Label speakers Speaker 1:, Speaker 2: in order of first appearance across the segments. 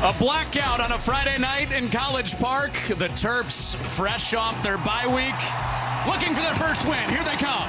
Speaker 1: A blackout on a Friday night in College Park. The Terps, fresh off their bye week, looking for their first win. Here they come.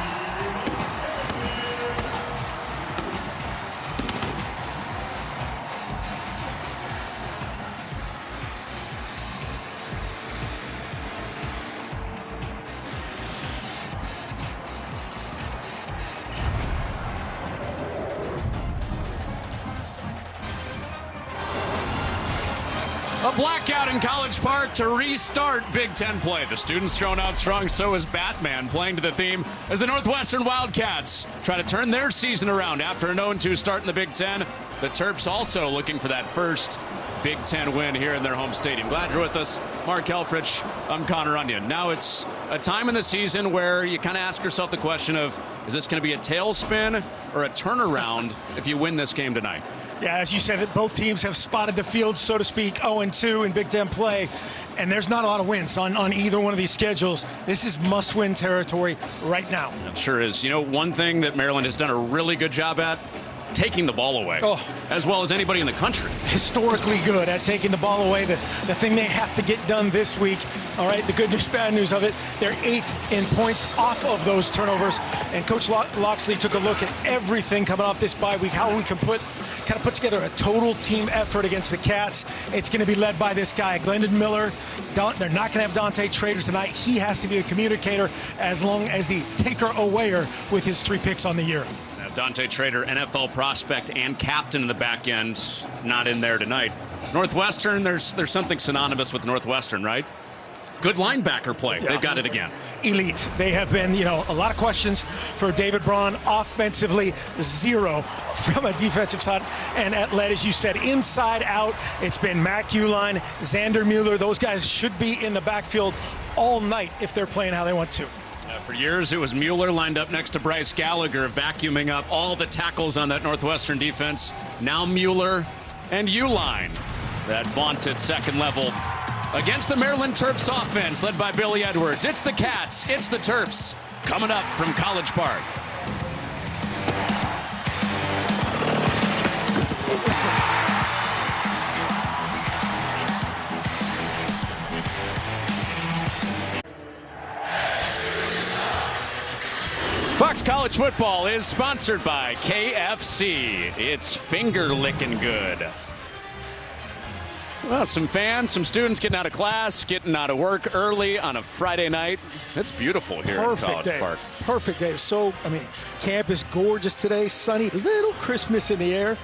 Speaker 1: A blackout in College Park to restart Big Ten play. The students thrown out strong, so is Batman, playing to the theme as the Northwestern Wildcats try to turn their season around after an 0-2 start in the Big Ten. The Terps also looking for that first Big Ten win here in their home stadium. Glad you're with us. Mark Helfrich, I'm Connor Onion. Now it's a time in the season where you kind of ask yourself the question of, is this going to be a tailspin or a turnaround if you win this game tonight?
Speaker 2: Yeah, as you said, that both teams have spotted the field, so to speak, 0-2 in Big Ten play, and there's not a lot of wins on either one of these schedules. This is must-win territory right now.
Speaker 1: It sure is. You know, one thing that Maryland has done a really good job at, taking the ball away, as well as anybody in the country.
Speaker 2: Historically good at taking the ball away. The thing they have to get done this week, all right, the good news, bad news of it, they're 8th in points off of those turnovers. And Coach Loxley took a look at everything coming off this bye week, how we can put together a total team effort against the Cats. It's going to be led by this guy, Glendon Miller. They're not going to have Dante Traders tonight. He has to be a communicator as long as the taker-awayer with his 3 picks on the year.
Speaker 1: Dante Trader, NFL prospect and captain in the back end, not in there tonight. Northwestern, there's something synonymous with Northwestern, right? Good linebacker play. Yeah. They've got it again. Elite.
Speaker 2: They have been, a lot of questions for David Braun. Offensively, 0 from a defensive side. And at lead, as you said, inside out, it's been Mac Uline, Xander Mueller. Those guys should be in the backfield all night if they're playing how they want to.
Speaker 1: For years, it was Mueller lined up next to Bryce Gallagher, vacuuming up all the tackles on that Northwestern defense. Now Mueller and Uline, that vaunted second level against the Maryland Terps offense led by Billy Edwards. It's the Cats, it's the Terps coming up from College Park. Fox College Football is sponsored by KFC. It's finger-licking good. Well, some fans, some students getting out of class, getting out of work early on a Friday night. It's beautiful here in College Park.
Speaker 2: Perfect day. So, camp is gorgeous today, sunny, little crispness in the air,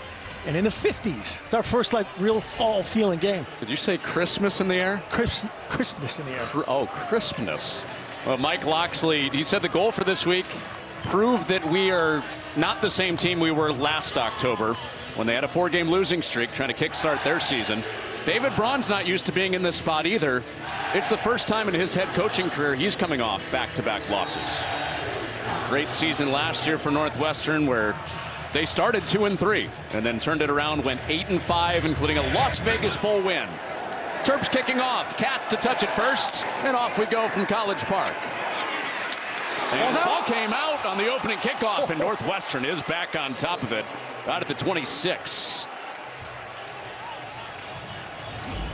Speaker 2: and in the 50s. It's our first, real fall-feeling game.
Speaker 1: Did you say Christmas in the air?
Speaker 2: Crispness in the air.
Speaker 1: Crispness. Well, Mike Loxley, he said the goal for this week, prove that we are not the same team we were last October when they had a 4-game losing streak trying to kickstart their season. David Braun's not used to being in this spot either. It's the first time in his head coaching career he's coming off back-to-back losses. Great season last year for Northwestern where they started 2-3 and then turned it around, went 8-5, including a Las Vegas Bowl win. Terps kicking off, Cats to touch it first, and off we go from College Park. And the ball came out on the opening kickoff, and Northwestern is back on top of it, out at the 26.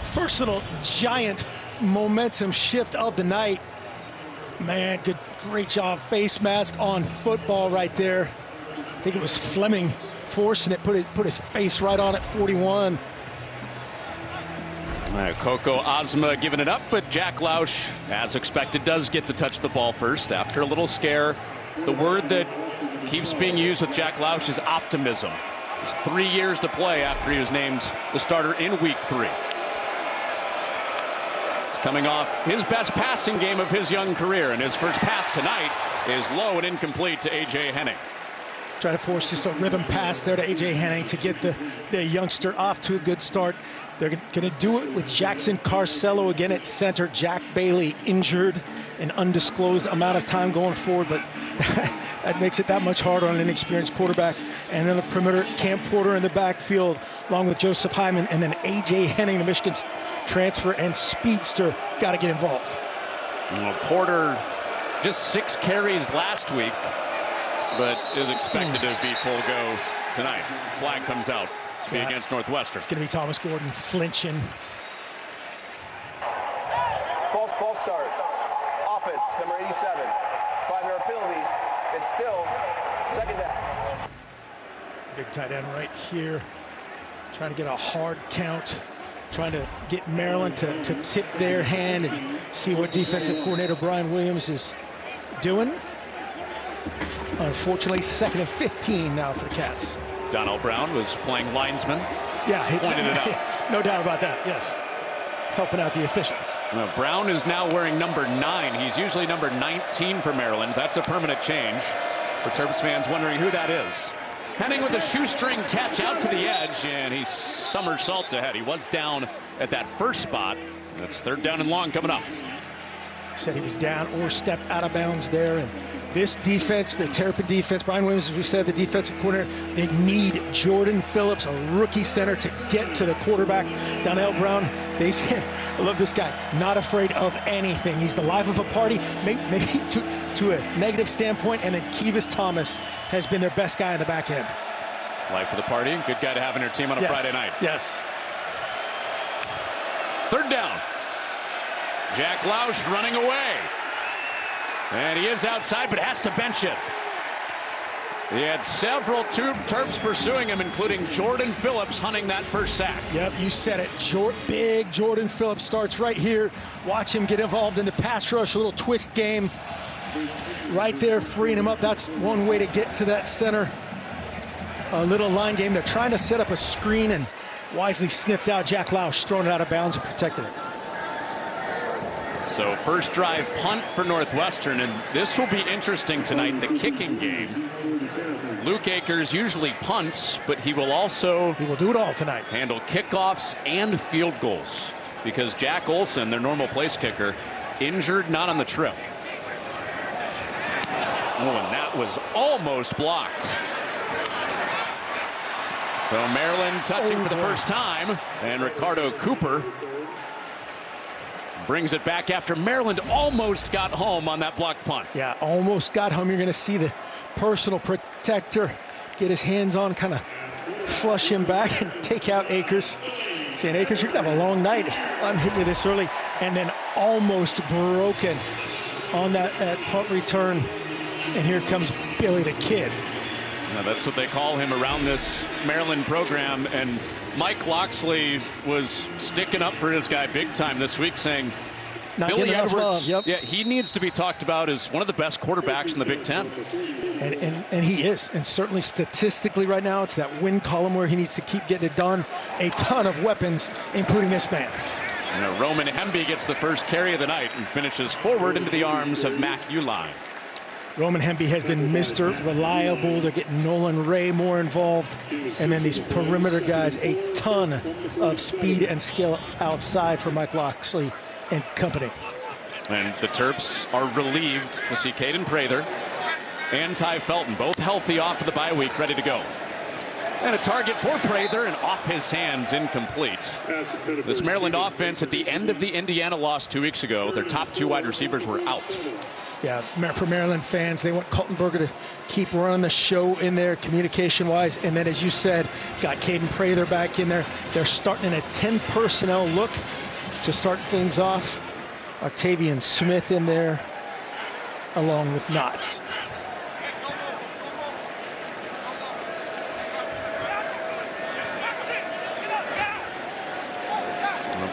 Speaker 2: First little giant momentum shift of the night. Man, great job. Face mask on football right there. I think it was Fleming forcing it, put his face right on it, 41.
Speaker 1: Coco Ozma giving it up, but Jack Lausch, as expected, does get to touch the ball first after a little scare. The word that keeps being used with Jack Lausch is optimism. It's 3 years to play after he was named the starter in week 3. He's coming off his best passing game of his young career, and his first pass tonight is low and incomplete to A.J. Henning.
Speaker 2: Try to force just a rhythm pass there to A.J. Henning to get the youngster off to a good start. They're going to do it with Jackson Carcello again at center. Jack Bailey injured, an undisclosed amount of time going forward, but that makes it that much harder on an inexperienced quarterback. And then the perimeter, Cam Porter in the backfield, along with Joseph Hyman, and then A.J. Henning, the Michigan transfer and speedster, got to get involved.
Speaker 1: Porter, just 6 carries last week, but is expected to be full go tonight. Flag comes out. to be against Northwestern.
Speaker 2: It's going to be Thomas Gordon flinching.
Speaker 3: False start. Offense, number 87. 5-yard penalty. It's still second down.
Speaker 2: Big tight end right here. Trying to get a hard count. Trying to get Maryland to tip their hand and see what defensive coordinator Brian Williams is doing. Unfortunately, 2nd and 15 now for the Cats.
Speaker 1: Donnell Brown was playing linesman.
Speaker 2: Yeah, he
Speaker 1: pointed it out.
Speaker 2: No doubt about that, yes. Helping out the officials.
Speaker 1: Well, Brown is now wearing number 9. He's usually number 19 for Maryland. That's a permanent change. For Terps fans wondering who that is. Henning with a shoestring catch out to the edge, and he somersaults ahead. He was down at that first spot. That's 3rd down and long coming up.
Speaker 2: Said he was down or stepped out of bounds there. And this defense, the Terrapin defense, Brian Williams, as we said, the defensive coordinator, they need Jordan Phillips, a rookie center, to get to the quarterback. Donnell Brown, they said, I love this guy, not afraid of anything. He's the life of a party, maybe to a negative standpoint, and then Kevis Thomas has been their best guy in the back end.
Speaker 1: Life of the party, good guy to have in your team on a Friday night.
Speaker 2: Yes.
Speaker 1: 3rd down. Jack Lausch running away. And he is outside, but has to bench it. He had several Terps pursuing him, including Jordan Phillips hunting that first sack.
Speaker 2: Yep, you said it. Big Jordan Phillips starts right here. Watch him get involved in the pass rush, a little twist game. Right there, freeing him up. That's one way to get to that center. A little line game. They're trying to set up a screen, and wisely sniffed out Jack Lausch, throwing it out of bounds and protected it.
Speaker 1: So first drive punt for Northwestern, and this will be interesting tonight, the kicking game. Luke Akers usually punts, but he will
Speaker 2: do it all tonight.
Speaker 1: Handle kickoffs and field goals, because Jack Olson, their normal place kicker, injured, not on the trip. Oh, and that was almost blocked. So Maryland touching for the first time, and Ricardo Cooper brings it back after Maryland almost got home on that blocked punt.
Speaker 2: Yeah, almost got home. You're going to see the personal protector get his hands on, kind of flush him back and take out Akers. Saying, Akers, you're going to have a long night. I'm hitting you this early. And then almost broken on that punt return. And here comes Billy the Kid.
Speaker 1: Now, that's what they call him around this Maryland program. And Mike Locksley was sticking up for his guy big time this week, saying Billy Edwards, yeah, he needs to be talked about as one of the best quarterbacks in the Big Ten.
Speaker 2: And he is. And certainly statistically right now, it's that win column where he needs to keep getting it done. A ton of weapons, including this man.
Speaker 1: And Roman Hemby gets the first carry of the night and finishes forward into the arms of Mac Uline.
Speaker 2: Roman Hemby has been Mr. Reliable. They're getting Nolan Ray more involved. And then these perimeter guys, a ton of speed and skill outside for Mike Locksley and company.
Speaker 1: And the Terps are relieved to see Caden Prather and Ty Felton both healthy off of the bye week, ready to go. And a target for Prather, and off his hands, incomplete. This Maryland offense at the end of the Indiana loss 2 weeks ago, their top 2 wide receivers were out.
Speaker 2: Yeah, for Maryland fans, they want Kaltenberger to keep running the show in there communication-wise. And then, as you said, got Caden Prather back in there. They're starting in a 10 personnel look to start things off. Octavian Smith in there, along with Knotts.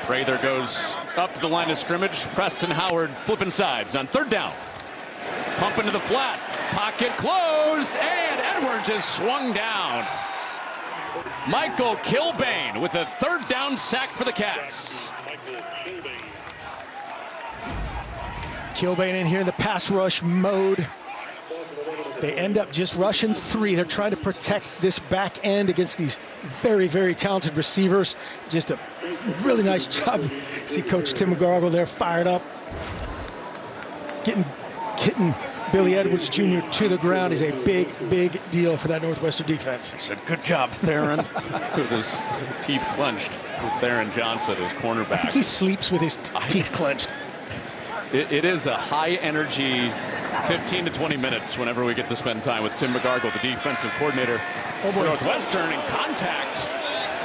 Speaker 1: Prather goes up to the line of scrimmage. Preston Howard flipping sides on 3rd down. Pump into the flat. Pocket closed, and Edwards is swung down. Michael Kilbane with a 3rd down sack for the Cats.
Speaker 2: Kilbane in here in the pass rush mode. They end up just rushing 3. They're trying to protect this back end against these very, very talented receivers. Just a really nice job. See Coach Tim McGargle there fired up. Getting Billy Edwards Jr. to the ground is a big, big deal for that Northwestern defense.
Speaker 1: He said, good job, Theron. With his teeth clenched. With Theron Johnson, his cornerback.
Speaker 2: He sleeps with his teeth clenched.
Speaker 1: It is a high-energy 15 to 20 minutes whenever we get to spend time with Tim McGargle, the defensive coordinator for Northwestern, in contact.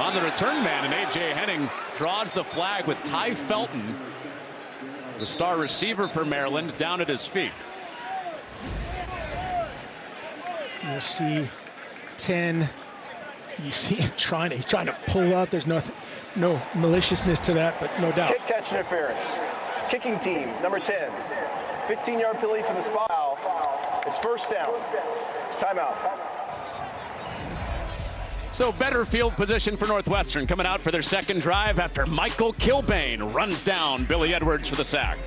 Speaker 1: on the return man, and A.J. Henning draws the flag with Ty Felton, the star receiver for Maryland, down at his feet.
Speaker 2: You'll see 10. You see him he's trying to pull up. There's no maliciousness to that, but no doubt.
Speaker 3: Kick catch interference. Kicking team, number 10. 15-yard penalty for the spot. It's first down. Timeout.
Speaker 1: So better field position for Northwestern coming out for their second drive after Michael Kilbane runs down Billy Edwards for the sack.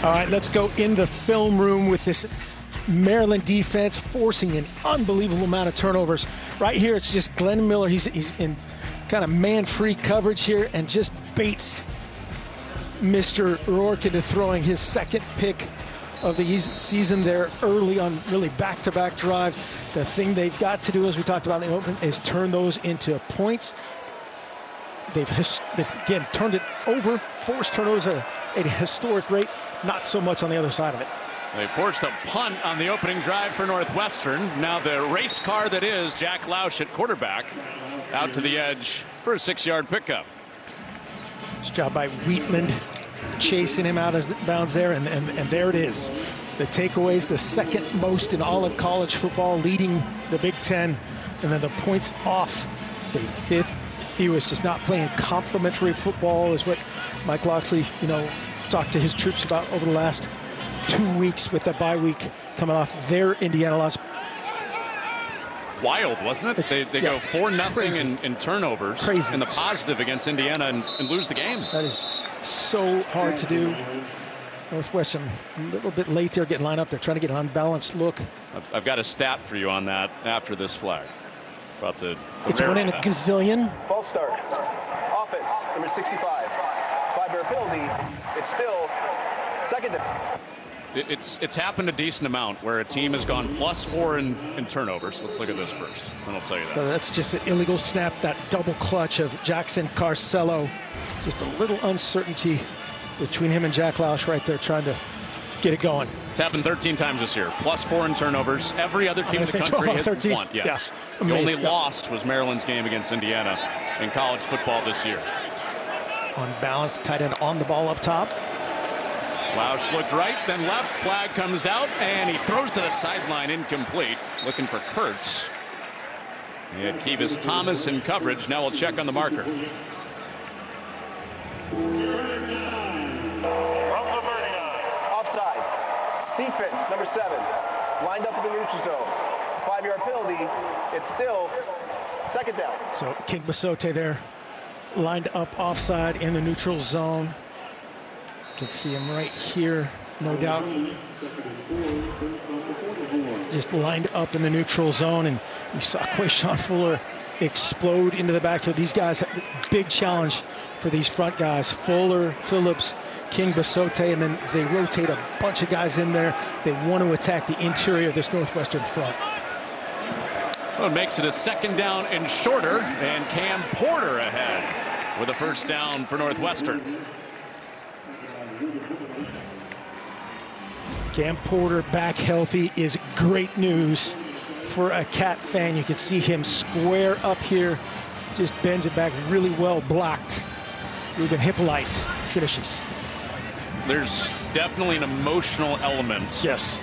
Speaker 2: All right, let's go in the film room with this Maryland defense forcing an unbelievable amount of turnovers. Right here, it's just Glenn Miller. He's in kind of man-free coverage here and just baits Mr. Rourke into throwing his second pick of the season there early on really back-to-back drives. The thing they've got to do, as we talked about in the open, is turn those into points. They've again turned it over, forced turnovers at a historic rate, not so much on the other side of it.
Speaker 1: They forced a punt on the opening drive for Northwestern. Now the race car that is Jack Lausch at quarterback out to the edge for a 6-yard pickup.
Speaker 2: Nice job by Wheatland chasing him out of bounds there, and there it is. The takeaways, the second most in all of college football, leading the Big Ten, and then the points off, the fifth fewest. Just not playing complementary football is what Mike Locksley, talked to his troops about over the last 2 weeks with the bye week coming off their Indiana loss.
Speaker 1: Wild, wasn't it? They go 4-0 in turnovers.
Speaker 2: Crazy.
Speaker 1: In the positive against Indiana and lose the game.
Speaker 2: That is so hard to do. Northwestern a little bit late there getting lined up. They're trying to get an unbalanced look.
Speaker 1: I've got a stat for you on that after this flag. About the
Speaker 2: it's one in a gazillion.
Speaker 3: False start. Offense, number 65. 5-yard penalty. It's still second down.
Speaker 1: It's happened a decent amount where a team has gone +4 in turnovers. Let's look at this first, and I'll tell you that.
Speaker 2: So that's just an illegal snap, that double clutch of Jackson Carcello. Just a little uncertainty between him and Jack Lausch right there trying to get it going.
Speaker 1: It's happened 13 times this year. +4 in turnovers. Every other team in the country has won. Yes.
Speaker 2: Yeah.
Speaker 1: The only loss was Maryland's game against Indiana in college football this year.
Speaker 2: Unbalanced, tight end on the ball up top.
Speaker 1: Lausch looked right, then left. Flag comes out, and he throws to the sideline, incomplete. Looking for Kurtz. He had Kevis Thomas in coverage. Now we'll check on the marker.
Speaker 3: Offside. Defense, number 7. Lined up in the neutral zone. 5-yard penalty. It's still second down.
Speaker 2: So King Basote there, lined up offside in the neutral zone. You can see him right here, no doubt. Just lined up in the neutral zone, and you saw Quayshawn Fuller explode into the backfield. These guys have a big challenge for these front guys. Fuller, Phillips, King Basote, and then they rotate a bunch of guys in there. They want to attack the interior of this Northwestern front.
Speaker 1: So it makes it a second down and shorter, and Cam Porter ahead with a first down for Northwestern.
Speaker 2: Cam Porter back healthy is great news for a Cat fan. You can see him square up here, just bends it back really well blocked. Ruben Hippolyte finishes.
Speaker 1: There's definitely an emotional element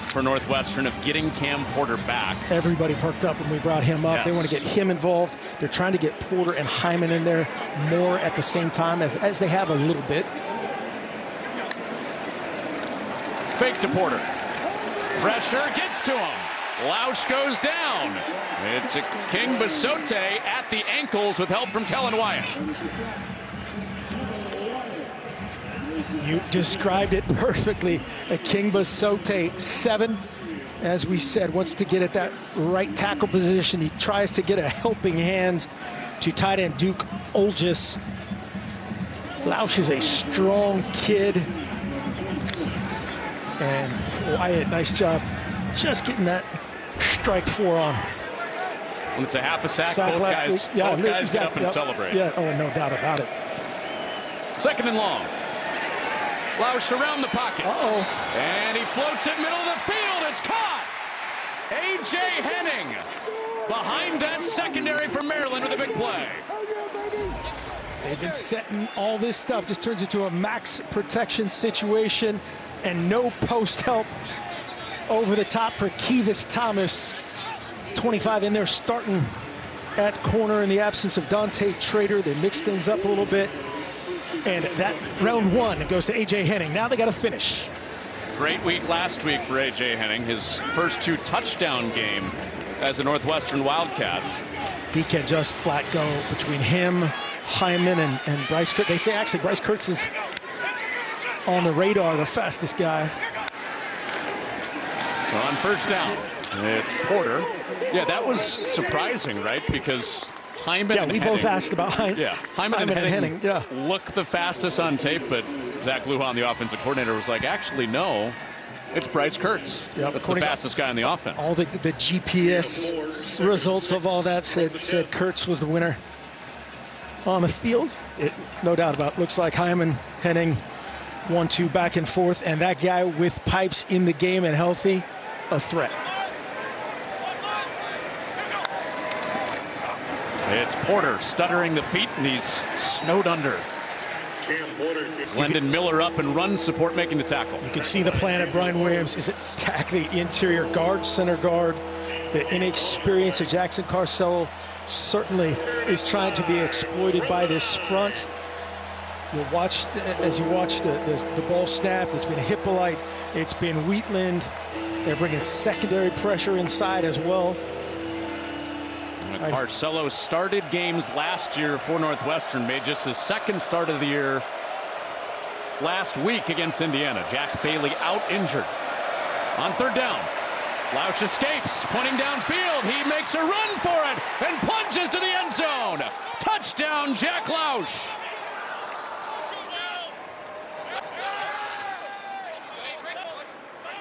Speaker 1: for Northwestern of getting Cam Porter back.
Speaker 2: Everybody perked up when we brought him up. They want to get him involved. They're trying to get Porter and Hyman in there more at the same time as they have a little bit.
Speaker 1: Fake to Porter. Pressure gets to him. Lausch goes down. It's a King Basote at the ankles with help from Kellen Wyatt.
Speaker 2: You described it perfectly. A King Basote 7, as we said, wants to get at that right tackle position. He tries to get a helping hand to tight end Duke Olgis. Lausch is a strong kid. And Wyatt, nice job just getting that strike 4 on.
Speaker 1: When it's a half a sack, both guys get up and celebrate.
Speaker 2: Yeah, oh, no doubt about it.
Speaker 1: Second and long. Lausch around the pocket.
Speaker 2: Uh-oh.
Speaker 1: And he floats it middle of the field. It's caught. A.J. Henning behind that secondary for Maryland with a big play.
Speaker 2: They've been setting all this stuff, just turns into a max protection situation and no post help over the top for Kevis Thomas. 25 in there starting at corner in the absence of Dante Trader. They mix things up a little bit. And that round one goes to A.J. Henning. Now they got to finish.
Speaker 1: Great week last week for A.J. Henning. His first 2 touchdown game as a Northwestern Wildcat.
Speaker 2: He can just flat go between him, Hyman, and Bryce Kurtz. They say actually Bryce Kurtz is on the radar, the fastest guy.
Speaker 1: So on first down, it's Porter. Yeah, that was surprising, right? Because Hyman and
Speaker 2: we
Speaker 1: Henning,
Speaker 2: both asked about Hyman
Speaker 1: and Henning
Speaker 2: yeah.
Speaker 1: look the fastest on tape, but Zach Lujan, the offensive coordinator, was like, actually, no, it's Bryce Kurtz.
Speaker 2: Yep.
Speaker 1: That's the fastest guy on the offense.
Speaker 2: All the GPS results of all that said Kurtz was the winner on the field. No doubt about it. Looks like Hyman, Henning, 1-2 back and forth, and that guy with pipes in the game and healthy, a threat.
Speaker 1: It's Porter stuttering the feet, and he's snowed under. Glendon Miller up and run support making the tackle.
Speaker 2: You can see the plan of Brian Williams is attack the interior guard, center guard. The inexperience of Jackson Carcello certainly is trying to be exploited by this front. You'll watch, as you watch the ball snapped, it's been Hippolyte, it's been Wheatland. They're bringing secondary pressure inside as well.
Speaker 1: Carcello started games last year for Northwestern, made just his second start of the year last week against Indiana. Jack Bailey out injured. On third down, Lausch escapes, pointing downfield. He makes a run for it and plunges to the end zone. Touchdown, Jack Lausch.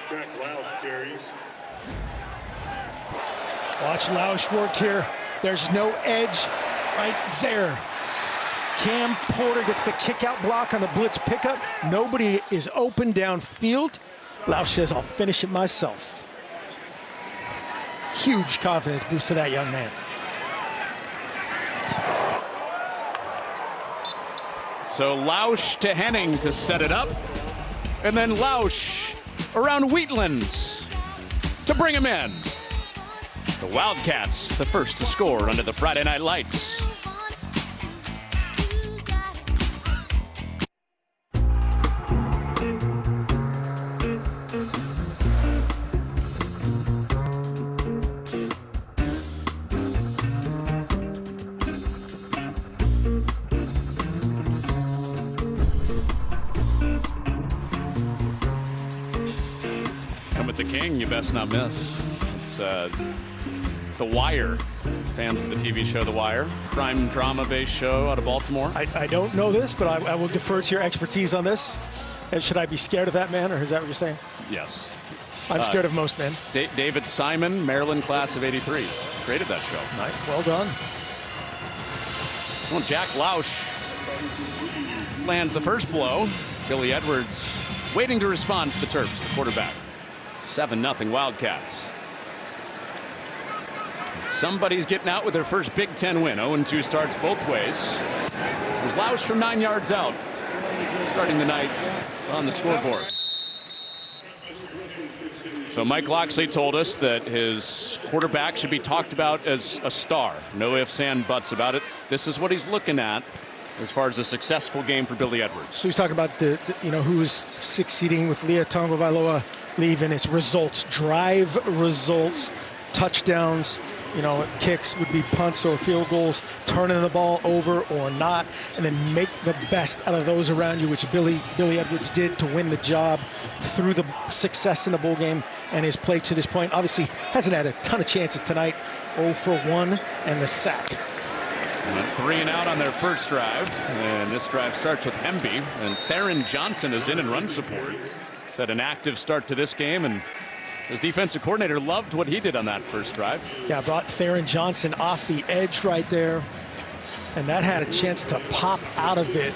Speaker 4: Jack Lausch carries.
Speaker 2: Watch Lausch work here. There's no edge right there. Cam Porter gets the kick out block on the blitz pickup. Nobody is open downfield. Lausch says, I'll finish it myself. Huge confidence boost to that young man.
Speaker 1: So Lausch to Henning to set it up. And then Lausch around Wheatland to bring him in. The Wildcats, the first to score under the Friday night lights. Come with the king, you best not miss. It's The Wire, fans of the TV show The Wire, crime drama-based show out of Baltimore.
Speaker 2: I don't know this, but I will defer to your expertise on this. And should I be scared of that man, or is that what you're saying?
Speaker 1: Yes.
Speaker 2: I'm scared of most men.
Speaker 1: David Simon, Maryland class of '83, created that show.
Speaker 2: Right. Well done.
Speaker 1: Well, Jack Lausch lands the first blow. Billy Edwards waiting to respond to the Terps, the quarterback. 7-0 Wildcats. Somebody's getting out with their first Big Ten win. 0-2 starts both ways. There's Lausch from 9 yards out, starting the night on the scoreboard. So Mike Locksley told us that his quarterback should be talked about as a star. No ifs and buts about it. This is what he's looking at as far as a successful game for Billy Edwards.
Speaker 2: So he's talking about the who's succeeding with Leah Tagovailoa leaving. It's results, drive results, touchdowns. Kicks would be punts or field goals, turning the ball over or not, and then make the best out of those around you, which Billy Edwards did to win the job through the success in the bowl game and his play to this point. Obviously, hasn't had a ton of chances tonight. 0 for 1 and the sack.
Speaker 1: Went 3 and out on their first drive, and this drive starts with Hemby, and Theron Johnson is in and run support. He's had an active start to this game, and his defensive coordinator loved what he did on that first drive. Yeah,
Speaker 2: brought Theron Johnson off the edge right there, and that had a chance to pop out of it.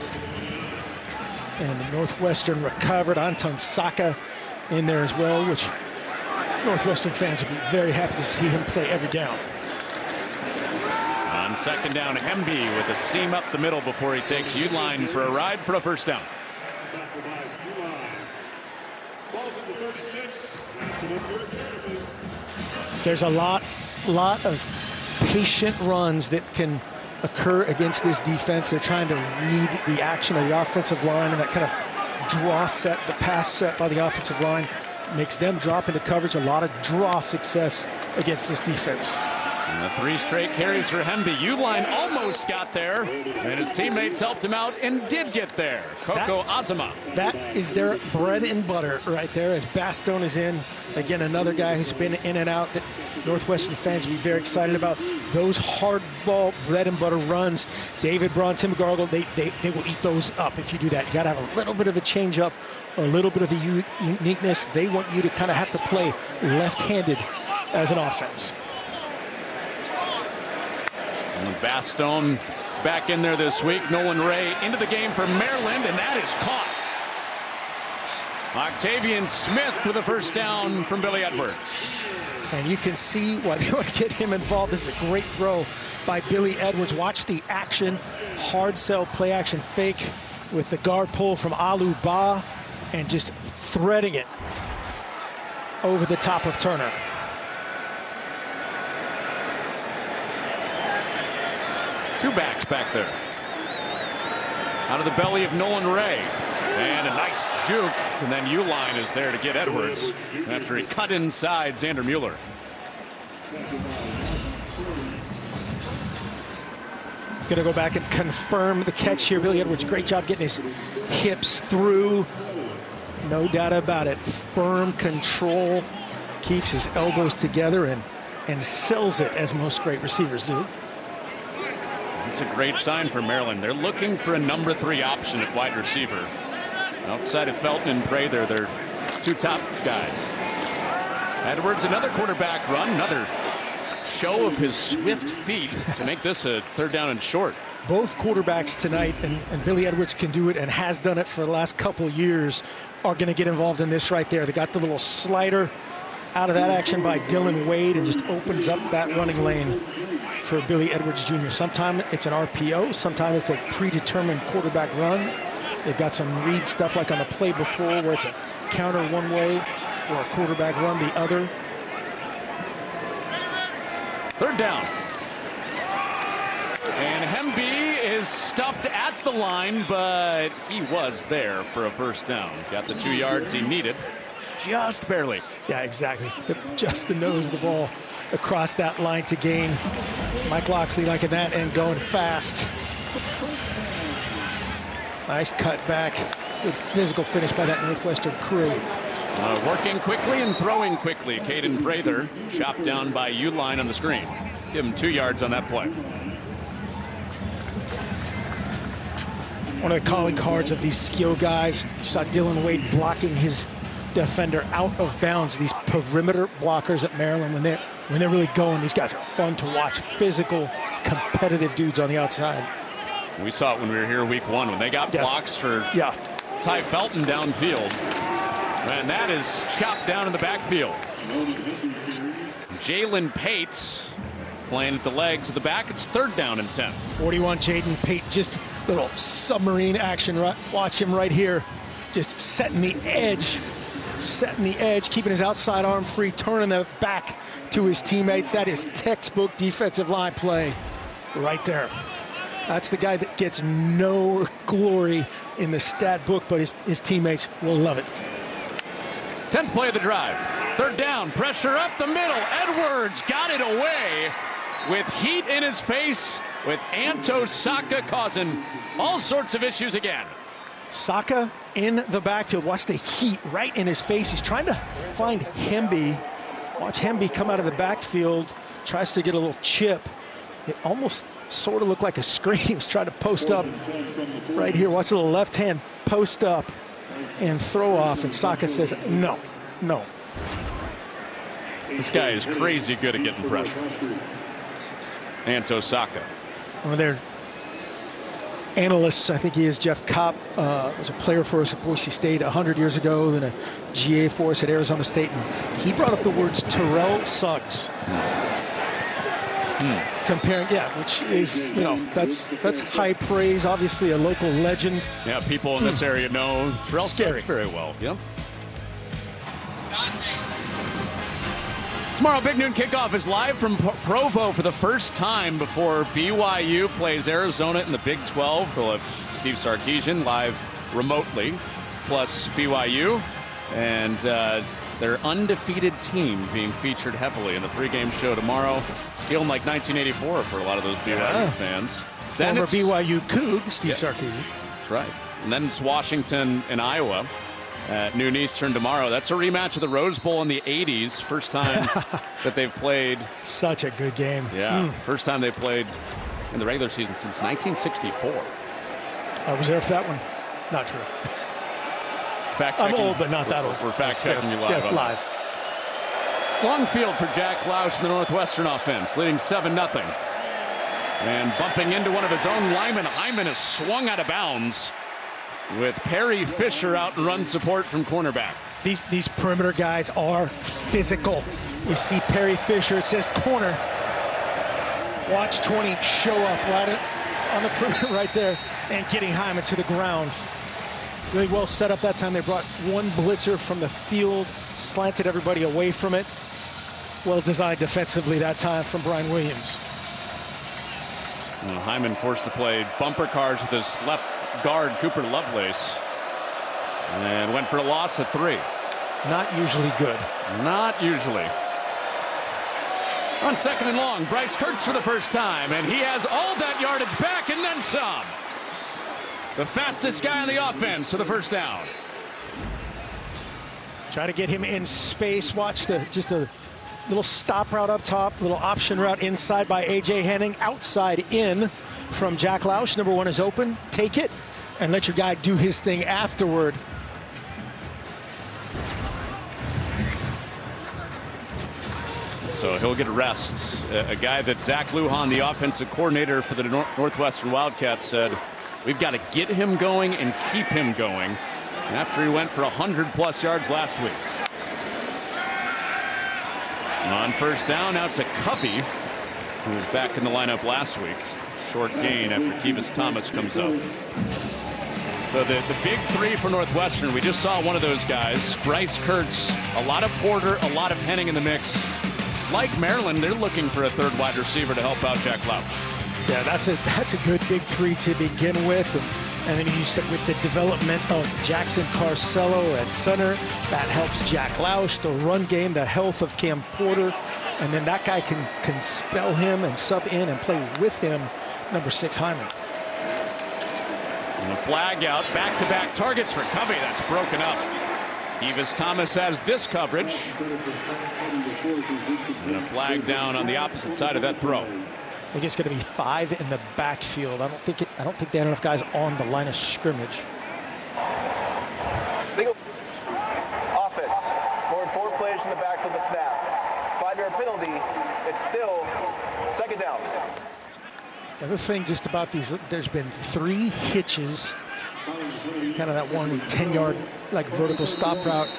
Speaker 2: And Northwestern recovered. Anton Saka in there as well, which Northwestern fans will be very happy to see him play every down.
Speaker 1: On second down, Hemby with a seam up the middle before he takes Uline for a ride for a first down.
Speaker 2: There's a lot of patient runs that can occur against this defense. They're trying to read the action of the offensive line, and that kind of draw set, the pass set by the offensive line, makes them drop into coverage. A lot of draw success against this defense.
Speaker 1: And the 3 straight carries for Hemby. Uline almost got there, and his teammates helped him out and did get there. Coco Azama.
Speaker 2: That is their bread and butter right there as Bastone is in. Again, another guy who's been in and out that Northwestern fans will be very excited about. Those hard ball bread and butter runs, David Braun, Tim Gargle, they will eat those up if you do that. You got to have a little bit of a change up, a little bit of a uniqueness. They want you to kind of have to play left-handed as an offense.
Speaker 1: And Bastone back in there this week. Nolan Ray into the game for Maryland, and that is caught. Octavian Smith with a first down from Billy Edwards.
Speaker 2: And you can see why they want to get him involved. This is a great throw by Billy Edwards. Watch the action, hard sell, play action fake with the guard pull from Alu Ba and just threading it over the top of Turner.
Speaker 1: Two backs back there. Out of the belly of Nolan Ray. And a nice juke. And then Uline is there to get Edwards after he cut inside Xander Mueller.
Speaker 2: Gonna go back and confirm the catch here. Billy Edwards, great job getting his hips through. No doubt about it. Firm control. Keeps his elbows together and sells it as most great receivers do.
Speaker 1: It's a great sign for Maryland. They're looking for a number 3 option at wide receiver. Outside of Felton and Prather, they're 2 top guys. Edwards, another quarterback run, another show of his swift feet to make this a 3rd down and short.
Speaker 2: Both quarterbacks tonight, and Billy Edwards can do it and has done it for the last couple of years, are going to get involved in this right there. They got the little slider out of that action by Dylan Wade and just opens up that running lane for Billy Edwards Jr. Sometimes it's an RPO, sometimes it's a predetermined quarterback run. They've got some read stuff like on the play before where it's a counter one way or a quarterback run the other.
Speaker 1: 3rd down. And Hemby is stuffed at the line, but he was there for a first down. Got the 2 yards he needed, just barely.
Speaker 2: Yeah, exactly. Just the nose of the ball across that line to gain. Mike Loxley liking that and going fast. Nice cut back. Good physical finish by that Northwestern crew.
Speaker 1: Working quickly and throwing quickly. Caden Prather chopped down by Uline on the screen. Give him 2 yards on that play.
Speaker 2: One of the calling cards of these skill guys. You saw Dylan Wade blocking his defender out of bounds. These perimeter blockers at Maryland, when they're really going, these guys are fun to watch. Physical, competitive dudes on the outside.
Speaker 1: We saw it when we were here week 1 when they got blocks for Ty Felton downfield. And that is chopped down in the backfield. Jalen Pate playing at the legs of the back. It's 3rd down and 10.
Speaker 2: 41 Jaden Pate, just little submarine action. Watch him right here, just setting the edge, keeping his outside arm free, turning the back to his teammates. That is textbook defensive line play right there. That's the guy that gets no glory in the stat book, but his teammates will love it.
Speaker 1: 10th play of the drive. 3rd down, pressure up the middle. Edwards got it away with heat in his face, with Anto Saka causing all sorts of issues again.
Speaker 2: Saka in the backfield. Watch the heat right in his face. He's trying to find Hemby. Watch Hemby come out of the backfield, tries to get a little chip. It almost sort of looked like a screen. He was trying to post up right here. Watch a little left hand post up and throw off, and Saka says no.
Speaker 1: This guy is crazy good at getting pressure. Anto Saka.
Speaker 2: Well, they're analysts. I think he is. Jeff Kopp was a player for us at Boise State 100 years ago, then a GA for us at Arizona State, and he brought up the words Terrell Suggs. Comparing, which is, that's high praise. Obviously a local legend.
Speaker 1: Yeah, people in this area know Terrell Suggs very well. Yep. Tomorrow, Big Noon Kickoff is live from Provo for the first time before BYU plays Arizona in the Big 12. They'll have Steve Sarkisian live remotely, plus BYU. And their undefeated team being featured heavily in the pregame show tomorrow. It's feeling like 1984 for a lot of those BYU fans.
Speaker 2: Former BYU Coug, Steve Sarkisian.
Speaker 1: That's right. And then it's Washington and Iowa at noon Eastern tomorrow. That's a rematch of the Rose Bowl in the 80s. First time that they've played.
Speaker 2: Such a good game.
Speaker 1: Yeah. First time they played in the regular season since 1964.
Speaker 2: I was there for that one. Not true.
Speaker 1: I'm
Speaker 2: old, but not that old.
Speaker 1: We're fact-checking you live.
Speaker 2: Yes, live.
Speaker 1: Long field for Jack Lausch in the Northwestern offense, leading 7-0. And bumping into one of his own linemen, Hyman is swung out of bounds with Perry Fisher out and run support from cornerback.
Speaker 2: These perimeter guys are physical. You see Perry Fisher, it says corner. Watch 20 show up right on the perimeter right there and getting Hyman to the ground. Really well set up that time. They brought one blitzer from the field, slanted everybody away from it. Well designed defensively that time from Brian Williams.
Speaker 1: Hyman forced to play bumper cars with his left guard, Cooper Lovelace, and went for a loss of 3.
Speaker 2: Not usually good.
Speaker 1: Not usually. On 2nd and long, Bryce Kurtz for the first time, and he has all that yardage back and then some. The fastest guy on the offense for the first down.
Speaker 2: Try to get him in space. Watch just a little stop route up top, little option route inside by A.J. Henning, outside in from Jack Lausch. Number 1 is open. Take it and let your guy do his thing afterward.
Speaker 1: So he'll get a rest. A guy that Zach Lujan, the offensive coordinator for the Northwestern Wildcats, said, we've got to get him going and keep him going after he went for 100+ yards last week. On first down, out to Covey, who was back in the lineup last week. Short gain after Tevis Thomas comes up. So the big 3 for Northwestern, we just saw one of those guys, Bryce Kurtz, a lot of Porter, a lot of Henning in the mix. Like Maryland, they're looking for a 3rd wide receiver to help out Jack Lausch.
Speaker 2: Yeah, that's a good big 3 to begin with. And then you said with the development of Jackson Carcello at center, that helps Jack Lausch. The run game, the health of Cam Porter. And then that guy can spell him and sub in and play with him, number 6, Hyman.
Speaker 1: And a flag out, back-to-back targets for Covey. That's broken up. Tevis Thomas has this coverage. And a flag down on the opposite side of that throw.
Speaker 2: I think it's going to be 5 in the backfield. I don't think they had enough guys on the line of scrimmage.
Speaker 3: Legal offense. More important players in the backfield than snap. 5-yard penalty. It's still 2nd down.
Speaker 2: The other thing just about these, there's been 3 hitches. Kind of that one 10-yard like vertical stop route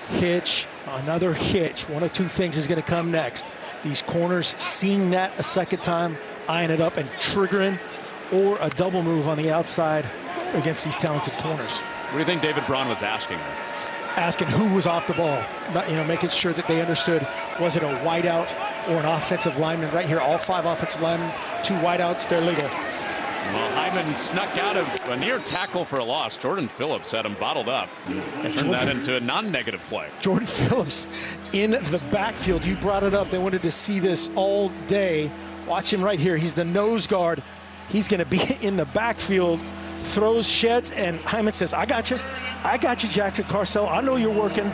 Speaker 2: hitch, another hitch. One of 2 things is going to come next. These corners seeing that a second time, eyeing it up and triggering, or a double move on the outside against these talented corners.
Speaker 1: What do you think David Braun was asking there?
Speaker 2: Asking who was off the ball, making sure that they understood, was it a wideout or an offensive lineman? Right here, all 5 offensive linemen, 2 wideouts, they're legal.
Speaker 1: Well, Hyman snuck out of a near tackle for a loss. Jordan Phillips had him bottled up and turned that into a non-negative play.
Speaker 2: Jordan Phillips in the backfield. You brought it up. They wanted to see this all day. Watch him right here. He's the nose guard. He's going to be in the backfield. Throws, sheds, and Hyman says, I got you. I got you, Jackson Carcello. I know you're working.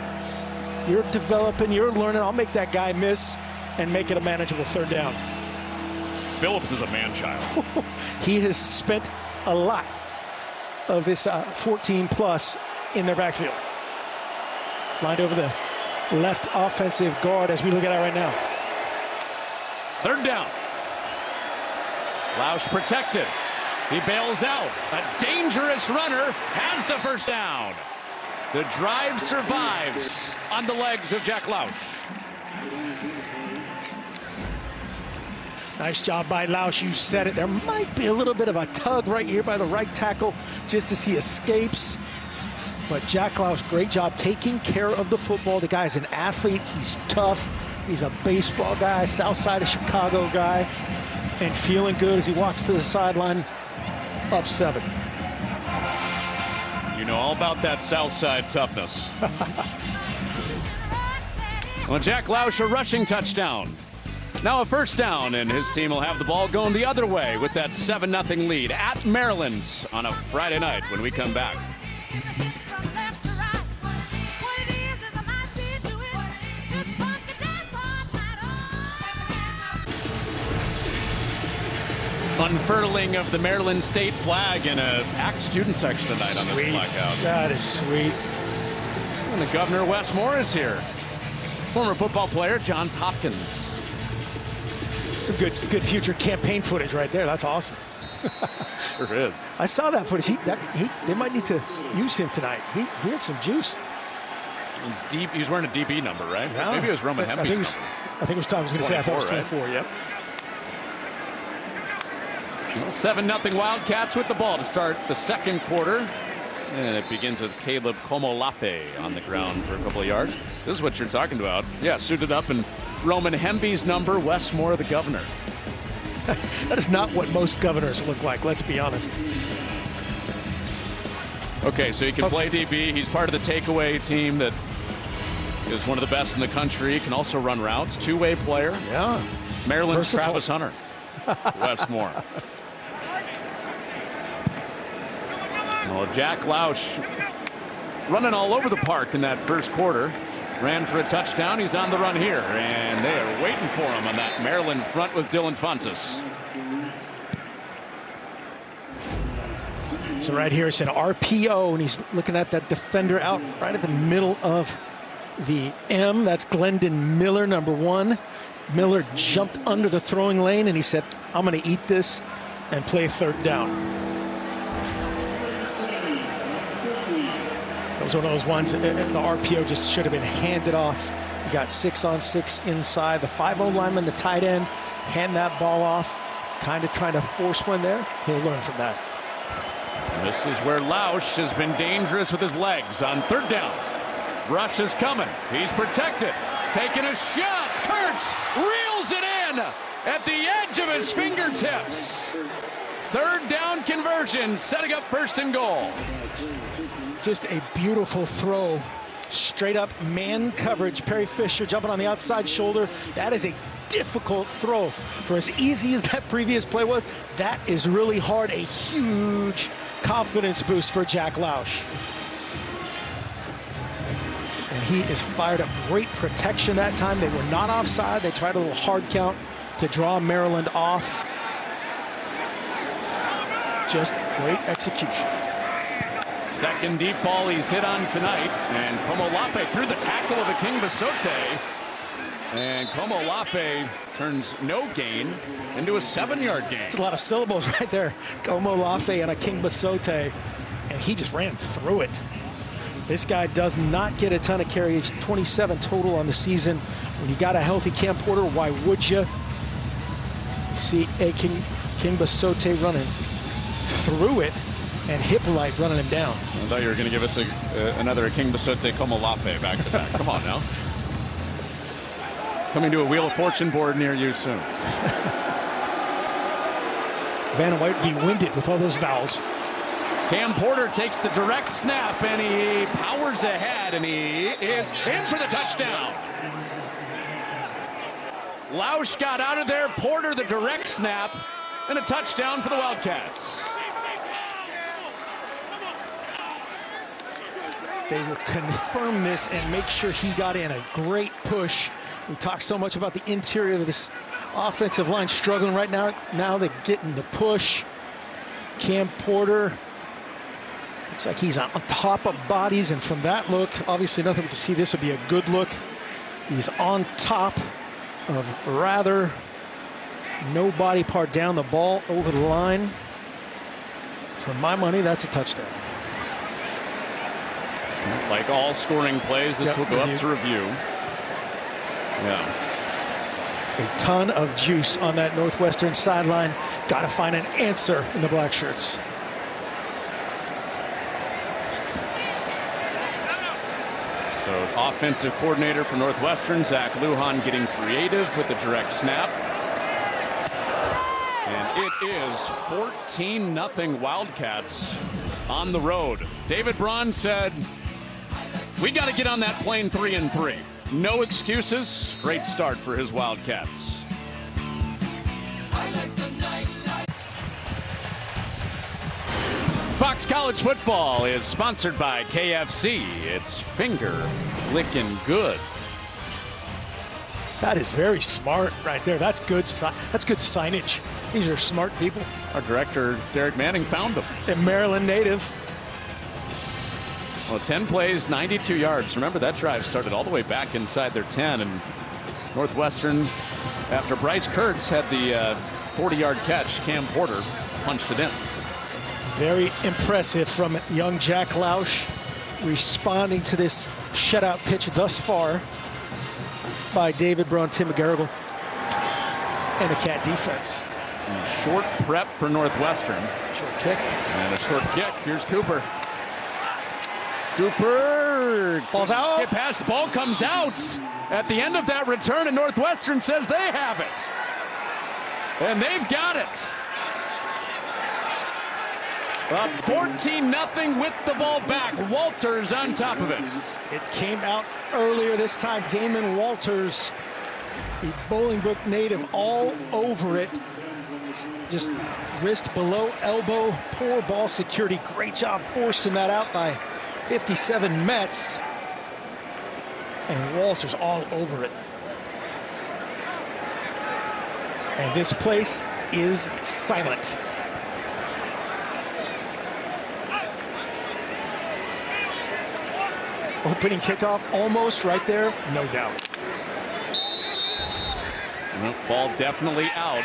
Speaker 2: You're developing. You're learning. I'll make that guy miss and make it a manageable 3rd down.
Speaker 1: Phillips is a man-child.
Speaker 2: He has spent a lot of this 14+ in their backfield. Lined over the left offensive guard as we look at it right now.
Speaker 1: 3rd down. Lausch protected. He bails out. A dangerous runner has the first down. The drive survives on the legs of Jack Lausch.
Speaker 2: Nice job by Lausch. You said it. There might be a little bit of a tug right here by the right tackle just as he escapes. But Jack Lausch, great job taking care of the football. The guy's an athlete. He's tough. He's a baseball guy, south side of Chicago guy, and feeling good as he walks to the sideline, up 7.
Speaker 1: You know all about that south side toughness. Well, Jack Lausch, a rushing touchdown. Now a first down, and his team will have the ball going the other way with that 7-0 lead at Maryland on a Friday night when we come back. Unfurling of the Maryland state flag in a packed student section tonight on this blackout.
Speaker 2: That is sweet.
Speaker 1: And the governor, Wes Moore, is here. Former football player Johns Hopkins.
Speaker 2: Some good future campaign footage right there. That's awesome.
Speaker 1: Sure is.
Speaker 2: I saw that footage. They might need to use him tonight. He had some juice.
Speaker 1: Deep. He was wearing a DB number, right?
Speaker 2: Yeah.
Speaker 1: Maybe it was Roman Hemby.
Speaker 2: I think it was Tom. I was going to say. I thought it was 24. Right? Yep.
Speaker 1: 7-0 Wildcats with the ball to start the second quarter. And it begins with Caleb Komolafe on the ground for a couple of yards. This is what you're talking about. Yeah, suited up in Roman Hemby's number, Wes Moore, the governor.
Speaker 2: That is not what most governors look like, let's be honest.
Speaker 1: Okay, so he can play DB. He's part of the takeaway team that is one of the best in the country. He can also run routes. Two-way player.
Speaker 2: Yeah.
Speaker 1: Maryland's Travis Hunter. Wes Moore. Well, Jack Lausch running all over the park in that first quarter. Ran for a touchdown. He's on the run here, and they are waiting for him on that Maryland front with Dylan Fontes.
Speaker 2: So right here it's an RPO, and he's looking at that defender out right at the middle of the M. That's Glendon Miller, number 1. Miller jumped under the throwing lane, and he said, I'm going to eat this and play third down. That was one of those ones, the RPO just should have been handed off. You got 6-on-6 inside. The 5-0 lineman, the tight end, hand that ball off. Kind of trying to force one there. He'll learn from that.
Speaker 1: This is where Lausch has been dangerous with his legs on third down. Rush is coming. He's protected. Taking a shot. Kurtz reels it in at the edge of his fingertips. Third down conversion, setting up first and goal.
Speaker 2: Just a beautiful throw. Straight up man coverage. Perry Fisher jumping on the outside shoulder. That is a difficult throw. For as easy as that previous play was, that is really hard. A huge confidence boost for Jack Lausch. And he is fired up. Great protection that time. They were not offside. They tried a little hard count to draw Maryland off. Just great execution.
Speaker 1: Second deep ball he's hit on tonight, and Komolafe through the tackle of Aking Basote. And Komolafe turns no gain into a 7-yard gain.
Speaker 2: It's a lot of syllables right there. Komolafe and Aking Basote, and he just ran through it. This guy does not get a ton of carries, 27 total on the season. When you got a healthy Cam Porter, why would you? You see Aking Basote running through it, and Hippolyte running him down.
Speaker 1: I thought you were going to give us another Aking Basote Komolafe back-to-back. Come on now. Coming to a Wheel of Fortune board near you soon.
Speaker 2: Vanna White be winded with all those vowels.
Speaker 1: Cam Porter takes the direct snap, and he powers ahead, and he is in for the touchdown. Lausch got out of there. Porter the direct snap, and a touchdown for the Wildcats.
Speaker 2: They will confirm this and make sure he got in. A great push. We talk so much about the interior of this offensive line struggling right now. Now they're getting the push. Cam Porter looks like he's on top of bodies, and from that look, obviously nothing we can see. This would be a good look. He's on top of rather no body part down the ball over the line. For my money, that's a touchdown.
Speaker 1: Like all scoring plays, this will go up to review. Yeah.
Speaker 2: A ton of juice on that Northwestern sideline. Got to find an answer in the black shirts.
Speaker 1: So offensive coordinator for Northwestern, Zach Lujan, getting creative with the direct snap. And it is 14-0 Wildcats on the road. David Braun said, we got to get on that plane 3-3. No excuses. Great start for his Wildcats. Fox College Football is sponsored by KFC. It's finger licking good.
Speaker 2: That is very smart right there. That's good. That's good signage. These are smart people.
Speaker 1: Our director, Derek Manning, found them.
Speaker 2: A Maryland native.
Speaker 1: Well, 10 plays, 92 yards. Remember, that drive started all the way back inside their 10, and Northwestern, after Bryce Kurtz had the 40-yard catch, Cam Porter punched it in.
Speaker 2: Very impressive from young Jack Lausch, responding to this shutout pitch thus far by David Braun, Tim McGarrigle, and the Cat defense.
Speaker 1: And short prep for Northwestern.
Speaker 2: Short kick.
Speaker 1: And a short kick. Here's Cooper. Cooper
Speaker 2: falls out.
Speaker 1: Get past, the ball comes out at the end of that return, and Northwestern says they have it. And they've got it. Up 14-0 with the ball back. Walters on top of it.
Speaker 2: It came out earlier this time. Damon Walters, the Bolingbrook native, all over it. Just wrist below elbow. Poor ball security. Great job forcing that out by 57 Mets. And Walters all over it. And this place is silent. Opening kickoff almost right there, no doubt.
Speaker 1: Ball definitely out.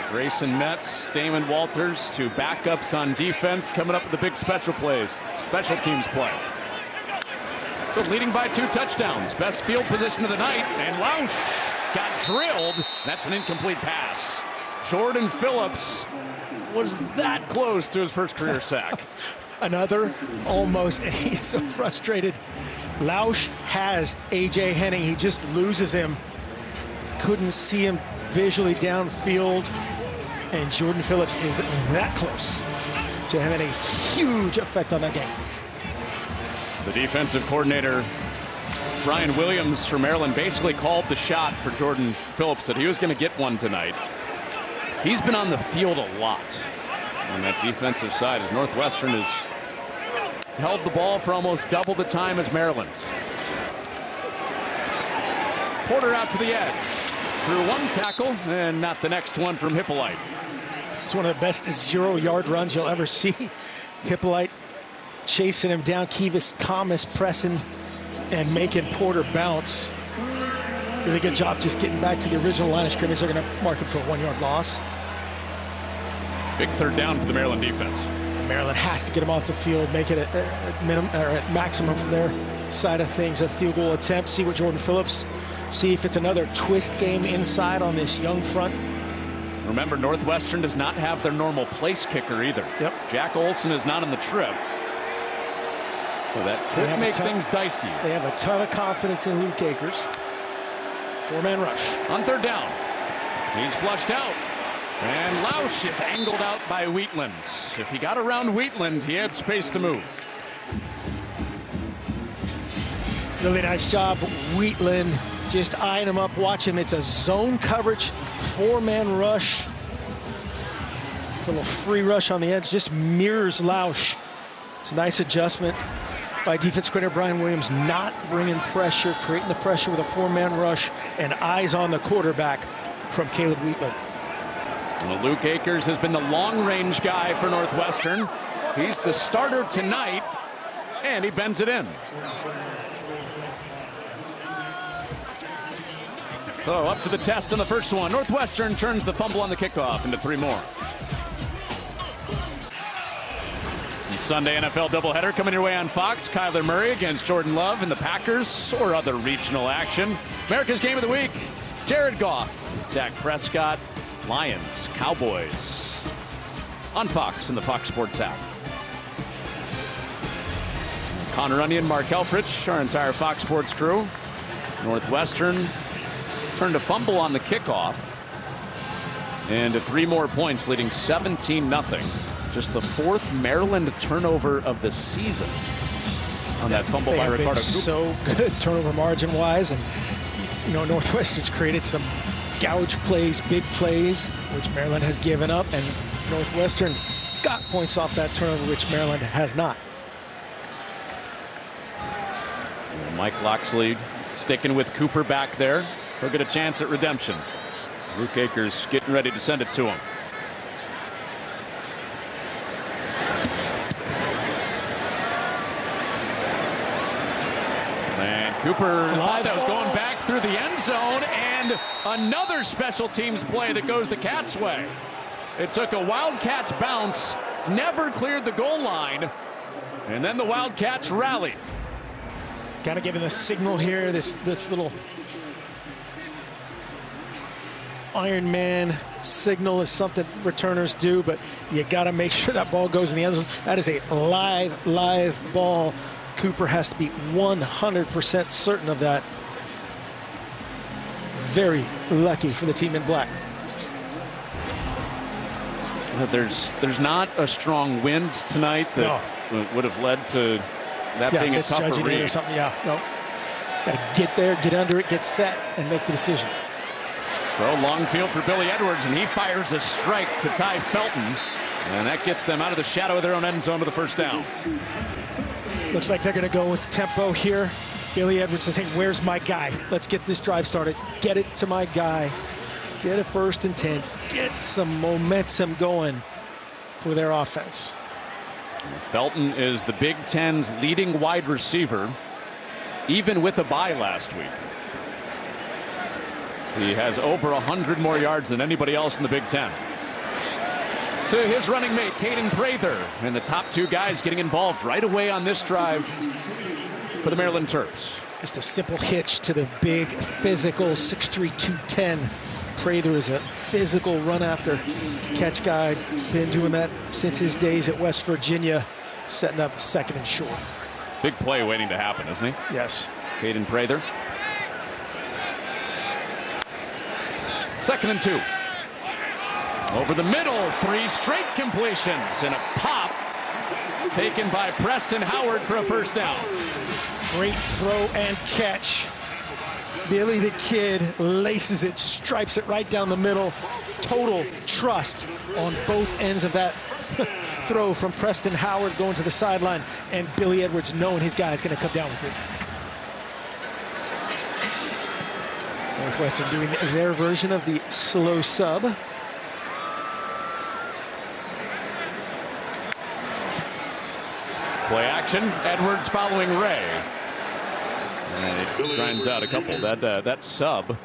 Speaker 1: Grayson Metz, Damon Walters, two backups on defense, coming up with the big special teams play. So leading by 2 touchdowns, best field position of the night, and Lausch got drilled. That's an incomplete pass. Jordan Phillips was that close to his first career sack.
Speaker 2: Another almost, and he's so frustrated. Lausch has A.J. Henning. He just loses him. Couldn't see him visually downfield. And Jordan Phillips is that close to having a huge effect on that game.
Speaker 1: The defensive coordinator, Brian Williams for Maryland, basically called the shot for Jordan Phillips that he was going to get one tonight. He's been on the field a lot on that defensive side as Northwestern has held the ball for almost double the time as Maryland. Porter out to the edge. Through one tackle and not the next one from Hippolyte.
Speaker 2: It's one of the best 0-yard runs you'll ever see. Hippolyte chasing him down. Kevis Thomas pressing and making Porter bounce. Really good job just getting back to the original line of scrimmage. They're going to mark him for a 1-yard loss.
Speaker 1: Big third down for the Maryland defense.
Speaker 2: Maryland has to get him off the field, make it at minimum or at maximum from their side of things. A field goal attempt. See what Jordan Phillips. See if it's another twist game inside on this young front.
Speaker 1: Remember, Northwestern does not have their normal place kicker either.
Speaker 2: Yep.
Speaker 1: Jack Olson is not on the trip. So that could make things dicey.
Speaker 2: They have a ton of confidence in Luke Akers. 4-man rush.
Speaker 1: On third down. He's flushed out. And Lausch is angled out by Wheatland. If he got around Wheatland, he had space to move.
Speaker 2: Really nice job, Wheatland. Just eyeing him up, watch him. It's a zone coverage, 4-man rush. A little free rush on the edge, just mirrors Lausch. It's a nice adjustment by defensive coordinator Brian Williams, not bringing pressure, creating the pressure with a 4-man rush, and eyes on the quarterback from Caleb Wheatland.
Speaker 1: Well, Luke Akers has been the long-range guy for Northwestern. He's the starter tonight, and he bends it in. So up to the test on the first one. Northwestern turns the fumble on the kickoff into 3 more. Sunday NFL doubleheader coming your way on Fox. Kyler Murray against Jordan Love and the Packers, or other regional action. America's Game of the Week, Jared Goff, Dak Prescott, Lions, Cowboys, on Fox and the Fox Sports app. Connor Onion, Mark Helfrich, our entire Fox Sports crew. Northwestern turned a fumble on the kickoff and to 3 more points, leading 17-0. Just the 4th Maryland turnover of the season on that fumble by Ricardo Cooper.
Speaker 2: So good turnover margin wise, and you know, Northwestern's created some gouge plays, big plays, which Maryland has given up, and Northwestern got points off that turnover, which Maryland has not.
Speaker 1: Mike Locksley sticking with Cooper back there. He'll get a chance at redemption. Luke Akers getting ready to send it to him. And Cooper thought that was going back through the end zone, and another special teams play that goes the Cats' way. It took a Wildcats bounce, never cleared the goal line, and then the Wildcats rallied.
Speaker 2: Kind of giving the signal here, this little Iron Man signal is something returners do, but you got to make sure that ball goes in the end zone. That is a live ball. Cooper has to be 100% certain of that. Very lucky for the team in black.
Speaker 1: There's not a strong wind tonight that would have led to that being a tougher read
Speaker 2: or something. Yeah, no. Got to get there, get under it, get set, and make the decision.
Speaker 1: Throw long field for Billy Edwards, and he fires a strike to Ty Felton, and that gets them out of the shadow of their own end zone to the first down.
Speaker 2: Looks like they're going to go with tempo here. Billy Edwards says, hey, where's my guy? Let's get this drive started. Get it to my guy. Get a 1st and 10. Get some momentum going for their offense.
Speaker 1: Felton is the Big Ten's leading wide receiver, even with a bye last week. He has over 100 more yards than anybody else in the Big Ten. To his running mate, Caden Prather, and the top 2 guys getting involved right away on this drive for the Maryland Terps.
Speaker 2: Just a simple hitch to the big, physical 6'3", 210. Prather is a physical run after catch guy. Been doing that since his days at West Virginia, setting up 2nd and short.
Speaker 1: Big play waiting to happen, isn't he?
Speaker 2: Yes.
Speaker 1: Caden Prather. 2nd and 2. Over the middle, 3 straight completions and a pop taken by Preston Howard for a first down.
Speaker 2: Great throw and catch. Billy the Kid laces it, stripes it right down the middle. Total trust on both ends of that throw from Preston Howard going to the sideline, and Billy Edwards knowing his guy is going to come down with it. Northwestern doing their version of the slow sub.
Speaker 1: Play action, Edwards following Ray. And it grinds out a couple. That sub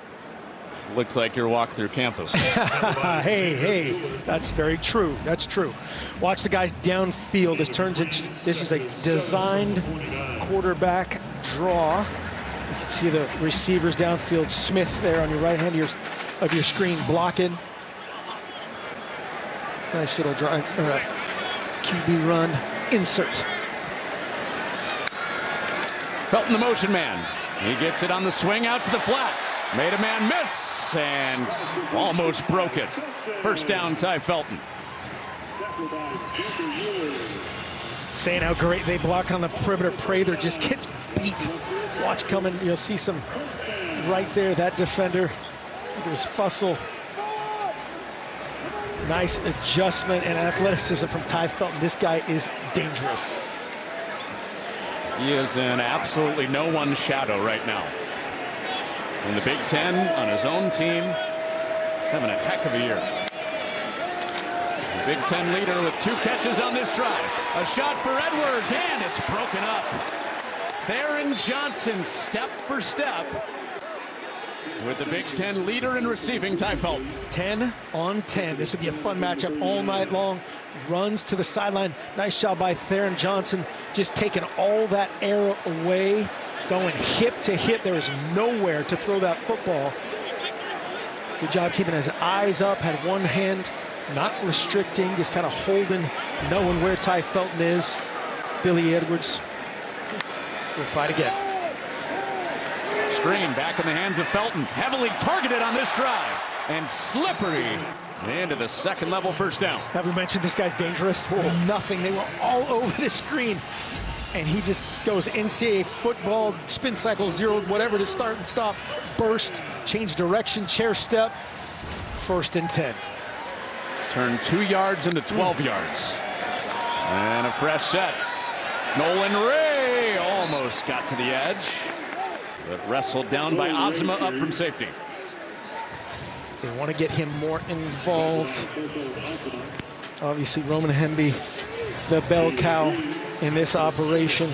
Speaker 1: looks like your walk through campus.
Speaker 2: Hey, that's very true. That's true. Watch the guys downfield. This is a designed quarterback draw. You can see the receivers downfield. Smith there on your right hand of your screen blocking. Nice little drive, QB run insert.
Speaker 1: Felton the motion man. He gets it on the swing out to the flat. Made a man miss and almost broke it. First down, Ty Felton.
Speaker 2: Saying how great they block on the perimeter. Prather just gets beat. Watch coming. You'll see some right there. That defender. It was Fussell. Nice adjustment and athleticism from Ty Felton. This guy is dangerous.
Speaker 1: He is in absolutely no one's shadow right now. In the Big Ten, on his own team, he's having a heck of a year. The Big Ten leader with 2 catches on this drive. A shot for Edwards, and it's broken up. Theron Johnson, step for step. with the Big Ten leader in receiving, Ty Felton.
Speaker 2: 10 on 10. This would be a fun matchup all night long. Runs to the sideline. Nice job by Theron Johnson, just taking all that air away, going hip to hip. There was nowhere to throw that football. Good job keeping his eyes up, had one hand not restricting, just kind of holding, knowing where Ty Felton is. Billy Edwards will fight again.
Speaker 1: Screen back in the hands of Felton. Heavily targeted on this drive. And slippery into the second level first down.
Speaker 2: Have we mentioned this guy's dangerous? Nothing. They were all over the screen. And he just goes NCAA football, spin cycle, zero, whatever to start and stop. Burst, change direction, chair step. 1st and 10.
Speaker 1: Turn 2 yards into 12 yards. And a fresh set. Nolan Ray almost got to the edge, but wrestled down by Ozma up from safety.
Speaker 2: They want to get him more involved. Obviously, Roman Hemby, the bell cow in this operation.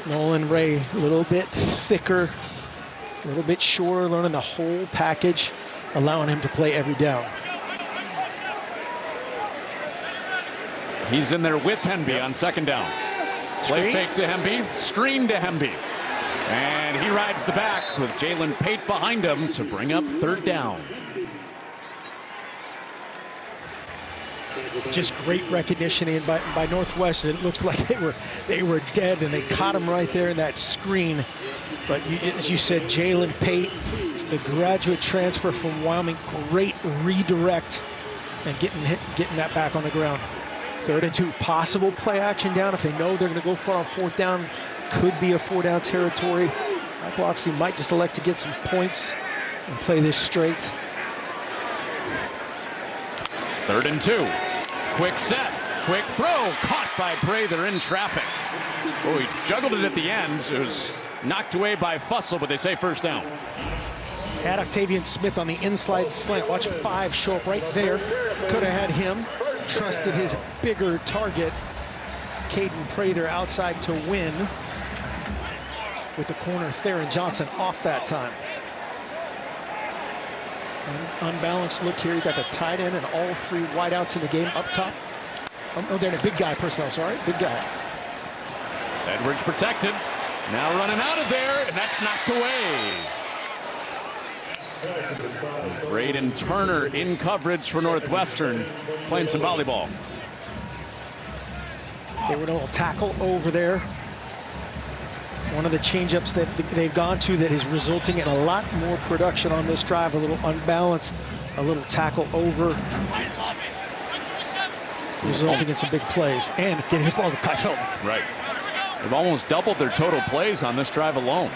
Speaker 2: Nolan Ray, a little bit thicker, a little bit shorter, learning the whole package, allowing him to play every down.
Speaker 1: He's in there with Hemby on second down. Play fake to Hemby, screen to Hemby. And he rides the back with Jalen Pate behind him to bring up 3rd down.
Speaker 2: Just great recognition by Northwestern. It looks like they were dead, and they caught him right there in that screen. But as you said, Jalen Pate, the graduate transfer from Wyoming, great redirect and getting that back on the ground. 3rd and 2, possible play action down if they know they're going to go for on 4th down. Could be a 4-down territory. Mike Locksley might just elect to get some points and play this straight.
Speaker 1: 3rd and 2. Quick set, quick throw, caught by Prather in traffic. Oh, he juggled it at the end. It was knocked away by Fussell, but they say 1st down.
Speaker 2: Had Octavian Smith on the inside slant. Watch 5 show up right there. Could have had him. Trusted his bigger target, Caden Prather, outside to win, with the corner Theron Johnson off that time. Unbalanced look here. You got the tight end and all 3 wideouts in the game up top. Oh, they're in a big guy personnel, sorry. Big guy.
Speaker 1: Edwards protected. Now running out of there, and that's knocked away. Braden Turner in coverage for Northwestern, playing some volleyball.
Speaker 2: They were a little tackle over there. One of the changeups that they've gone to that is resulting in a lot more production on this drive. A little unbalanced, a little tackle over, resulting in some big plays and getting the ball to Ty Felton.
Speaker 1: Right. They've almost doubled their total plays on this drive alone.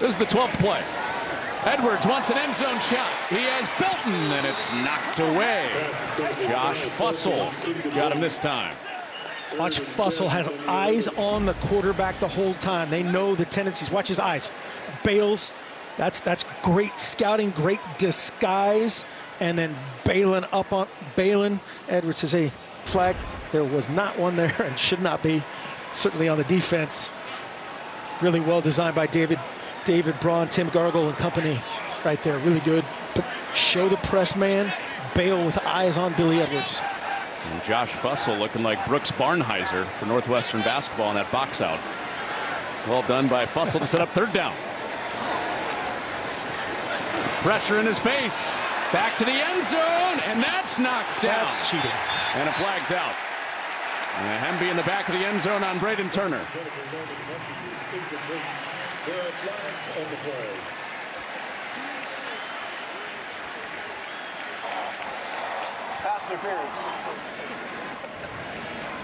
Speaker 1: This is the 12th play. Edwards wants an end zone shot. He has Felton, and it's knocked away. Josh Fussell got him this time.
Speaker 2: Watch, Fussell has eyes on the quarterback the whole time. They know the tendencies. Watch his eyes. Bails. That's great scouting, great disguise. And then Balin up on Balin. Edwards says, hey, flag. There was not one there and should not be. Certainly on the defense. Really well designed by David Braun, Tim Gargle and company right there. Really good. But show the press man. Bail with eyes on Billy Edwards.
Speaker 1: And Josh Fussell looking like Brooks Barnheiser for Northwestern basketball in that box out. Well done by Fussell to set up 3rd down. Pressure in his face. Back to the end zone, and that's knocked down.
Speaker 2: That's cheating.
Speaker 1: And a flag's out. And Hemby in the back of the end zone on Braden Turner.
Speaker 3: Pass interference.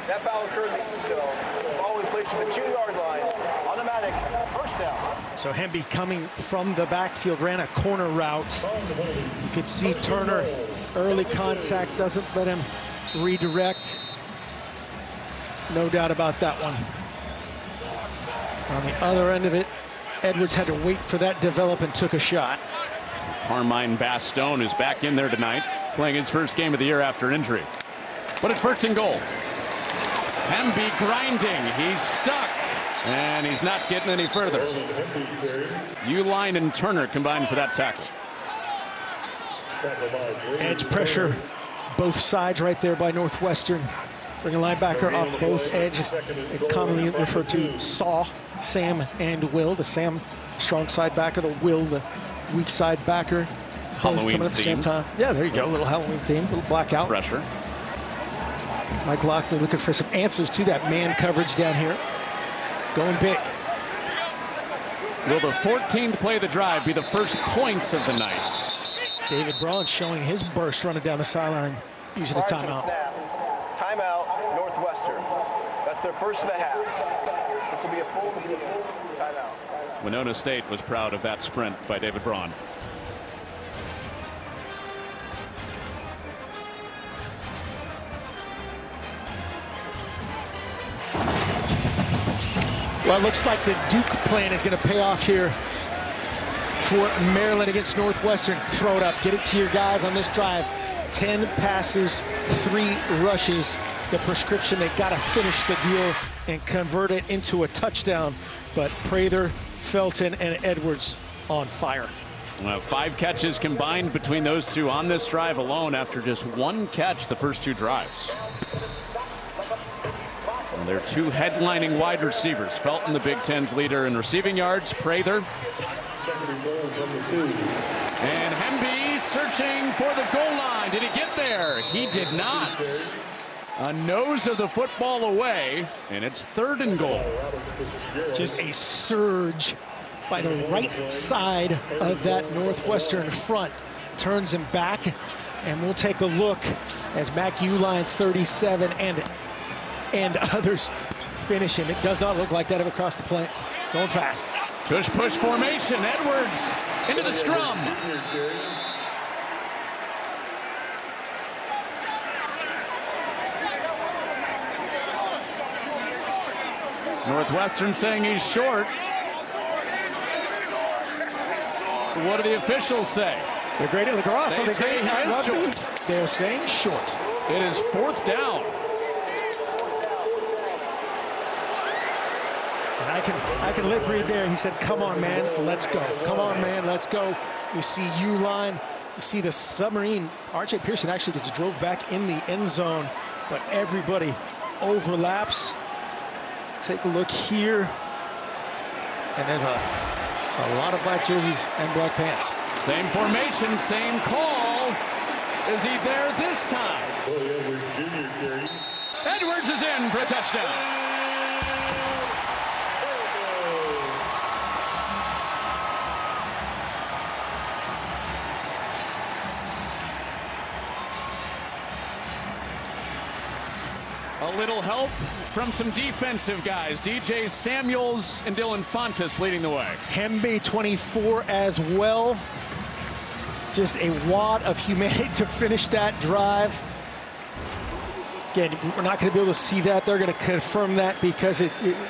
Speaker 3: That foul occurred in the end zone. Ball we placed to the 2-yard line. Automatic 1st down.
Speaker 2: So Hemby coming from the backfield, ran a corner route. You could see Turner, early contact, doesn't let him redirect. No doubt about that one. On the other end of it, Edwards had to wait for that to develop and took a shot.
Speaker 1: Carmine Bastone is back in there tonight, playing his first game of the year after injury. But it's 1st and goal. Hemby grinding. He's stuck. And he's not getting any further. Uline and Turner combined for that tackle.
Speaker 2: Edge pressure, both sides right there by Northwestern. Bring a linebacker off both edge, commonly referred to SAW, Sam and Will. The Sam, strong side backer, the Will, the weak side backer. Both coming at the same time. Yeah, there you go, a little Halloween theme, a little blackout.
Speaker 1: Pressure.
Speaker 2: Mike Locksley looking for some answers to that man coverage down here. Going big.
Speaker 1: Will the 14th play of the drive be the first points of the night?
Speaker 2: David Braun showing his burst running down the sideline, using a timeout.
Speaker 3: Timeout, Northwestern. That's their first and a half. This will be a full meeting. Timeout.
Speaker 1: Winona State was proud of that sprint by David Braun.
Speaker 2: Well, it looks like the Duke plan is going to pay off here for Maryland against Northwestern. Throw it up, get it to your guys on this drive. 10 passes, 3 rushes. The prescription, they got to finish the deal and convert it into a touchdown. But Prather, Felton, and Edwards on fire.
Speaker 1: 5 catches combined between those two on this drive alone after just 1 catch the first 2 drives. And they're 2 headlining wide receivers. Felton, the Big Ten's leader in receiving yards. Prather. And Hemby searching for the goal line. Did he get there? He did not. A nose of the football away, and it's 3rd and goal.
Speaker 2: Just a surge by the right side of that Northwestern front. Turns him back, and we'll take a look as Mac Uline 37 and others finish him. It does not look like that across the plate. Going fast.
Speaker 1: Push formation. Edwards into the scrum. Northwestern saying he's short. What do the officials say?
Speaker 2: They're great at lacrosse.
Speaker 1: They say he is short.
Speaker 2: They're saying short.
Speaker 1: It is 4th down.
Speaker 2: And I can lip read there. He said, come on, man, let's go. Come on, man, let's go. You see Uline. You see the submarine. R.J. Pearson actually gets drove back in the end zone, but everybody overlaps. Take a look here. And there's a lot of black jerseys and black pants.
Speaker 1: Same formation, same call. Is he there this time? Edwards is in for a touchdown. A little help from some defensive guys. DJ Samuels and Dylan Fontes leading the way.
Speaker 2: Hemby 24 as well. Just a wad of humanity to finish that drive. Again, we're not going to be able to see that. They're going to confirm that because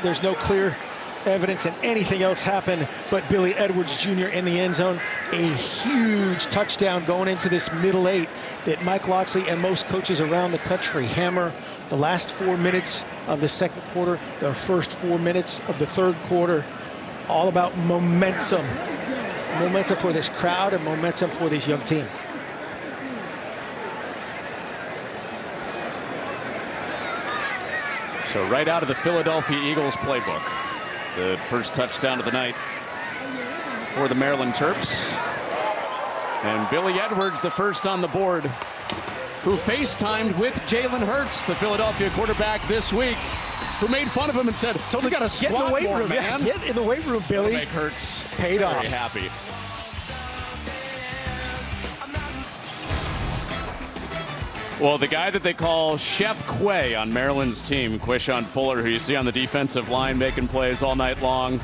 Speaker 2: there's no clear evidence that anything else happened but Billy Edwards Jr. in the end zone. A huge touchdown going into this middle 8 that Mike Locksley and most coaches around the country hammer. The last 4 minutes of the second quarter, the first 4 minutes of the third quarter, all about momentum. Momentum for this crowd and momentum for this young team.
Speaker 1: So right out of the Philadelphia Eagles playbook, the first touchdown of the night for the Maryland Terps. And Billy Edwards, the first on the board, who FaceTimed with Jalen Hurts, the Philadelphia quarterback this week, who made fun of him and said, "You got to squat
Speaker 2: in the weight
Speaker 1: more,
Speaker 2: room,
Speaker 1: man."
Speaker 2: Yeah, get in the weight room, Billy.
Speaker 1: Make Hurts
Speaker 2: paid off.
Speaker 1: Very happy. Well, the guy that they call Chef Quay on Maryland's team, Quishon Fuller, who you see on the defensive line making plays all night long,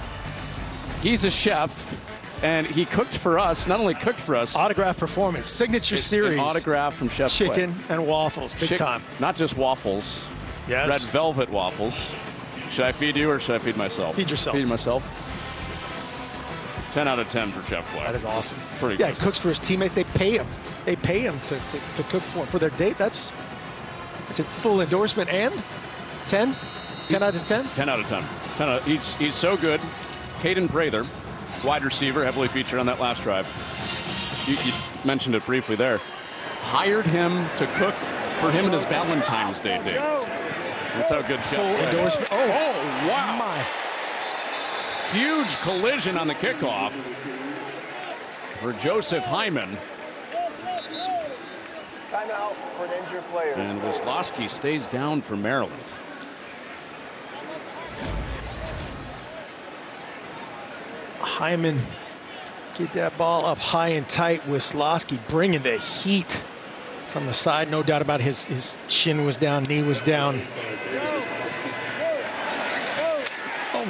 Speaker 1: he's a chef, and he cooked for us. Not only cooked for us,
Speaker 2: Autograph performance, signature series.
Speaker 1: An autograph from Chef
Speaker 2: Chicken
Speaker 1: Quay.
Speaker 2: and waffles, big time.
Speaker 1: Not just waffles.
Speaker 2: Yes.
Speaker 1: Red velvet waffles. Should I feed you or should I feed myself?
Speaker 2: Feed yourself.
Speaker 1: Feed myself. 10 out of 10 for Chef Quay.
Speaker 2: That is awesome.
Speaker 1: Pretty
Speaker 2: yeah,
Speaker 1: good.
Speaker 2: He cooks for his teammates. They pay him. They pay him to cook for their date. That's a full endorsement. And 10? 10 out of 10?
Speaker 1: 10 out of 10. He's so good. Caden Prather, wide receiver, heavily featured on that last drive. You mentioned it briefly there. Hired him to cook for him and his Valentine's Day date. That's how good.
Speaker 2: Full endorsement. Oh,
Speaker 1: wow.
Speaker 2: My.
Speaker 1: Huge collision on the kickoff for Joseph Hyman.
Speaker 3: Timeout for an injured player.
Speaker 1: And Wisławski stays down for Maryland.
Speaker 2: Hyman get that ball up high and tight. Wisławski bringing the heat from the side. No doubt about his shin was down, knee was down. Oh,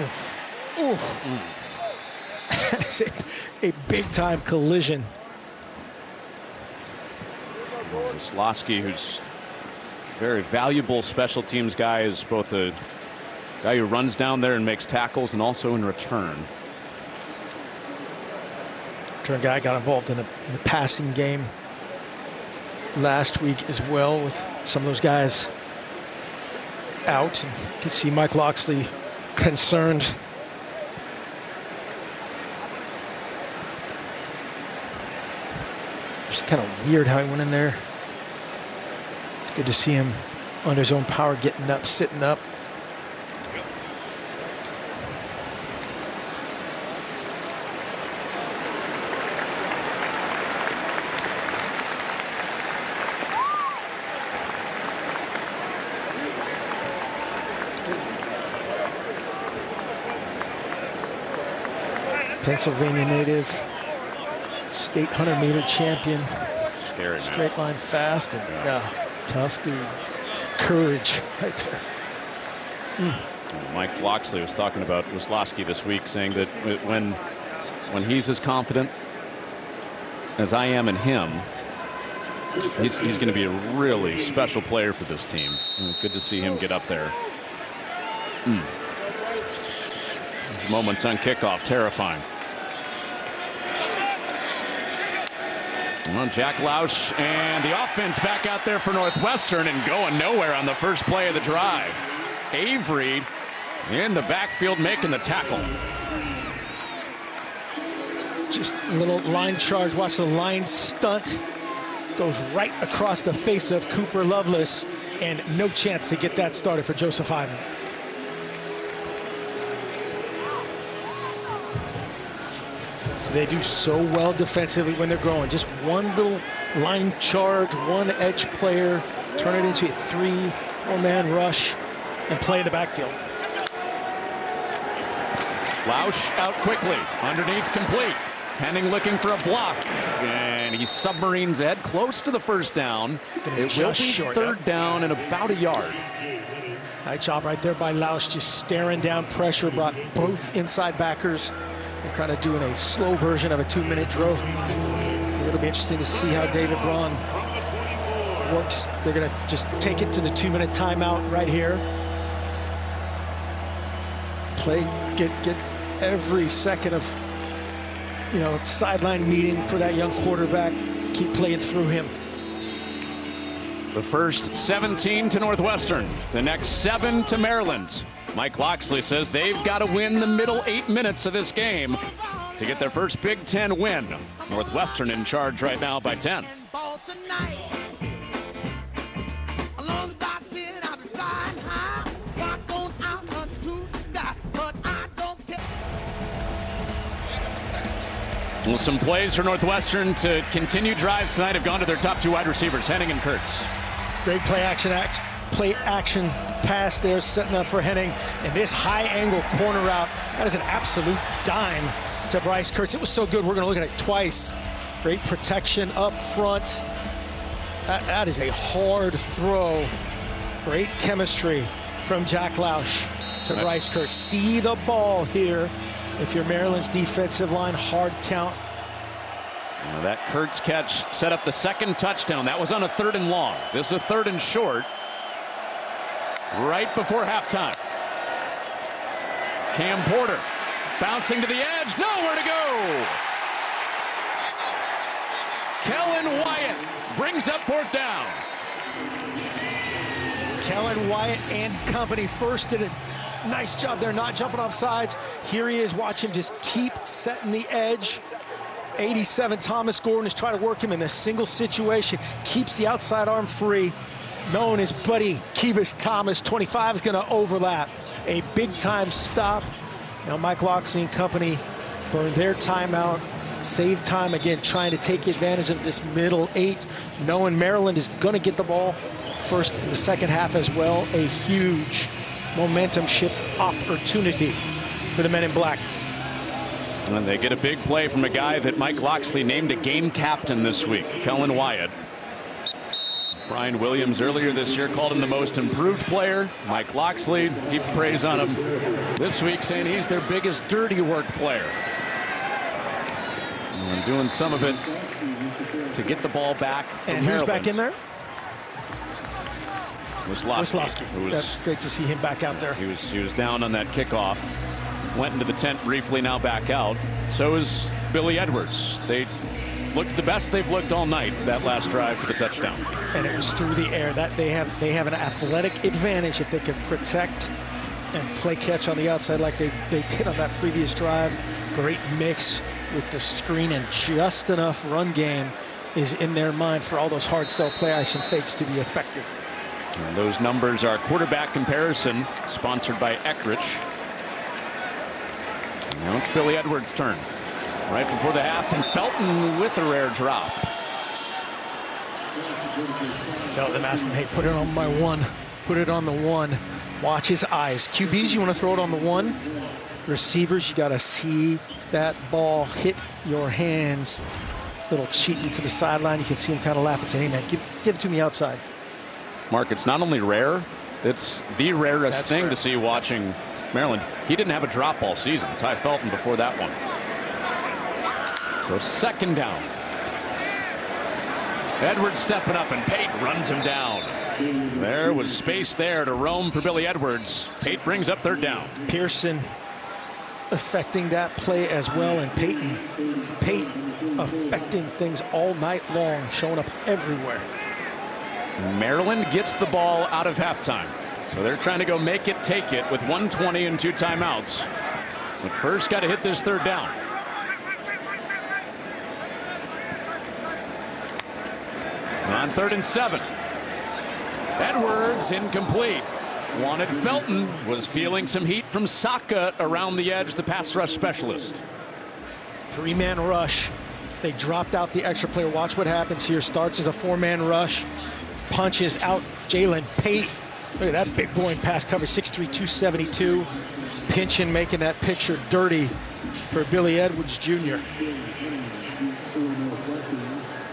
Speaker 2: ooh. That's a big-time collision.
Speaker 1: Wisławski, who's a very valuable special teams guy, is both a guy who runs down there and makes tackles and also in return.
Speaker 2: Return guy got involved in the passing game last week as well, with some of those guys out. And you can see Mike Locksley concerned. It's kind of weird how he went in there. It's good to see him under his own power, getting up, sitting up. Pennsylvania native, state 100-meter champion.
Speaker 1: Scary,
Speaker 2: straight line fast, and tough dude. Courage right there.
Speaker 1: Mike Locksley was talking about Wisławski this week, saying that when he's as confident as I am in him, he's going to be a really special player for this team. Good to see him get up there. Those moments on kickoff, terrifying. Well, Jack Lausch and the offense back out there for Northwestern and going nowhere on the first play of the drive. Avery in the backfield making the tackle.
Speaker 2: Just a little line charge. Watch the line stunt. Goes right across the face of Cooper Lovelace, and no chance to get that started for Joseph Hyman. So they do so well defensively when they're growing. Just one little line charge, one edge player, turn it into a 3-4-man rush and play in the backfield.
Speaker 1: Lausch out quickly, underneath complete. Henning looking for a block, and he submarines Ed close to the first down. It will be third down and about a yard.
Speaker 2: Nice job right there by Lausch, just staring down pressure, brought both inside backers. They're kind of doing a slow version of a 2-minute drill. It'll be interesting to see how David Braun works. They're going to just take it to the 2-minute timeout right here. Play, get every second of, sideline meeting for that young quarterback. Keep playing through him.
Speaker 1: The first 17 to Northwestern, the next 7 to Maryland. Mike Locksley says they've got to win the middle 8 minutes of this game to get their first Big Ten win. Northwestern in charge right now by 10. Well, some plays for Northwestern to continue drives tonight have gone to their top 2 wide receivers, Henning and Kurtz.
Speaker 2: Great play action pass there, setting up for Henning. And this high angle corner route, that is an absolute dime to Bryce Kurtz. It was so good, we're going to look at it twice. Great protection up front. That is a hard throw. Great chemistry from Jack Lausch to Bryce Kurtz. See the ball here. If you're Maryland's defensive line, hard count.
Speaker 1: Now that Kurtz catch set up the second touchdown. That was on a 3rd and long. This is a 3rd and short. Right before halftime. Cam Porter bouncing to the edge. Nowhere to go. Kellen Wyatt brings up 4th down.
Speaker 2: Kellen Wyatt and company first and Nice job there, not jumping off sides. Here he is, watch him just keep setting the edge. 87, Thomas Gordon is trying to work him in a single situation. Keeps the outside arm free. Known as Buddy Kivas Thomas. 25 is going to overlap. A big-time stop. Now Mike Locksley and company burn their timeout. Save time again, trying to take advantage of this middle 8. Knowing Maryland is going to get the ball first in the second half as well. A huge momentum shift opportunity for the men in black.
Speaker 1: And they get a big play from a guy that Mike Locksley named a game captain this week, Kellen Wyatt. Brian Williams earlier this year called him the most improved player. Mike Locksley heaped praise on him this week, saying he's their biggest dirty work player. And doing some of it to get the ball back.
Speaker 2: And who's back in there?
Speaker 1: Wisłowski.
Speaker 2: That's great to see him back out there.
Speaker 1: He was down on that kickoff. Went into the tent briefly, now back out. So is Billy Edwards. They looked the best they've looked all night, that last drive for the touchdown.
Speaker 2: And it was through the air. That they have an athletic advantage if they can protect and play catch on the outside like they did on that previous drive. Great mix with the screen, and just enough run game is in their mind for all those hard sell play action fakes to be effective.
Speaker 1: And those numbers are quarterback comparison, sponsored by Eckrich. Now it's Billy Edwards' turn. Right before the half, and Felton with a rare drop.
Speaker 2: Felton asking, hey, put it on my 1. Put it on the 1. Watch his eyes. QBs, you want to throw it on the 1. Receivers, you got to see that ball hit your hands. Little cheating to the sideline. You can see him kind of laugh and say, hey, man, give it to me outside.
Speaker 1: Mark, it's not only rare, it's the rarest thing rare to see watching Maryland. He didn't have a drop all season. Ty Felton before that one. So second down. Edwards stepping up, and Pate runs him down. There was space there to roam for Billy Edwards. Pate brings up third down.
Speaker 2: Pearson affecting that play as well, and Pate affecting things all night long, showing up everywhere.
Speaker 1: Maryland gets the ball out of halftime. So they're trying to go make it, take it with 1:20 and 2 timeouts. But first got to hit this third down. On 3rd and 7. Edwards incomplete. Wanted Felton, was feeling some heat from Saka around the edge, the pass rush specialist.
Speaker 2: 3-man rush. They dropped out the extra player. Watch what happens here. Starts as a 4-man rush. Punches out Jalen Pate. Look at that big boy in pass cover, 6'3", 272. Pinching, making that picture dirty for Billy Edwards Jr.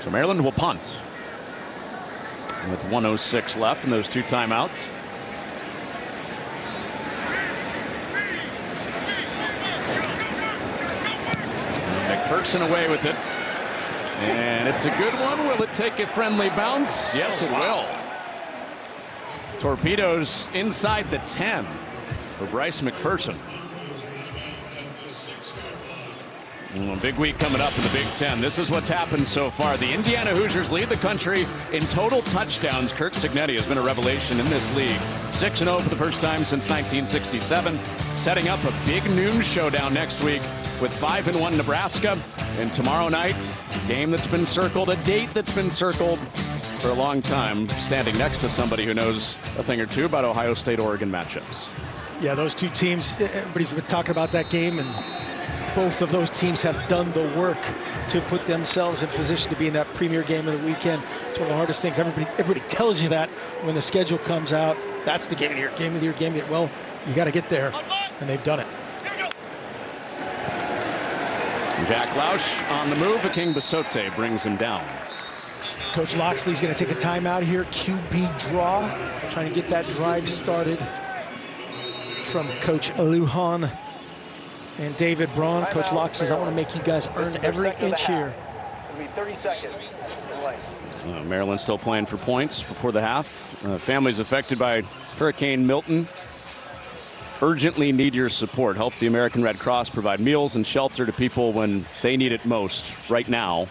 Speaker 1: So Maryland will punt with 1:06 left in those 2 timeouts. McPherson away with it. And it's a good one. Will it take a friendly bounce? Yes, it will. Torpedoes inside the 10 for Bryce McPherson. Big week coming up in the Big Ten. This is what's happened so far. The Indiana Hoosiers lead the country in total touchdowns. Kurt Cignetti has been a revelation in this league. 6-0 for the first time since 1967. Setting up a big noon showdown next week with 5-1 Nebraska. And tomorrow night, a game that's been circled, a date that's been circled for a long time, standing next to somebody who knows a thing or two about Ohio State-Oregon matchups.
Speaker 2: Yeah, those two teams, everybody's been talking about that game, and both of those teams have done the work to put themselves in position to be in that premier game of the weekend. It's one of the hardest things. Everybody tells you that when the schedule comes out. That's the game of the year, game of the year, game of the year. Well, you got to get there, and they've done it.
Speaker 1: Jack Lausch on the move. King Basote brings him down.
Speaker 2: Coach Locksley's going to take a timeout here. QB draw, trying to get that drive started from Coach Aluhan and David Braun. Coach Locke says, I want to make you guys earn every inch here.
Speaker 3: It'll be 30 seconds in length.
Speaker 1: Maryland still playing for points before the half. Families affected by Hurricane Milton urgently need your support. Help the American Red Cross provide meals and shelter to people when they need it most right now.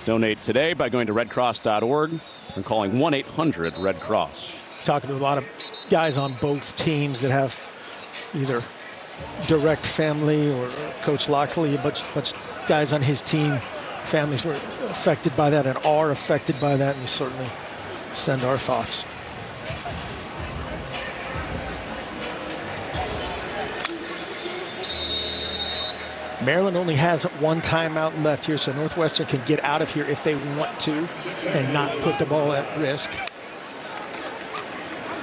Speaker 1: Donate today by going to redcross.org and calling 1-800-RED-CROSS.
Speaker 2: Talking to a lot of guys on both teams that have either direct family or Coach Locksley, a bunch guys on his team, families were affected by that and are affected by that, and we certainly send our thoughts. Maryland only has one timeout left here, so Northwestern can get out of here if they want to and not put the ball at risk.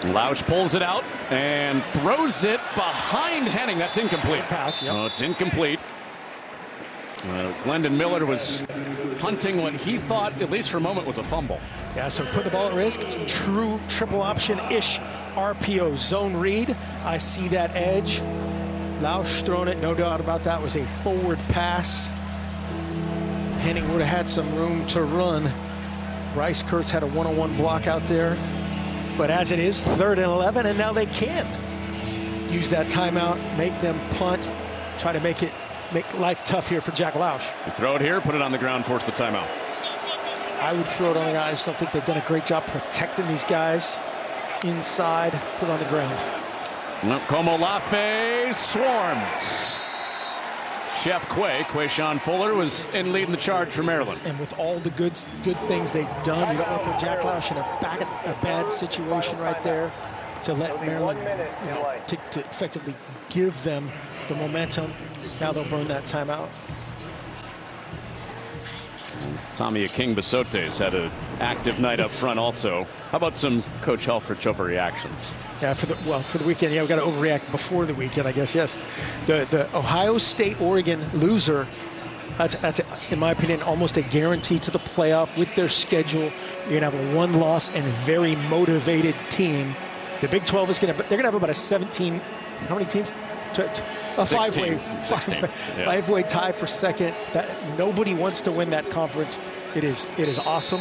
Speaker 1: Lausch pulls it out and throws it behind Henning. That's incomplete.
Speaker 2: Pass, yep.
Speaker 1: Oh, it's incomplete. Glendon Miller was hunting what he thought, at least for a moment, was a fumble.
Speaker 2: Yeah, so put the ball at risk. True triple option-ish RPO zone read. I see that edge. Lausch throwing it, no doubt about that, was a forward pass. Henning would have had some room to run. Bryce Kurtz had a one-on-one block out there. But as it is, 3rd and 11, and now they can use that timeout, make them punt, try to make life tough here for Jack Lausch.
Speaker 1: You throw it here, put it on the ground, force the timeout.
Speaker 2: I would throw it on the ground. I just don't think they've done a great job protecting these guys inside. Put it on the ground.
Speaker 1: Komolafe swarms. Chef Quayshawn Fuller was in leading the charge for Maryland.
Speaker 2: And with all the good things they've done, you don't want to put Jack Lausch in a bad situation right there to let Maryland, to effectively give them the momentum. Now they'll burn that timeout.
Speaker 1: Tommy Aking-Basote's had an active night up front also. How about some Coach Helfrich overreactions?
Speaker 2: Yeah, for the weekend, yeah, we got to overreact before the weekend, I guess, yes. The Ohio State-Oregon loser, that's, in my opinion, almost a guarantee to the playoff with their schedule. You're going to have a one-loss and very motivated team. The Big 12 is going to, they're going to have about a 17, how many teams? A five-way tie for second. Nobody wants to win that conference. It is awesome.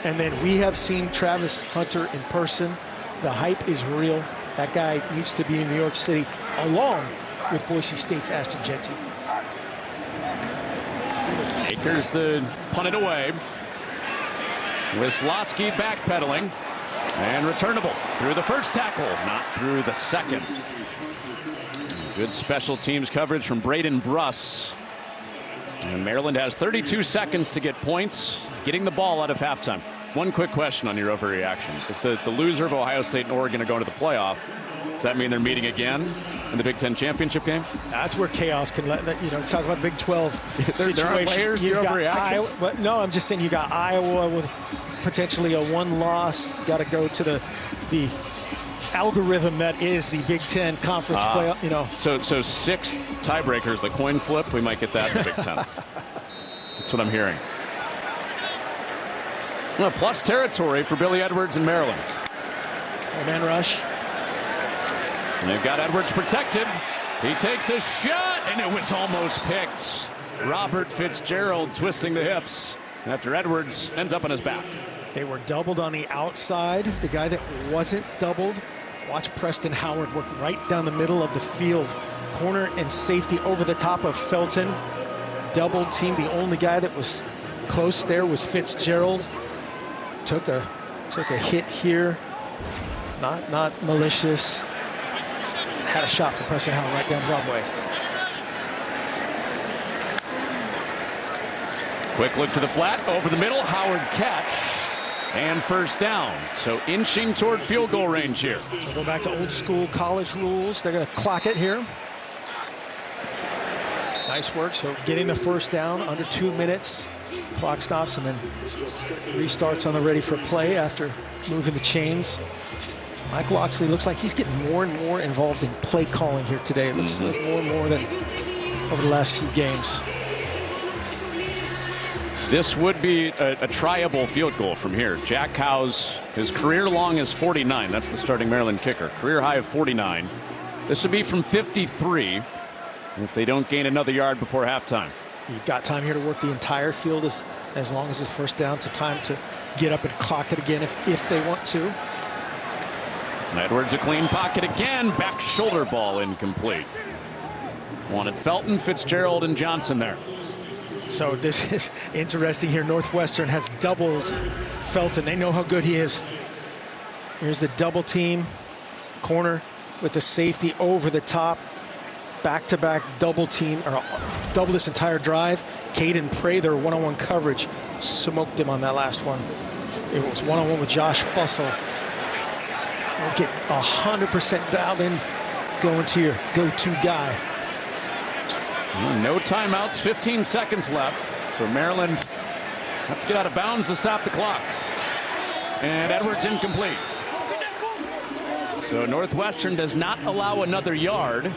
Speaker 2: And then we have seen Travis Hunter in person. The hype is real. That guy needs to be in New York City along with Boise State's Ashton Jeanty.
Speaker 1: Akers to punt it away. Wislotsky backpedaling and returnable through the first tackle, not through the second. Good special teams coverage from Braden Bruss. And Maryland has 32 seconds to get points, getting the ball out of halftime. One quick question on your overreaction. If the loser of Ohio State and Oregon are going to the playoff, does that mean they're meeting again in the Big Ten championship game?
Speaker 2: That's where chaos can talk about Big 12 situation.
Speaker 1: There are players, you've got
Speaker 2: Iowa, no, I'm just saying you got Iowa with potentially a one-loss. Got to go to the algorithm that is the Big Ten conference playoff.
Speaker 1: So 6 tiebreakers, the coin flip, we might get that in the Big Ten. That's what I'm hearing. Plus territory for Billy Edwards and Maryland.
Speaker 2: Man rush.
Speaker 1: They've got Edwards protected. He takes a shot, and it was almost picked. Robert Fitzgerald twisting the hips after Edwards ends up on his back.
Speaker 2: They were doubled on the outside. The guy that wasn't doubled, watch Preston Howard work right down the middle of the field. Corner and safety over the top of Felton. Double team. The only guy that was close there was Fitzgerald. Took a hit here. Not malicious. Had a shot for Preston Howard right down Broadway.
Speaker 1: Quick look to the flat, over the middle, Howard catch, and first down. So inching toward field goal range here.
Speaker 2: So go back to old school college rules. They're going to clock it here. Nice work. So getting the first down under 2 minutes. Clock stops and then restarts on the ready for play after moving the chains. Mike Locksley looks like he's getting more and more involved in play calling here today. It looks like more and more than over the last few games.
Speaker 1: This would be a tryable field goal from here. Jack Cowes, his career long is 49. That's the starting Maryland kicker. Career high of 49. This would be from 53 if they don't gain another yard before halftime.
Speaker 2: You've got time here to work the entire field as long as it's first down, to time to get up and clock it again if they want to.
Speaker 1: Edwards a clean pocket again. Back shoulder ball incomplete. Wanted Felton, Fitzgerald, and Johnson there.
Speaker 2: So this is interesting here. Northwestern has doubled Felton. They know how good he is. Here's the double team. Corner with the safety over the top. Back-to-back double team, or double this entire drive. Caden Prather, one-on-one coverage, smoked him on that last one. It was one-on-one with Josh Fussell. Don't get 100% dialed in, going to your go-to guy.
Speaker 1: No timeouts, 15 seconds left. So Maryland have to get out of bounds to stop the clock. And Edwards incomplete. So Northwestern does not allow another yard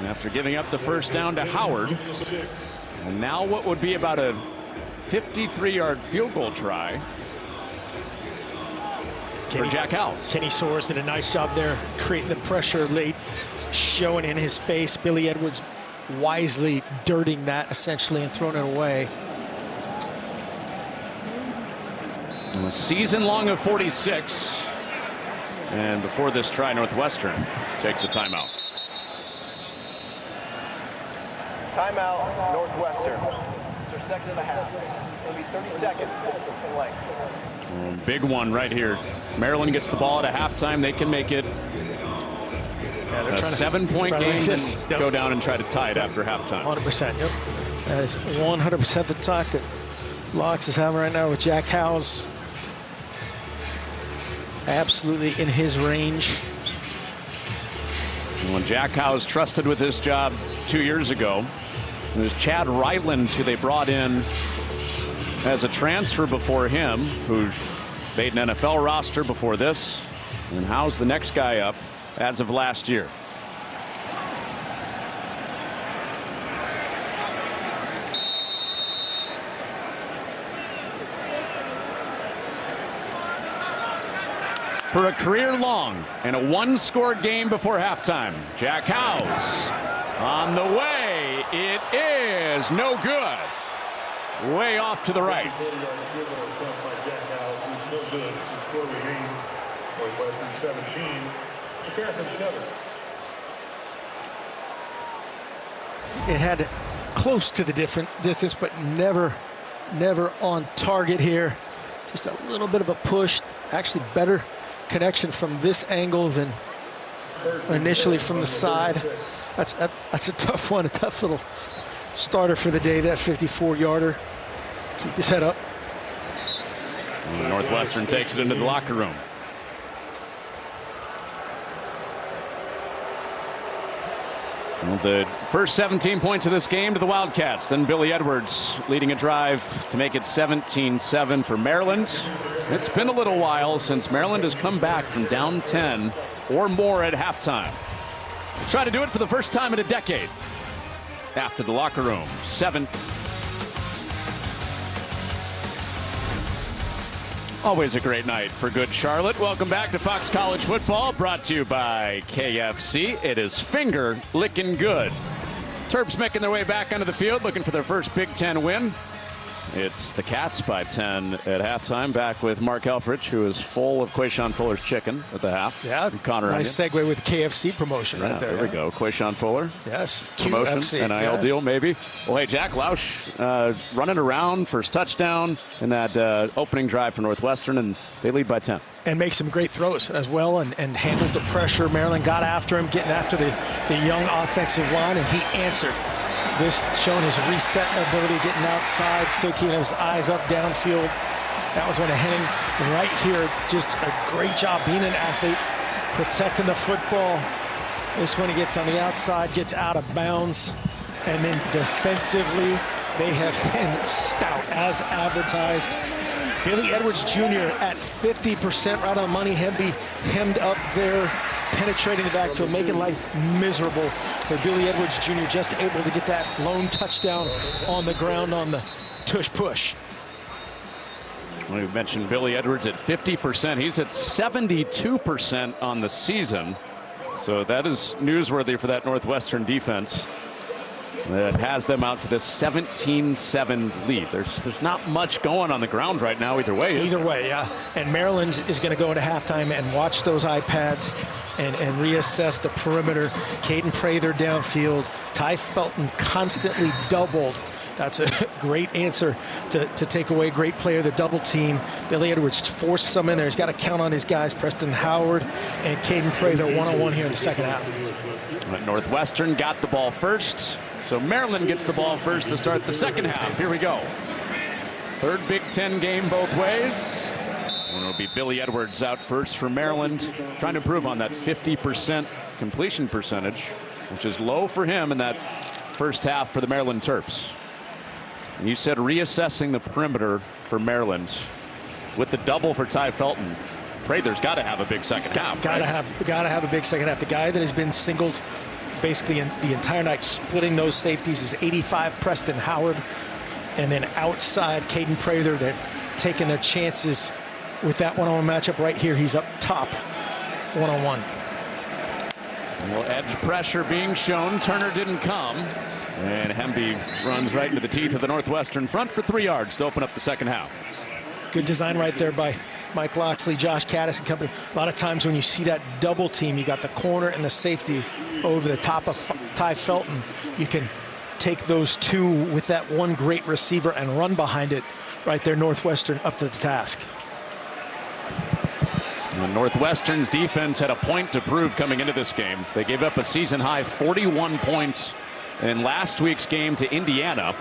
Speaker 1: after giving up the first down to Howard. And now what would be about a 53-yard field goal try for Jack Howes.
Speaker 2: Kenny Soares did a nice job there, creating the pressure late, showing in his face. Billy Edwards wisely dirting that essentially and throwing it away.
Speaker 1: And a season long of 46. And before this try, Northwestern takes a timeout.
Speaker 3: Timeout, Northwestern. It's their second and a half. It'll be 30 seconds in length.
Speaker 1: Big one right here. Maryland gets the ball at a halftime. They can make it a 7-point game and go down and try to tie it after halftime.
Speaker 2: 100%. Yep. That is 100% the talk that Locks is having right now with Jack Howes. Absolutely in his range.
Speaker 1: When Jack Howes trusted with this job 2 years ago, it was Chad Ryland who they brought in as a transfer before him, who made an NFL roster before this, and Howes the next guy up as of last year. For a career long and a one-score game before halftime, Jack Howes on the way. It is no good. Way off to the right.
Speaker 2: It had close to the different distance, but never on target here. Just a little bit of a push. Actually better connection from this angle than initially from the side. That's a tough one, a tough little starter for the day, that 54-yarder. Keep his head up.
Speaker 1: And Northwestern takes it into the locker room. Well, the first 17 points of this game to the Wildcats. Then Billy Edwards leading a drive to make it 17-7 for Maryland. It's been a little while since Maryland has come back from down 10 or more at halftime. They'll try to do it for the first time in a decade. After the locker room, 7. Always a great night for good Charlotte. Welcome back to Fox College Football, brought to you by KFC. It is finger licking good. Terps making their way back onto the field, looking for their first Big Ten win. It's the Cats by 10 at halftime. Back with Mark Elfrich, who is full of Quayshawn Fuller's chicken at the half.
Speaker 2: Yeah,
Speaker 1: Connor
Speaker 2: nice segue with KFC promotion right there.
Speaker 1: There we go. Quayshawn Fuller.
Speaker 2: Yes.
Speaker 1: Promotion,
Speaker 2: QFC,
Speaker 1: NIL deal maybe. Well, hey, Jack Lausch running around, first touchdown in that opening drive for Northwestern, and they lead by 10.
Speaker 2: And make some great throws as well, and handled the pressure. Maryland got after him, getting after the young offensive line, and he answered. This showing his reset ability, getting outside, still keeping his eyes up downfield. That was one of Henning right here. Just a great job being an athlete, protecting the football. This one he gets on the outside, gets out of bounds. And then defensively, they have been stout as advertised. Billy Edwards Jr. at 50%, right on the money, hemmed up there, penetrating the backfield, making life miserable for Billy Edwards Jr. Just able to get that lone touchdown on the ground on the tush push.
Speaker 1: We mentioned Billy Edwards at 50%. He's at 72% on the season. So that is newsworthy for that Northwestern defense. That has them out to this 17-7 lead. There's not much going on the ground right now either way.
Speaker 2: Either way, yeah. And Maryland is going to go into halftime and watch those iPads and reassess the perimeter. Caden Prather downfield. Ty Felton constantly doubled. That's a great answer to take away. Great player, the double team. Billy Edwards forced some in there. He's got to count on his guys, Preston Howard and Caden Prather, one-on-one here in the second half.
Speaker 1: Northwestern got the ball first, so Maryland gets the ball first to start the second half. Here we go. Third Big Ten game both ways. And it'll be Billy Edwards out first for Maryland, trying to improve on that 50% completion percentage, which is low for him in that first half for the Maryland Terps. You said reassessing the perimeter for Maryland with the double for Ty Felton. Prather's got to have a big second half.
Speaker 2: Got to have a big second half. The guy that has been singled basically in the entire night, splitting those safeties, is 85 Preston Howard, and then outside Caden Prather. They're taking their chances with that one-on-one matchup right here. He's up top, one-on-one.
Speaker 1: Well, edge pressure being shown. Turner didn't come. And Hemby runs right into the teeth of the Northwestern front for 3 yards to open up the second half.
Speaker 2: Good design right there by Mike Loxley, Josh Caddis and company. A lot of times when you see that double team, you got the corner and the safety over the top of Ty Felton. You can take those two with that one great receiver and run behind it. Right there, Northwestern up to the task.
Speaker 1: And Northwestern's defense had a point to prove coming into this game. They gave up a season-high 41 points in last week's game to Indiana,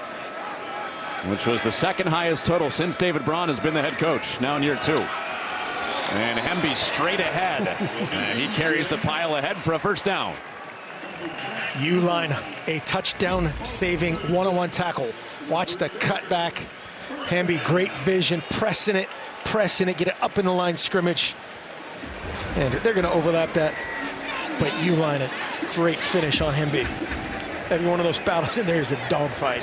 Speaker 1: which was the second highest total since David Braun has been the head coach, now in year 2. And Hemby straight ahead, and he carries the pile ahead for a first down.
Speaker 2: U-line, a touchdown saving one-on-one tackle. Watch the cutback. Hemby, great vision, pressing it, get it up in the line scrimmage. And they're going to overlap that, but U-line it. Great finish on Hemby. Every one of those battles in there is a dogfight.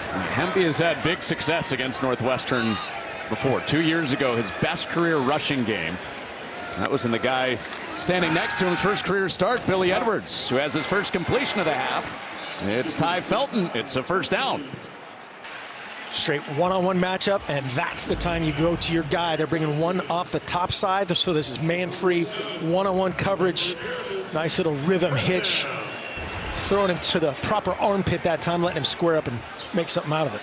Speaker 1: Hemby has had big success against Northwestern before. 2 years ago, his best career rushing game. That was in the guy standing next to him's first career start, Billy Edwards, who has his first completion of the half. It's Ty Felton. It's a first down.
Speaker 2: Straight one-on-one matchup, and that's the time you go to your guy. They're bringing one off the top side, so this is man-free, one-on-one coverage. Nice little rhythm hitch. Throwing him to the proper armpit that time, letting him square up and make something out of it.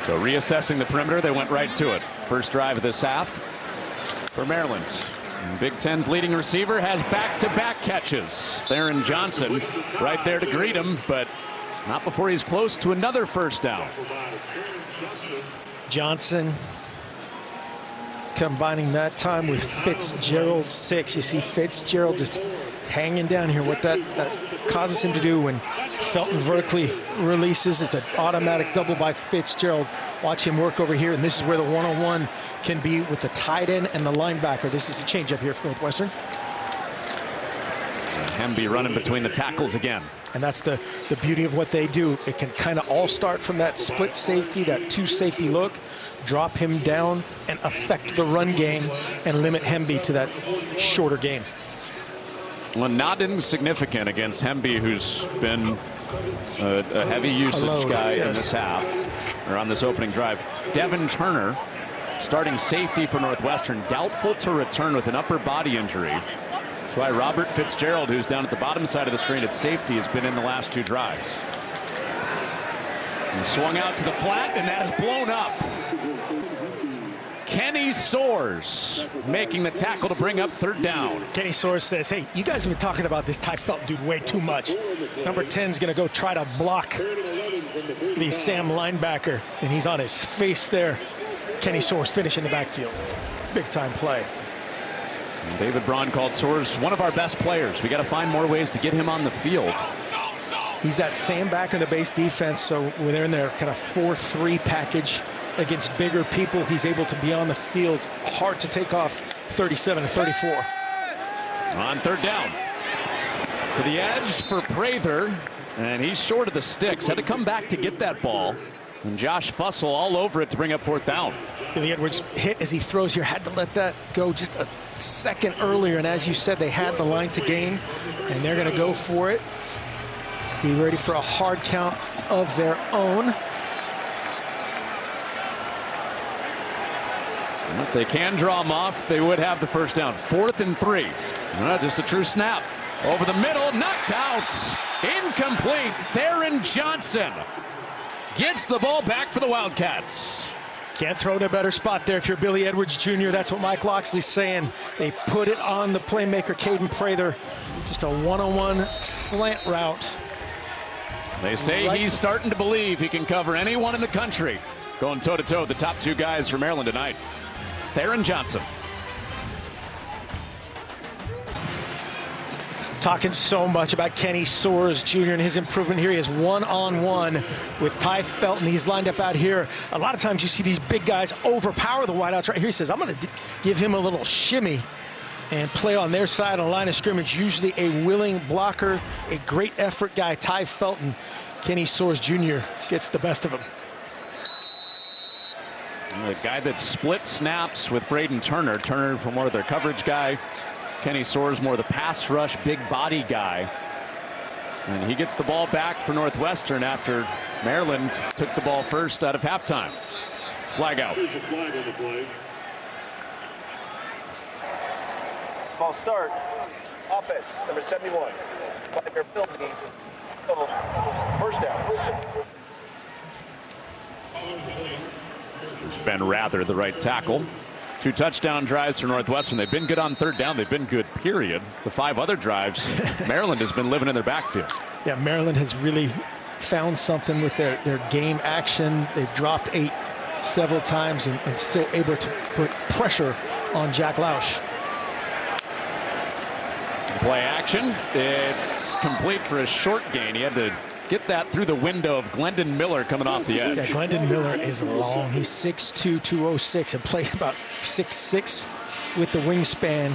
Speaker 1: So reassessing the perimeter, they went right to it. First drive of this half for Maryland. And Big Ten's leading receiver has back-to-back catches. Theron Johnson right there to greet him, but not before he's close to another first down.
Speaker 2: Johnson combining that time with Fitzgerald 6. You see Fitzgerald just hanging down here. What that causes him to do when Felton vertically releases is an automatic double by Fitzgerald. Watch him work over here, and this is where the one-on-one can be with the tight end and the linebacker. This is a change up here for Northwestern.
Speaker 1: Hemby running between the tackles again.
Speaker 2: And that's the beauty of what they do. It can kind of all start from that split safety, that two safety look, drop him down and affect the run game and limit Hemby to that shorter game.
Speaker 1: Well, not insignificant against Hemby, who's been a heavy usage guy in this half, or on this opening drive. Devin Turner, starting safety for Northwestern, doubtful to return with an upper body injury. That's why Robert Fitzgerald, who's down at the bottom side of the screen at safety, has been in the last 2 drives. He swung out to the flat, and that is blown up. Kenny Soares making the tackle to bring up third down.
Speaker 2: Kenny Soares says, hey, you guys have been talking about this Ty Felton dude way too much. Number 10 is going to go try to block the Sam linebacker, and he's on his face there. Kenny Soares finishing the backfield. Big time play.
Speaker 1: And David Braun called Soares one of our best players. We got to find more ways to get him on the field.
Speaker 2: He's that Sam back in the base defense, so when they're in their kind of 4-3 package against bigger people, he's able to be on the field. Hard to take off 37 and 34.
Speaker 1: On third down. To the edge for Prather, and he's short of the sticks. Had to come back to get that ball. And Josh Fussell all over it to bring up fourth down.
Speaker 2: Billy Edwards hit as he throws here. Had to let that go just a second earlier. And as you said, they had the line to gain, and they're going to go for it. Be ready for a hard count of their own.
Speaker 1: And if they can draw them off, they would have the first down. 4th and 3. Just a true snap. Over the middle, knocked out. Incomplete. Theron Johnson gets the ball back for the Wildcats.
Speaker 2: Can't throw it a better spot there if you're Billy Edwards Jr. That's what Mike Loxley's saying. They put it on the playmaker, Caden Prather. Just a one-on-one slant route.
Speaker 1: They say he's starting to believe he can cover anyone in the country. Going toe-to-toe with the top two guys for Maryland tonight. Theron Johnson.
Speaker 2: Talking so much about Kenny Soares Jr. and his improvement here. He is one-on-one with Ty Felton. He's lined up out here. A lot of times you see these big guys overpower the wideouts. Right here he says, I'm going to give him a little shimmy and play on their side on the line of scrimmage. Usually a willing blocker, a great effort guy, Ty Felton. Kenny Soares Jr. gets the best of him.
Speaker 1: The guy that split snaps with Braden Turner. Turner for more of their coverage guy. Kenny Soares more the pass rush, big body guy. And he gets the ball back for Northwestern after Maryland took the ball first out of halftime. Flag out.
Speaker 4: There's a flag on the play.
Speaker 3: False start. Offense, number 71. Player penalty. First down.
Speaker 1: It's Ben Rather, the right tackle. 2 touchdown drives for Northwestern. They've been good on third down. They've been good, period. The 5 other drives, Maryland has been living in their backfield.
Speaker 2: Yeah, Maryland has really found something with their game action. They've dropped 8 several times and still able to put pressure on Jack Lausch.
Speaker 1: Play action. It's complete for a short gain. He had to get that through the window of Glendon Miller coming off the edge.
Speaker 2: Yeah, Glendon Miller is long. He's 6'2", 206, and played about 6'6" with the wingspan.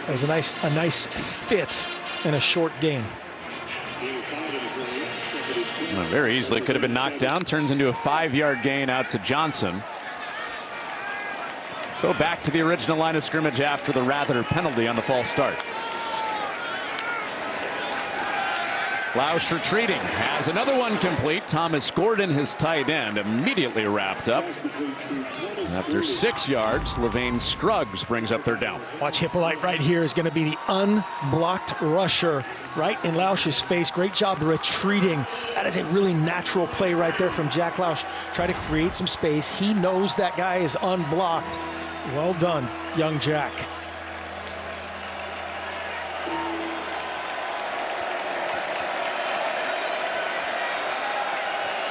Speaker 2: That was a nice fit in a short gain.
Speaker 1: Very easily could have been knocked down. Turns into a 5-yard gain out to Johnson. So back to the original line of scrimmage after the Rather penalty on the false start. Lausch retreating, has another one complete. Thomas Gordon, his tight end, immediately wrapped up. After 6 yards, Levain Scruggs brings up third down.
Speaker 2: Watch Hippolyte right here is going to be the unblocked rusher right in Lausch's face. Great job retreating. That is a really natural play right there from Jack Lausch. Try to create some space. He knows that guy is unblocked. Well done, young Jack.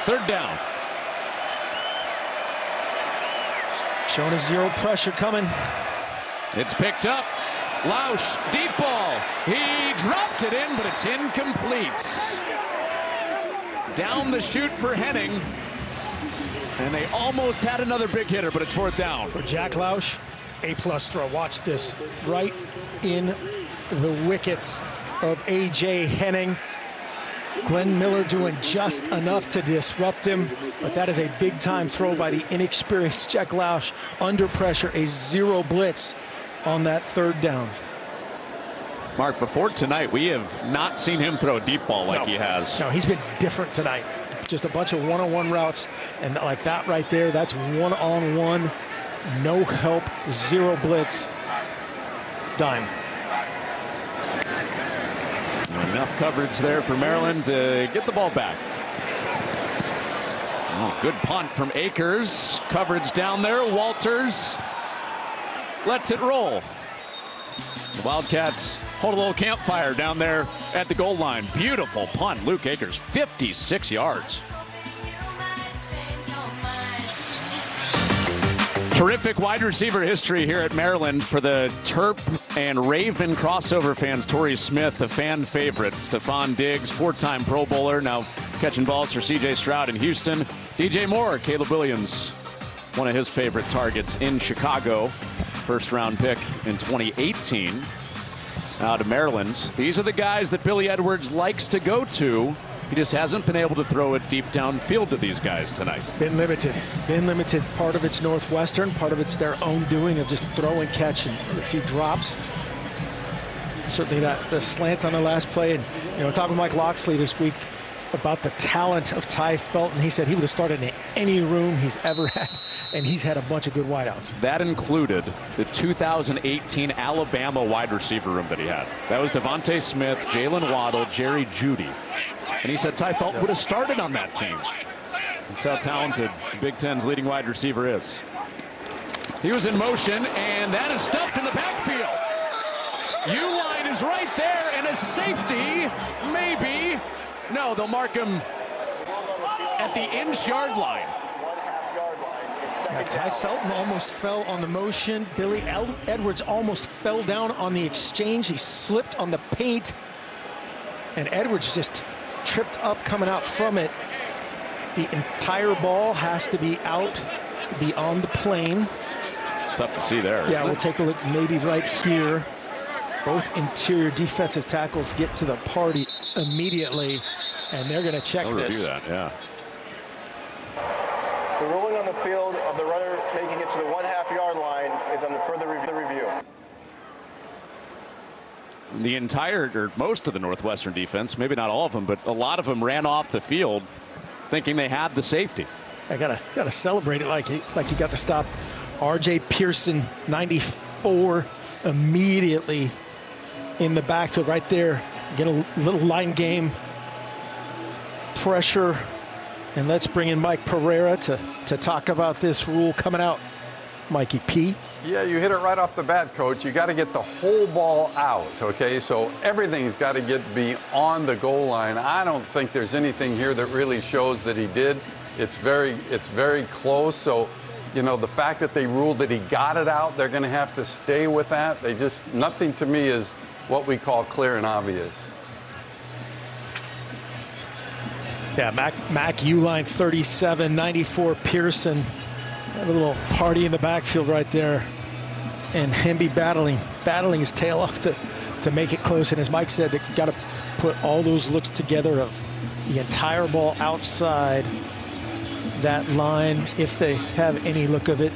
Speaker 1: Third down.
Speaker 2: Showing a zero pressure coming.
Speaker 1: It's picked up. Lausch, deep ball. He dropped it in, but it's incomplete. Down the chute for Henning. And they almost had another big hitter, but it's fourth down.
Speaker 2: For Jack Lausch, A+ throw. Watch this. Right in the wickets of A.J. Henning. Glenn Miller doing just enough to disrupt him, but that is a big-time throw by the inexperienced Jack Lausch. Under pressure, a zero blitz on that third down.
Speaker 1: Mark, before tonight, we have not seen him throw a deep ball like he has.
Speaker 2: No, he's been different tonight. Just a bunch of one-on-one routes, and like that right there, that's one-on-one, no help, zero blitz, dime.
Speaker 1: Enough coverage there for Maryland to get the ball back. Oh, good punt from Akers. Coverage down there. Walters lets it roll. The Wildcats hold a little campfire down there at the goal line. Beautiful punt. Luke Akers, 56 yards. Terrific wide receiver history here at Maryland for the Terp and Raven crossover fans. Torrey Smith, a fan favorite. Stephon Diggs, 4-time Pro Bowler, now catching balls for C.J. Stroud in Houston. DJ Moore, Caleb Williams, one of his favorite targets in Chicago. First-round pick in 2018 out of Maryland. These are the guys that Billy Edwards likes to go to. He just hasn't been able to throw it deep downfield to these guys tonight.
Speaker 2: Been limited. Part of it's Northwestern, part of it's their own doing of just throw and catch and a few drops. Certainly the slant on the last play. And, talking with Mike Loxley this week, about the talent of Ty Felton. He said he would have started in any room he's ever had, and he's had a bunch of good wideouts.
Speaker 1: That included the 2018 Alabama wide receiver room that he had. That was Devontae Smith, Jalen Waddle, Jerry Jeudy. And he said Ty Felton would have started on that team. That's how talented the Big Ten's leading wide receiver is. He was in motion, and that is stuffed in the backfield. U-line is right there, and a safety, maybe. No, they'll mark him at the inch-yard line.
Speaker 2: Yeah, Ty Felton almost fell on the motion. Billy Edwards almost fell down on the exchange. He slipped on the paint, and Edwards just tripped up coming out from it. The entire ball has to be out, be on the plane.
Speaker 1: Tough to see there.
Speaker 2: Yeah, we'll take a look maybe right here. Both interior defensive tackles get to the party immediately, and they're going to check this.
Speaker 1: That, yeah.
Speaker 3: The ruling on the field of the runner making it to the 1/2 yard line is under further review.
Speaker 1: The entire, or most of the Northwestern defense, maybe not all of them, but a lot of them ran off the field thinking they had the safety.
Speaker 2: I gotta celebrate it like he got to stop R.J. Pearson, 94, immediately in the backfield right there. Get a little line game pressure, and let's bring in Mike Pereira to talk about this rule coming out. Mikey P.
Speaker 4: Yeah, you hit it right off the bat, Coach. You got to get the whole ball out, okay? So everything's got to get beyond the goal line. I don't think there's anything here that really shows that he did. It's very close. So, you know, the fact that they ruled that he got it out, they're going to have to stay with that. Nothing to me is what we call clear and obvious.
Speaker 2: Yeah, Mac U-line 37, 94 Pearson. A little party in the backfield right there. And Hemby battling his tail off to make it close. And as Mike said, they got to put all those looks together of the entire ball outside that line if they have any look of it.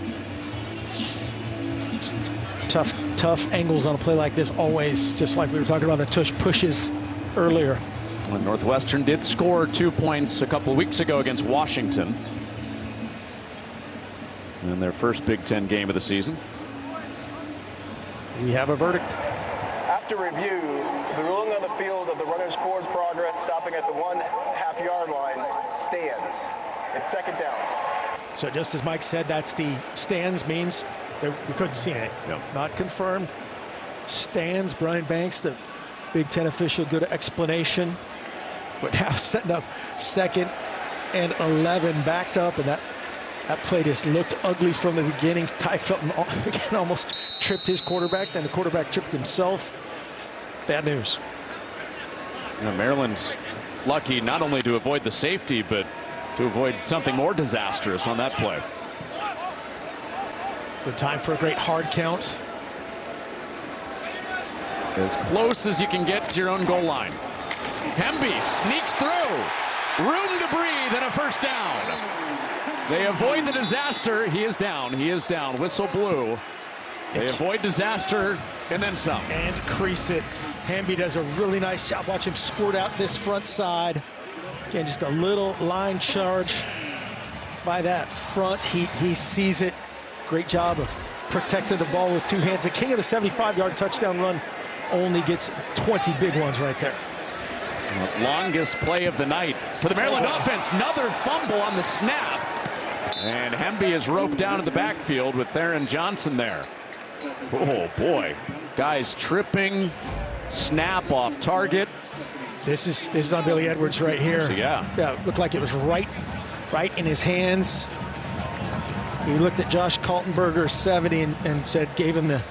Speaker 2: Tough angles on a play like this always, just like we were talking about the tush pushes earlier.
Speaker 1: Well, Northwestern did score 2 points a couple weeks ago against Washington in their first Big Ten game of the season.
Speaker 2: We have a verdict.
Speaker 3: After review, the ruling on the field of the runner's forward progress stopping at the 1/2 yard line stands. It's second down.
Speaker 2: So just as Mike said, that's the stands, means we couldn't see it.
Speaker 1: No.
Speaker 2: Not confirmed. Stands. Brian Banks, the Big Ten official, good explanation. But now setting up 2nd and 11, backed up, and that play just looked ugly from the beginning. Ty Felton again almost tripped his quarterback, then the quarterback tripped himself. Bad news.
Speaker 1: You know, Maryland's lucky not only to avoid the safety, but to avoid something more disastrous on that play.
Speaker 2: Good time for a great hard count.
Speaker 1: As close as you can get to your own goal line. Hemby sneaks through. Room to breathe and a first down. They avoid the disaster. He is down. He is down. Whistle blew. They avoid disaster and then some.
Speaker 2: And crease it. Hemby does a really nice job. Watch him squirt out this front side. Again, just a little line charge by that front. He sees it. Great job of protecting the ball with 2 hands. The king of the 75-yard touchdown run only gets 20 big ones right there.
Speaker 1: Longest play of the night for the Maryland offense. Another fumble on the snap. And Hemby is roped down in the backfield with Theron Johnson there. Oh, boy. Guys tripping. Snap off target.
Speaker 2: This is on Billy Edwards right here.
Speaker 1: Yeah.
Speaker 2: Yeah, it looked like it was right in his hands. He looked at Josh Kaltenberger, 70, and said, gave him the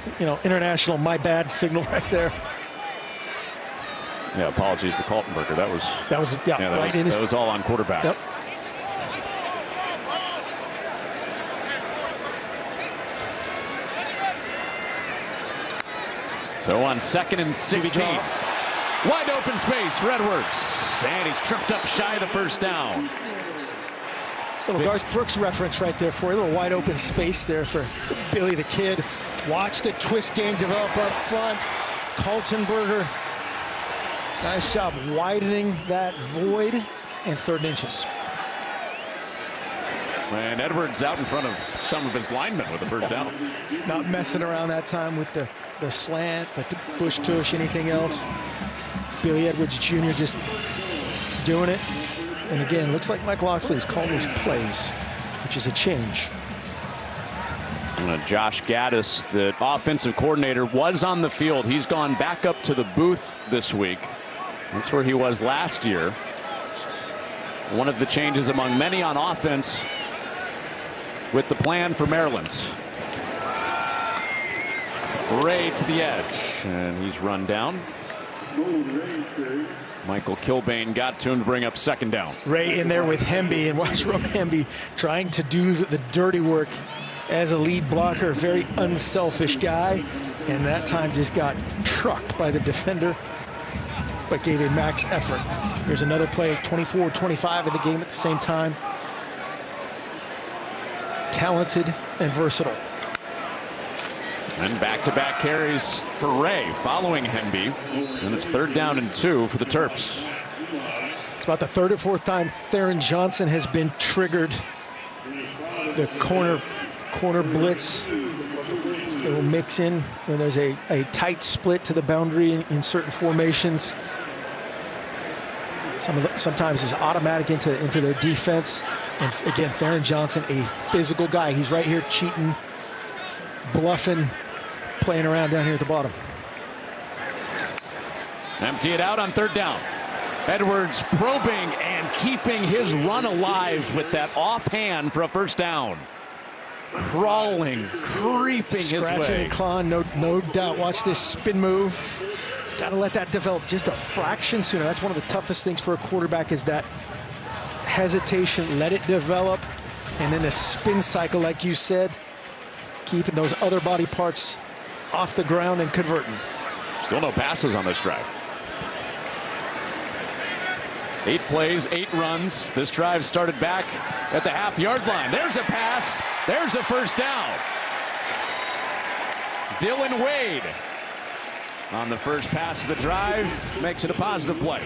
Speaker 2: international my bad signal right there.
Speaker 1: Yeah, apologies to Kaltenberger. That was that was all on quarterback.
Speaker 2: Yep.
Speaker 1: So on 2nd and 16, wide open space for Edwards, and he's tripped up shy of the first down.
Speaker 2: Little Garth Brooks reference right there for you. A little wide open space there for Billy the Kid. Watch the twist game develop up front. Kaltenberger, nice job widening that void. and 3rd inches.
Speaker 1: And Edwards out in front of some of his linemen with the first down.
Speaker 2: Not messing around that time with the slant, the bush tush, anything else. Billy Edwards Jr. just doing it. And again, looks like Mike Locksley is calling these plays, which is a change.
Speaker 1: Josh Gaddis, the offensive coordinator, was on the field. He's gone back up to the booth this week. That's where he was last year. One of the changes among many on offense with the plan for Maryland. Ray to the edge, and he's run down. Michael Kilbane got to him to bring up 2nd down.
Speaker 2: Ray in there with Hemby, and watch Ron Hemby trying to do the dirty work as a lead blocker. Very unselfish guy, and that time just got trucked by the defender, but gave a max effort. Here's another play, 24-25 in the game at the same time. Talented and versatile.
Speaker 1: And back-to-back carries for Ray following Hemby. And it's 3rd down and 2 for the Terps.
Speaker 2: It's about the 3rd or 4th time Theron Johnson has been triggered. The corner blitz. It will mix in when there's a tight split to the boundary in certain formations. Sometimes it's automatic into their defense. And again, Theron Johnson, a physical guy. He's right here cheating, bluffing, playing around down here at the bottom.
Speaker 1: Empty it out on 3rd down. Edwards probing and keeping his run alive with that offhand for a 1st down. Crawling, creeping his way.
Speaker 2: Scratching and clawing, no doubt. Watch this spin move. Got to let that develop just a fraction sooner. That's one of the toughest things for a quarterback, is that hesitation. Let it develop, and then a spin cycle, like you said, keeping those other body parts off the ground and converting.
Speaker 1: Still no passes on this drive. 8 plays, 8 runs. This drive started back at the half-yard line. There's a pass. There's a 1st down. Dylan Wade on the first pass of the drive makes it a positive play.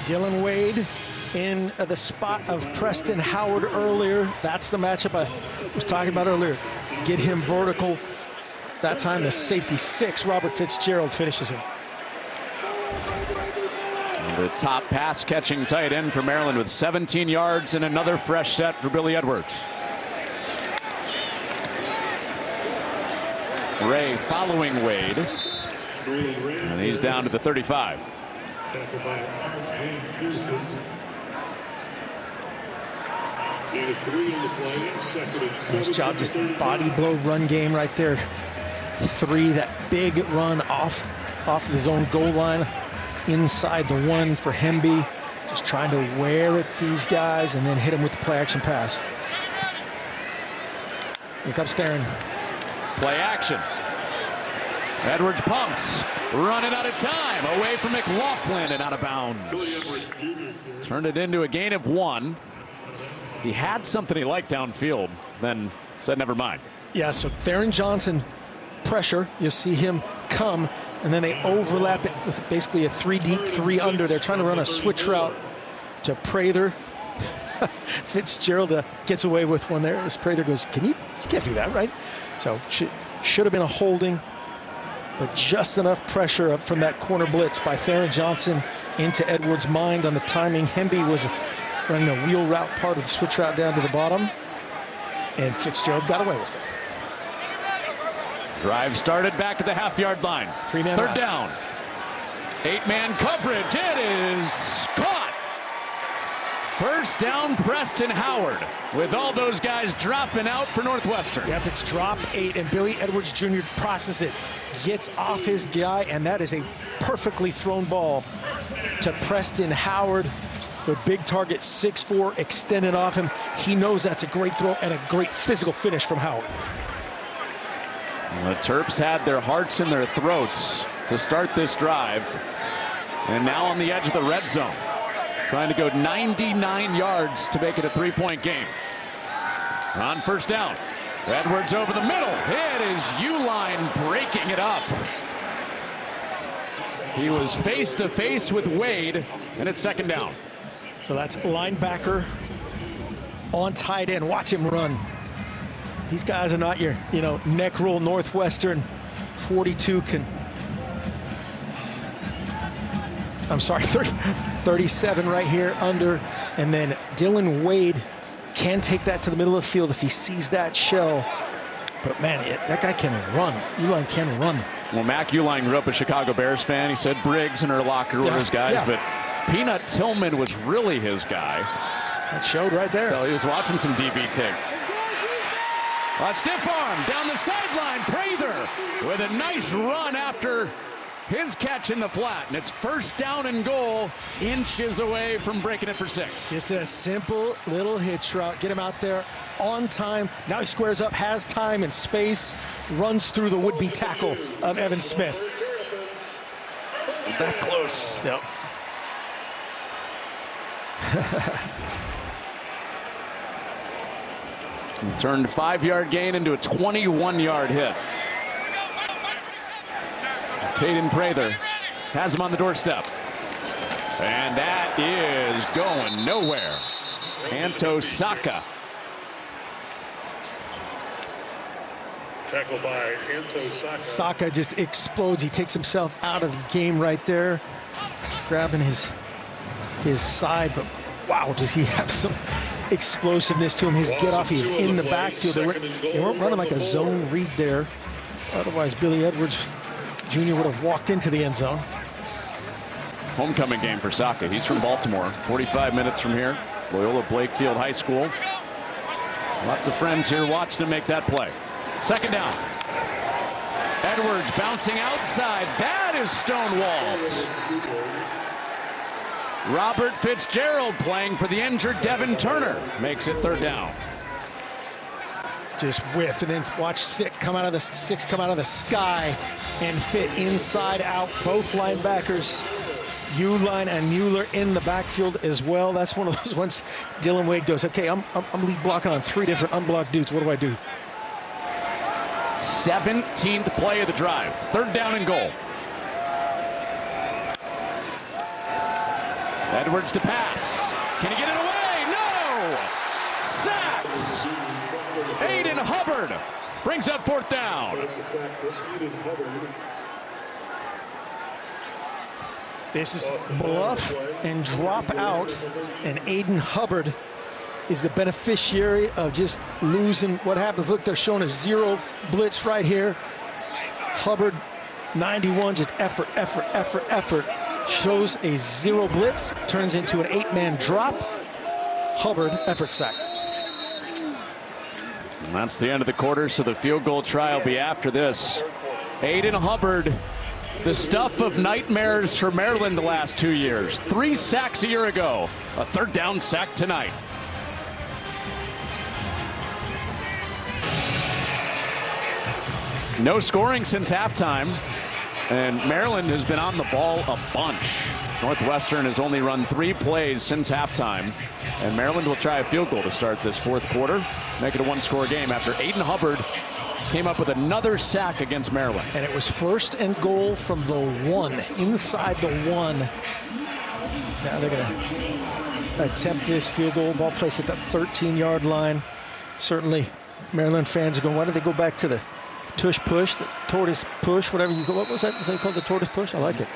Speaker 2: Dylan Wade in the spot of Preston Howard earlier. That's the matchup I was talking about earlier. Get him vertical. That time the safety 6, Robert Fitzgerald, finishes him.
Speaker 1: The top pass catching tight end for Maryland with 17 yards and another fresh set for Billy Edwards. Ray following Wade. And he's down to the 35.
Speaker 2: Nice job, just body blow run game right there. 3, that big run off his own goal line. Inside the 1 for Hemby. Just trying to wear at these guys and then hit him with the play action pass. Here comes Theron.
Speaker 1: Play action. Edwards pumps, running out of time, away from McLaughlin and out of bounds. Turned it into a gain of 1. He had something he liked downfield, then said never mind.
Speaker 2: Yeah, so Theron Johnson pressure, you'll see him come, and then they overlap it with basically a 3 deep, 3 under. They're trying to run a switch route to Prather. Fitzgerald gets away with one there as Prather goes, you can't do that, right? So should have been a holding, but just enough pressure up from that corner blitz by Theron Johnson into Edwards' mind on the timing. Hemby was running the wheel route part of the switch route down to the bottom, and Fitzgerald got away with it.
Speaker 1: Drive started back at the half-yard line.
Speaker 2: 3-man
Speaker 1: 3rd down. 8-man coverage. It is caught. 1st down, Preston Howard, with all those guys dropping out for Northwestern.
Speaker 2: Yep, it's drop 8, and Billy Edwards Jr. processes it, gets off his guy, and that is a perfectly thrown ball to Preston Howard. The big target, 6'4", extended off him. He knows that's a great throw and a great physical finish from Howard.
Speaker 1: The Terps had their hearts in their throats to start this drive, and now on the edge of the red zone, trying to go 99 yards to make it a 3-point game. On 1st down, Edwards over the middle. It is Uline breaking it up. He was face to face with Wade, and it's 2nd down.
Speaker 2: So that's linebacker on tight end. Watch him run. These guys are not your, neck roll Northwestern 42 37 right here under. And then Dylan Wade can take that to the middle of the field if he sees that shell. But man, that guy can run. Uline can run.
Speaker 1: Well, Mac Uline grew up a Chicago Bears fan. He said Briggs in her locker were his guys, but Peanut Tillman was really his guy.
Speaker 2: That showed right there.
Speaker 1: So he was watching some DB tape. Stiff arm down the sideline. Prather with a nice run after his catch in the flat. And it's first down and goal, inches away from breaking it for 6.
Speaker 2: Just a simple little hitch route. Get him out there on time. Now he squares up, has time and space, runs through the would-be tackle of Evan Smith.
Speaker 1: That close.
Speaker 2: Yep.
Speaker 1: Turned 5-yard gain into a 21-yard hit. Caden Prather has him on the doorstep. And that is going nowhere. Anto Saka.
Speaker 5: Tackled by Anto Saka.
Speaker 2: Saka just explodes. He takes himself out of the game right there, grabbing his side. But wow, does he have some explosiveness to him. His get off, he's in the backfield. They weren't running like a zone read there. Otherwise, Billy Edwards Jr. would have walked into the end zone.
Speaker 1: Homecoming game for Saka. He's from Baltimore, 45 minutes from here. Loyola Blakefield High School. Lots of friends here watched him make that play. Second down. Edwards bouncing outside. That is stonewalled. Robert Fitzgerald playing for the injured Devin Turner makes it third down.
Speaker 2: Just whiff, and then watch Six come out of the sky and fit inside out. Both linebackers, Uline and Mueller, in the backfield as well. That's one of those ones. Dylan Wade goes, okay, I'm lead blocking on 3 different unblocked dudes. What do I do?
Speaker 1: 17th play of the drive. Third down and goal. Edwards to pass. Can he get it away? No! Sacked. Aiden Hubbard brings up fourth down.
Speaker 2: This is bluff and drop out, and Aiden Hubbard is the beneficiary of just losing what happens. Look, they're showing a 0 blitz right here. Hubbard, 91, just effort. Shows a 0 blitz, turns into an 8-man drop. Hubbard, effort sack.
Speaker 1: And that's the end of the quarter, so the field goal try will be after this. Aiden Hubbard, the stuff of nightmares for Maryland the last 2 years. 3 sacks a year ago, a third down sack tonight. No scoring since halftime, and Maryland has been on the ball a bunch. Northwestern has only run 3 plays since halftime, and Maryland will try a field goal to start this fourth quarter, make it a 1-score game after Aiden Hubbard came up with another sack against Maryland.
Speaker 2: And it was first and goal from the 1, inside the 1. Now they're going to attempt this field goal. Ball placed at the 13-yard line. Certainly, Maryland fans are going, why did they go back to the tush push, the tortoise push, whatever you go. What was that? Was that called the tortoise push? I like it.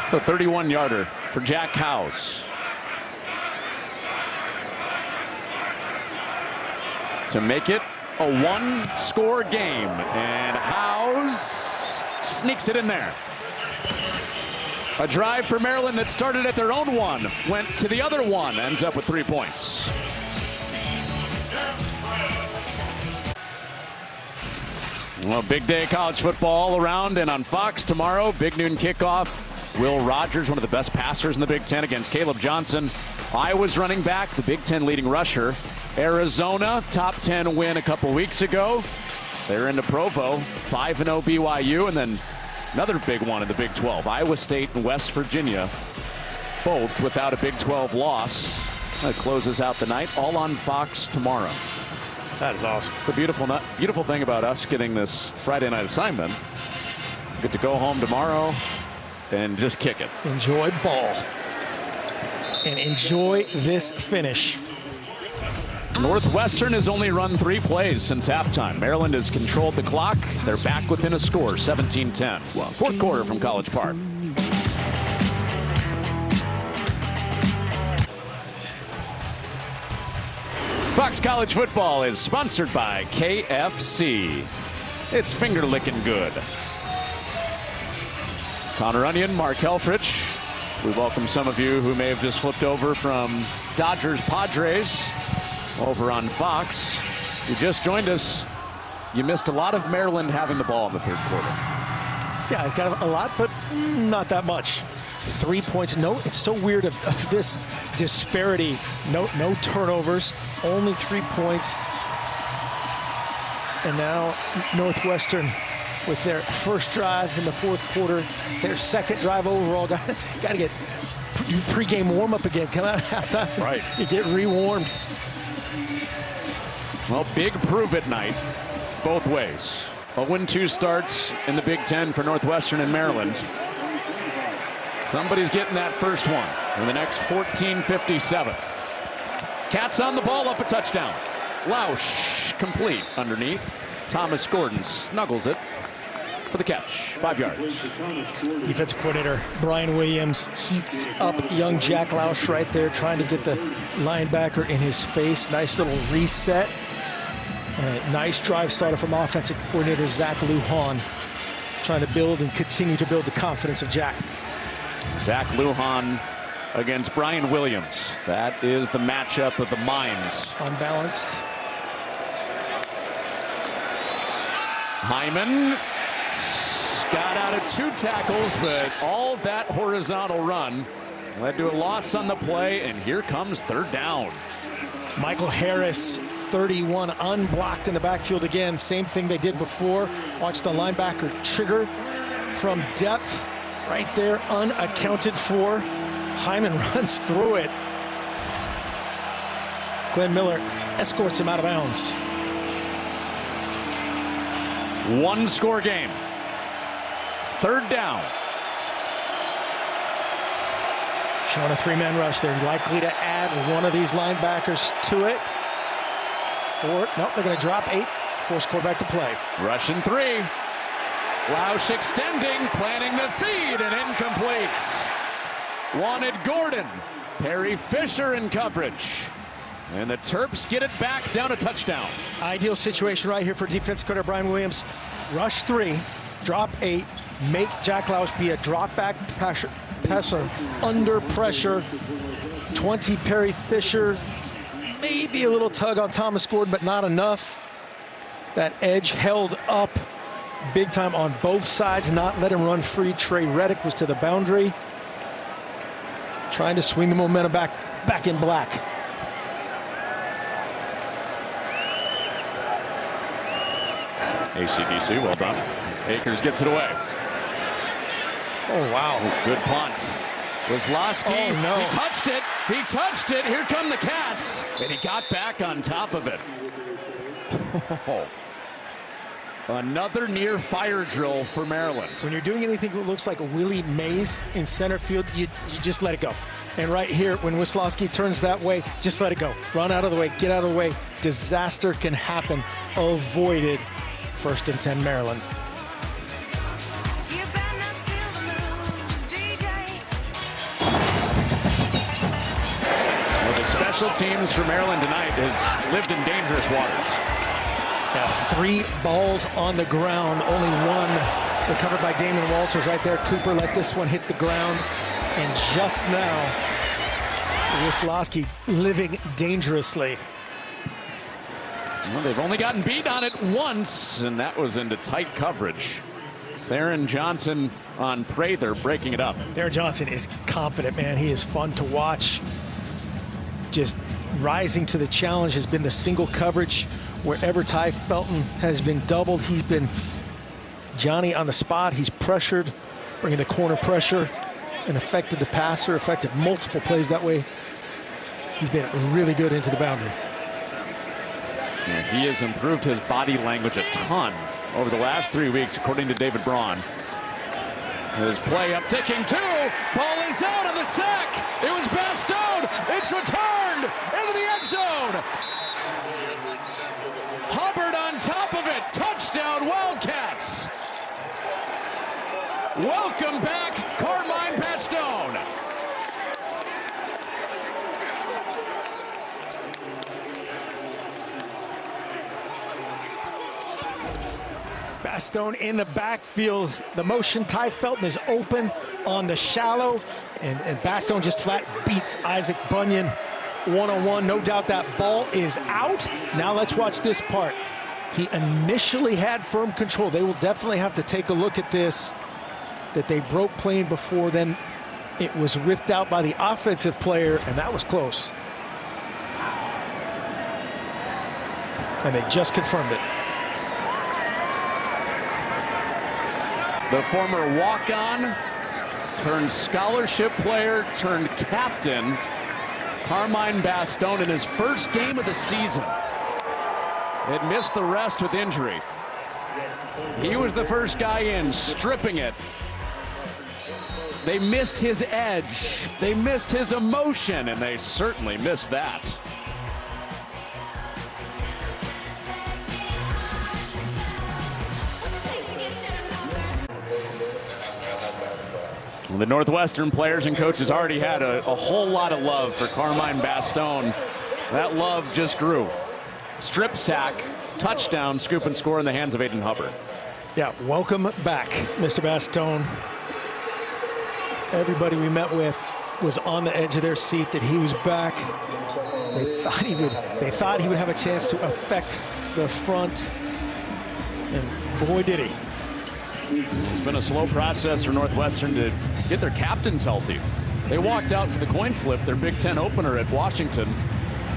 Speaker 1: So 31-yarder for Jack Howes. To make it a 1-score game. And Howes sneaks it in there. A drive for Maryland that started at their own 1, went to the other 1, ends up with 3 points. Well, big day of college football all around, and on Fox tomorrow, big noon kickoff. Will Rogers, one of the best passers in the Big Ten, against Caleb Johnson. Iowa's running back, the Big Ten leading rusher. Arizona, top 10 win a couple weeks ago. They're into Provo, 5-0 BYU, and then another big one in the Big 12. Iowa State and West Virginia, both without a Big 12 loss. That closes out the night, all on Fox tomorrow.
Speaker 2: That is awesome.
Speaker 1: It's the beautiful thing about us getting this Friday night assignment. Get to go home tomorrow, and just kick it.
Speaker 2: Enjoy ball. And enjoy this finish.
Speaker 1: Northwestern has only run 3 plays since halftime. Maryland has controlled the clock. They're back within a score, 17-10. Well, fourth quarter from College Park. Fox College Football is sponsored by KFC. It's finger-licking good. Connor Onion, Mark Helfrich. We welcome some of you who may have just flipped over from Dodgers Padres over on Fox. You just joined us. You missed a lot of Maryland having the ball in the third quarter.
Speaker 2: Yeah, it's got a lot, but not that much. 3 points. No, it's so weird of this disparity. No turnovers, only 3 points. And now Northwestern with their first drive in the fourth quarter, their second drive overall. Got to get pregame warm-up again. Come out at halftime.
Speaker 1: Right.
Speaker 2: You get rewarmed.
Speaker 1: Well, big prove-it night both ways. A 1-2 starts in the Big Ten for Northwestern and Maryland. Somebody's getting that first one in the next 14:57. Cats on the ball, up a touchdown. Lausch complete underneath. Thomas Gordon snuggles it for the catch, 5 yards.
Speaker 2: Defensive coordinator Brian Williams heats up young Jack Lausch right there, trying to get the linebacker in his face. Nice little reset. Nice drive starter from offensive coordinator Zach Lujan, trying to build and continue to build the confidence of Jack.
Speaker 1: Zach Lujan against Brian Williams. That is the matchup of the minds.
Speaker 2: Unbalanced.
Speaker 1: Hyman got out of 2 tackles, but all that horizontal run led to a loss on the play, and here comes third down.
Speaker 2: Michael Harris, 31, unblocked in the backfield again. Same thing they did before. Watch the linebacker trigger from depth right there, unaccounted for. Hyman runs through it. Glenn Miller escorts him out of bounds.
Speaker 1: 1-score game. Third down.
Speaker 2: Showing a 3-man rush. They're likely to add one of these linebackers to it. Or, nope, they're going to drop 8, force quarterback to play.
Speaker 1: Russian 3. Lausch extending, planting the feed, and incomplete. Wanted Gordon. Perry Fisher in coverage. And the Terps get it back down a touchdown.
Speaker 2: Ideal situation right here for defensive coordinator Brian Williams. Rush 3, drop 8, make Jack Lausch be a drop back passer under pressure. 20 Perry Fisher, maybe a little tug on Thomas Gordon, but not enough. That edge held up big time on both sides, not let him run free. Trey Reddick was to the boundary, trying to swing the momentum back in black.
Speaker 1: ACDC, well done. Akers gets it away.
Speaker 2: Oh, wow.
Speaker 1: Good punt. Wisloski,
Speaker 2: oh, no.
Speaker 1: He touched it. He touched it. Here come the Cats. And he got back on top of it. Another near fire drill for Maryland.
Speaker 2: When you're doing anything that looks like a Willie Mays in center field, you just let it go. And right here, when Wisloski turns that way, just let it go. Run out of the way, get out of the way. Disaster can happen. Avoided. 1st and 10, Maryland.
Speaker 1: Well, the special teams for Maryland tonight has lived in dangerous waters.
Speaker 2: Yeah, 3 balls on the ground, only 1 recovered by Damon Walters right there. Cooper let this one hit the ground. And just now, Wisloski living dangerously.
Speaker 1: Well, they've only gotten beat on it once, and that was into tight coverage. Theron Johnson on Prather breaking it up.
Speaker 2: Theron Johnson is confident, man. He is fun to watch. Just rising to the challenge, has been the single coverage. Wherever Ty Felton has been doubled, he's been Johnny on the spot. He's pressured, bringing the corner pressure, and affected the passer, affected multiple plays that way. He's been really good into the boundary.
Speaker 1: Yeah, he has improved his body language a ton over the last 3 weeks, according to David Braun. His play up, ticking 2. Ball is out of the sack. It was Bastone. It's returned into the end zone. Hubbard on top of it. Touchdown, Wildcats. Welcome back, Carmine Bastone.
Speaker 2: Bastone in the backfield. The motion, Ty Felton is open on the shallow, and Bastone just flat beats Isaac Bunyan one-on-one. No doubt that ball is out. Now let's watch this part. He initially had firm control. They will definitely have to take a look at this, that they broke playing before, then it was ripped out by the offensive player, and that was close. And they just confirmed it.
Speaker 1: The former walk-on turned scholarship player turned captain, Carmine Bastone, in his first game of the season. It missed the rest with injury. He was the first guy in, stripping it. They missed his edge. They missed his emotion, and they certainly missed that. The Northwestern players and coaches already had a whole lot of love for Carmine Bastone. That love just grew. Strip sack, touchdown, scoop and score in the hands of Aiden Hubbard.
Speaker 2: Yeah, welcome back, Mr. Bastone. Everybody we met with was on the edge of their seat that he was back. They thought he would have a chance to affect the front, and boy did he.
Speaker 1: It's been a slow process for Northwestern to get their captains healthy. They walked out for the coin flip, their Big Ten opener at Washington.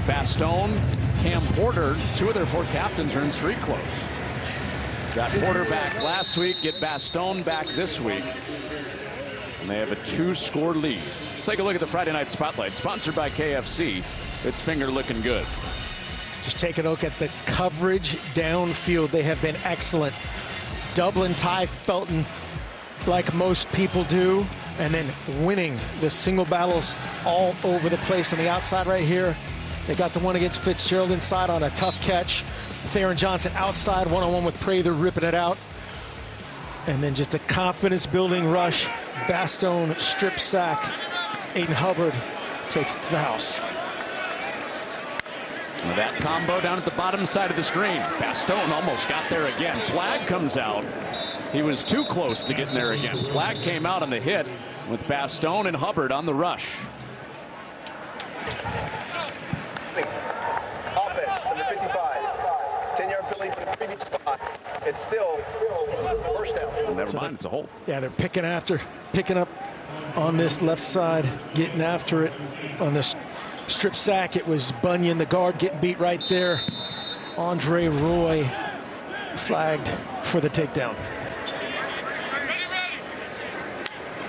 Speaker 1: Bastone, Cam Porter, 2 of their 4 captains are in street clothes. Got Porter back last week, get Bastone back this week. And they have a 2-score lead. Let's take a look at the Friday Night Spotlight, sponsored by KFC. It's finger looking good.
Speaker 2: Just take a look at the coverage downfield. They have been excellent. Doubling Ty Felton like most people do, and then winning the single battles all over the place on the outside right here. They got the one against Fitzgerald inside on a tough catch. Theron Johnson outside, one-on-one with Prather, ripping it out. And then just a confidence-building rush. Bastone strip sack. Aiden Hubbard takes it to the house.
Speaker 1: That combo down at the bottom side of the screen. Bastone almost got there again. Flag comes out. He was too close to getting there again. Flag came out on the hit with Bastone and Hubbard on the rush.
Speaker 3: Offense, number 55. 10-yard penalty for the previous spot. It's still first down.
Speaker 1: Never mind, it's a hole.
Speaker 2: Yeah, they're picking up on this left side, getting after it on this strip sack. It was Bunyan, the guard, getting beat right there. Andre Roy flagged for the takedown.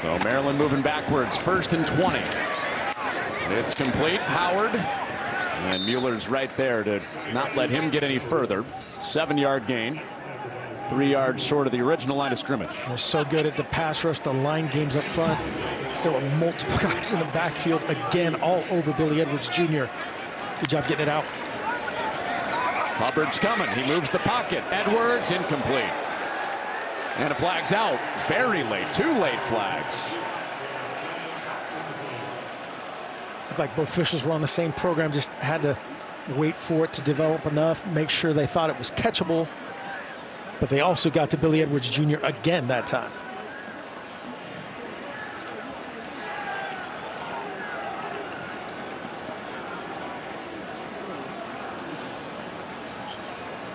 Speaker 1: So Maryland moving backwards, 1st and 20. It's complete. Howard, and Mueller's right there to not let him get any further. 7-yard gain, 3 yards short of the original line of scrimmage.
Speaker 2: They're so good at the pass rush, the line games up front. There were multiple guys in the backfield again, all over Billy Edwards Jr. Good job getting it out.
Speaker 1: Hubbard's coming. He moves the pocket. Edwards incomplete. And a flag's out. Very late. 2 late flags.
Speaker 2: Looked like both officials were on the same program, just had to wait for it to develop enough, make sure they thought it was catchable. But they also got to Billy Edwards Jr. again that time.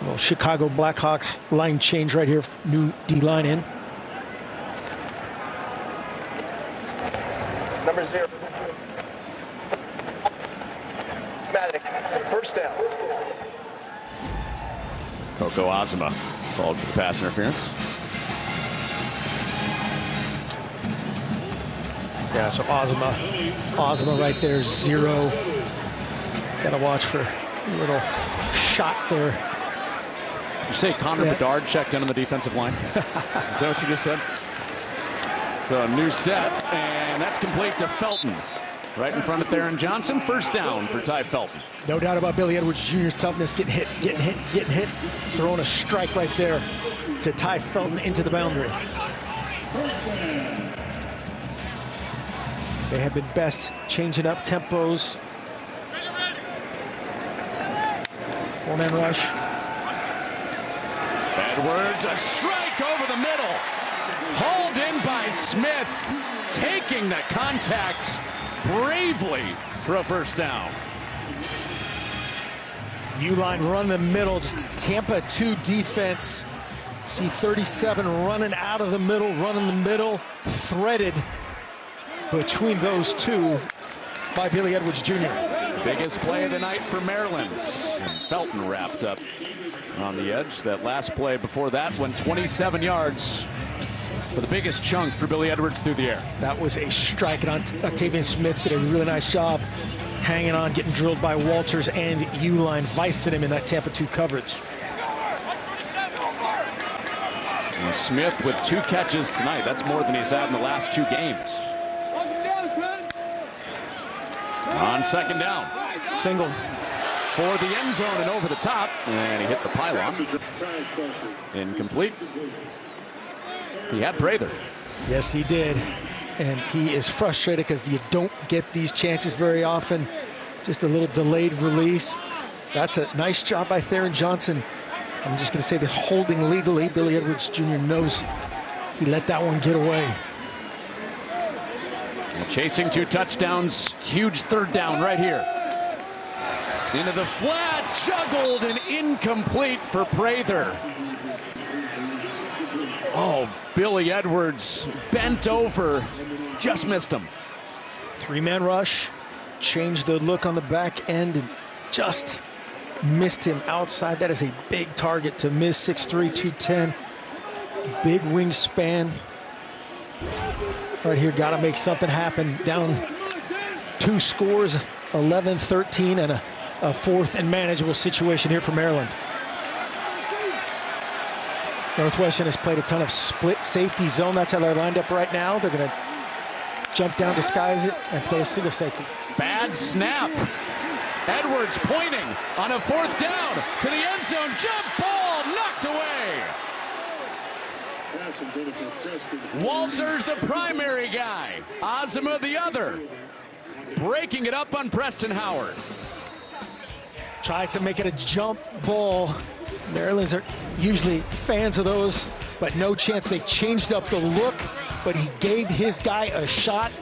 Speaker 2: Little Chicago Blackhawks line change right here. New D-line in.
Speaker 3: Number 0. First down.
Speaker 1: Coco Azuma called for the pass interference.
Speaker 2: Yeah, so Azuma right there, 0. Got to watch for a little shot there.
Speaker 1: You say Connor Bedard checked in on the defensive line? Is that what you just said? So a new set, and that's complete to Felton. Right in front of Theron Johnson. First down for Ty Felton.
Speaker 2: No doubt about Billy Edwards Jr.'s toughness, getting hit, throwing a strike right there to Ty Felton into the boundary. They have been best changing up tempos. Four-man rush.
Speaker 1: Edwards, a strike over the middle. Hauled in by Smith, taking the contact bravely for a first down.
Speaker 2: U-line run the middle, just Tampa 2 defense. See 37 running out of the middle, running the middle, threaded between those two by Billy Edwards Jr.
Speaker 1: Biggest play of the night for Maryland. And Felton wrapped up on the edge. That last play before that went 27 yards for the biggest chunk for Billy Edwards through the air.
Speaker 2: That was a strike, and Octavian Smith did a really nice job hanging on, getting drilled by Walters and U-line, vicing him in that Tampa 2 coverage.
Speaker 1: And Smith with 2 catches tonight. That's more than he's had in the last 2 games. On second down.
Speaker 2: Single.
Speaker 1: For the end zone and over the top. And he hit the pylon. Incomplete. He had Prather.
Speaker 2: Yes, he did. And he is frustrated because you don't get these chances very often. Just a little delayed release. That's a nice job by Theron Johnson. I'm just going to say the holding legally. Billy Edwards Jr. knows he let that one get away.
Speaker 1: And chasing 2 touchdowns. Huge third down right here. Into the flat, juggled and incomplete for Prather. Oh, Billy Edwards bent over, just missed him.
Speaker 2: 3-man rush, changed the look on the back end and just missed him outside. That is a big target to miss. 6'3", 210, big wingspan. Right here, got to make something happen. Down 2 scores, 11-13, and a 4th and manageable situation here for Maryland. Northwestern has played a ton of split safety zone. That's how they're lined up right now. They're going to jump down, disguise it, and play a single safety.
Speaker 1: Bad snap. Edwards pointing on a 4th down to the end zone. Jump ball knocked away. Walters the primary guy. Ozema the other. Breaking it up on Preston Howard.
Speaker 2: Tries to make it a jump ball. Maryland's are usually fans of those, but no chance. They changed up the look, but he gave his guy a shot.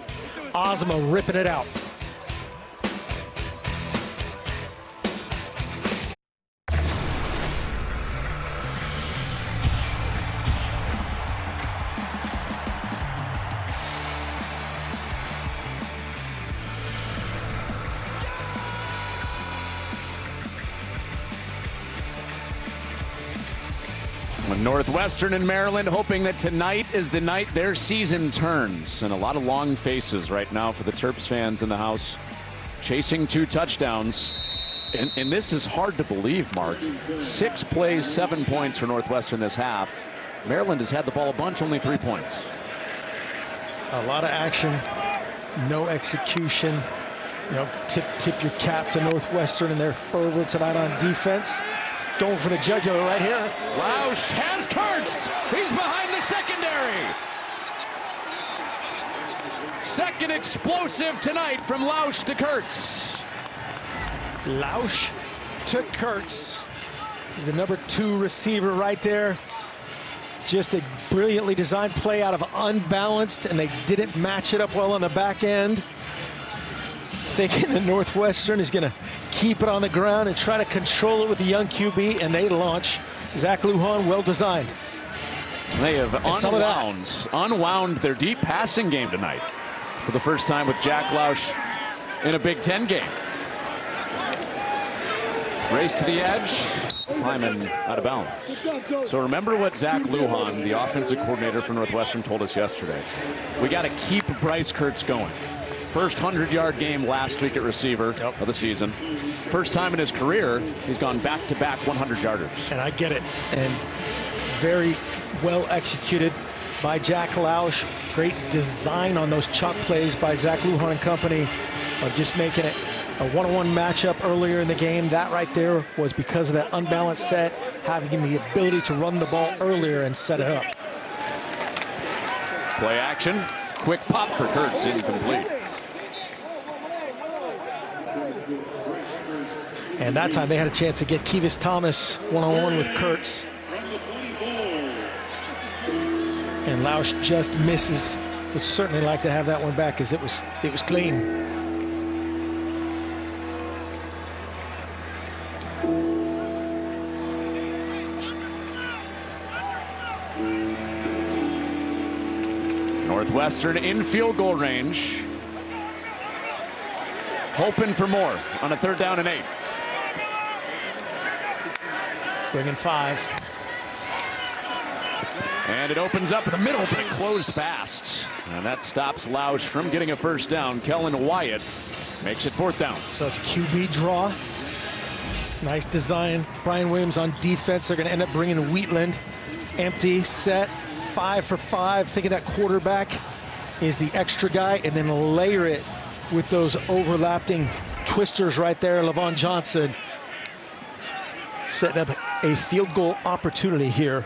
Speaker 2: Ozema ripping it out.
Speaker 1: Northwestern and Maryland hoping that tonight is the night their season turns. And a lot of long faces right now for the Terps fans in the house. Chasing 2 touchdowns. And this is hard to believe, Mark. 6 plays, 7 points for Northwestern this half. Maryland has had the ball a bunch, only 3 points.
Speaker 2: A lot of action, no execution. You know, tip your cap to Northwestern and their fervor tonight on defense. Going for the jugular right here.
Speaker 1: Lausch has Kurtz. He's behind the secondary. Second explosive tonight from Lausch to Kurtz.
Speaker 2: Lausch to Kurtz. He's the number 2 receiver right there. Just a brilliantly designed play out of unbalanced, and they didn't match it up well on the back end. Thinking that Northwestern is going to keep it on the ground and try to control it with the young QB, and they launch. Zach Lujan, well designed.
Speaker 1: They have unwound their deep passing game tonight for the first time with Jack Lausch in a Big Ten game. Race to the edge. Lyman out of bounds. So remember what Zach Lujan, the offensive coordinator for Northwestern, told us yesterday. We got to keep Bryce Kurtz going. First 100-yard game last week at receiver of the season. First time in his career, he's gone back-to-back 100-yarders.
Speaker 2: And I get it. And very well executed. by Jack Lausch. Great design on those chunk plays by Zach Lujan and company of just making it a one-on-one matchup earlier in the game. That right there was because of that unbalanced set, having the ability to run the ball earlier and set it up.
Speaker 1: Play action. Quick pop for Kurtz, incomplete.
Speaker 2: And that time they had a chance to get Kevis Thomas one-on-one with Kurtz. And Lausch just misses. Would certainly like to have that one back, because it was clean.
Speaker 1: Northwestern in field goal range. Hoping for more on a 3rd down and 8.
Speaker 2: Bringing 5.
Speaker 1: And it opens up in the middle, but it closed fast. And that stops Lausch from getting a 1st down. Kellen Wyatt makes it 4th down.
Speaker 2: So it's a QB draw. Nice design. Brian Williams on defense. They're going to end up bringing Wheatland. Empty set. 5 for 5. Think of that quarterback is the extra guy, and then layer it with those overlapping twisters right there. Levon Johnson setting up a field goal opportunity here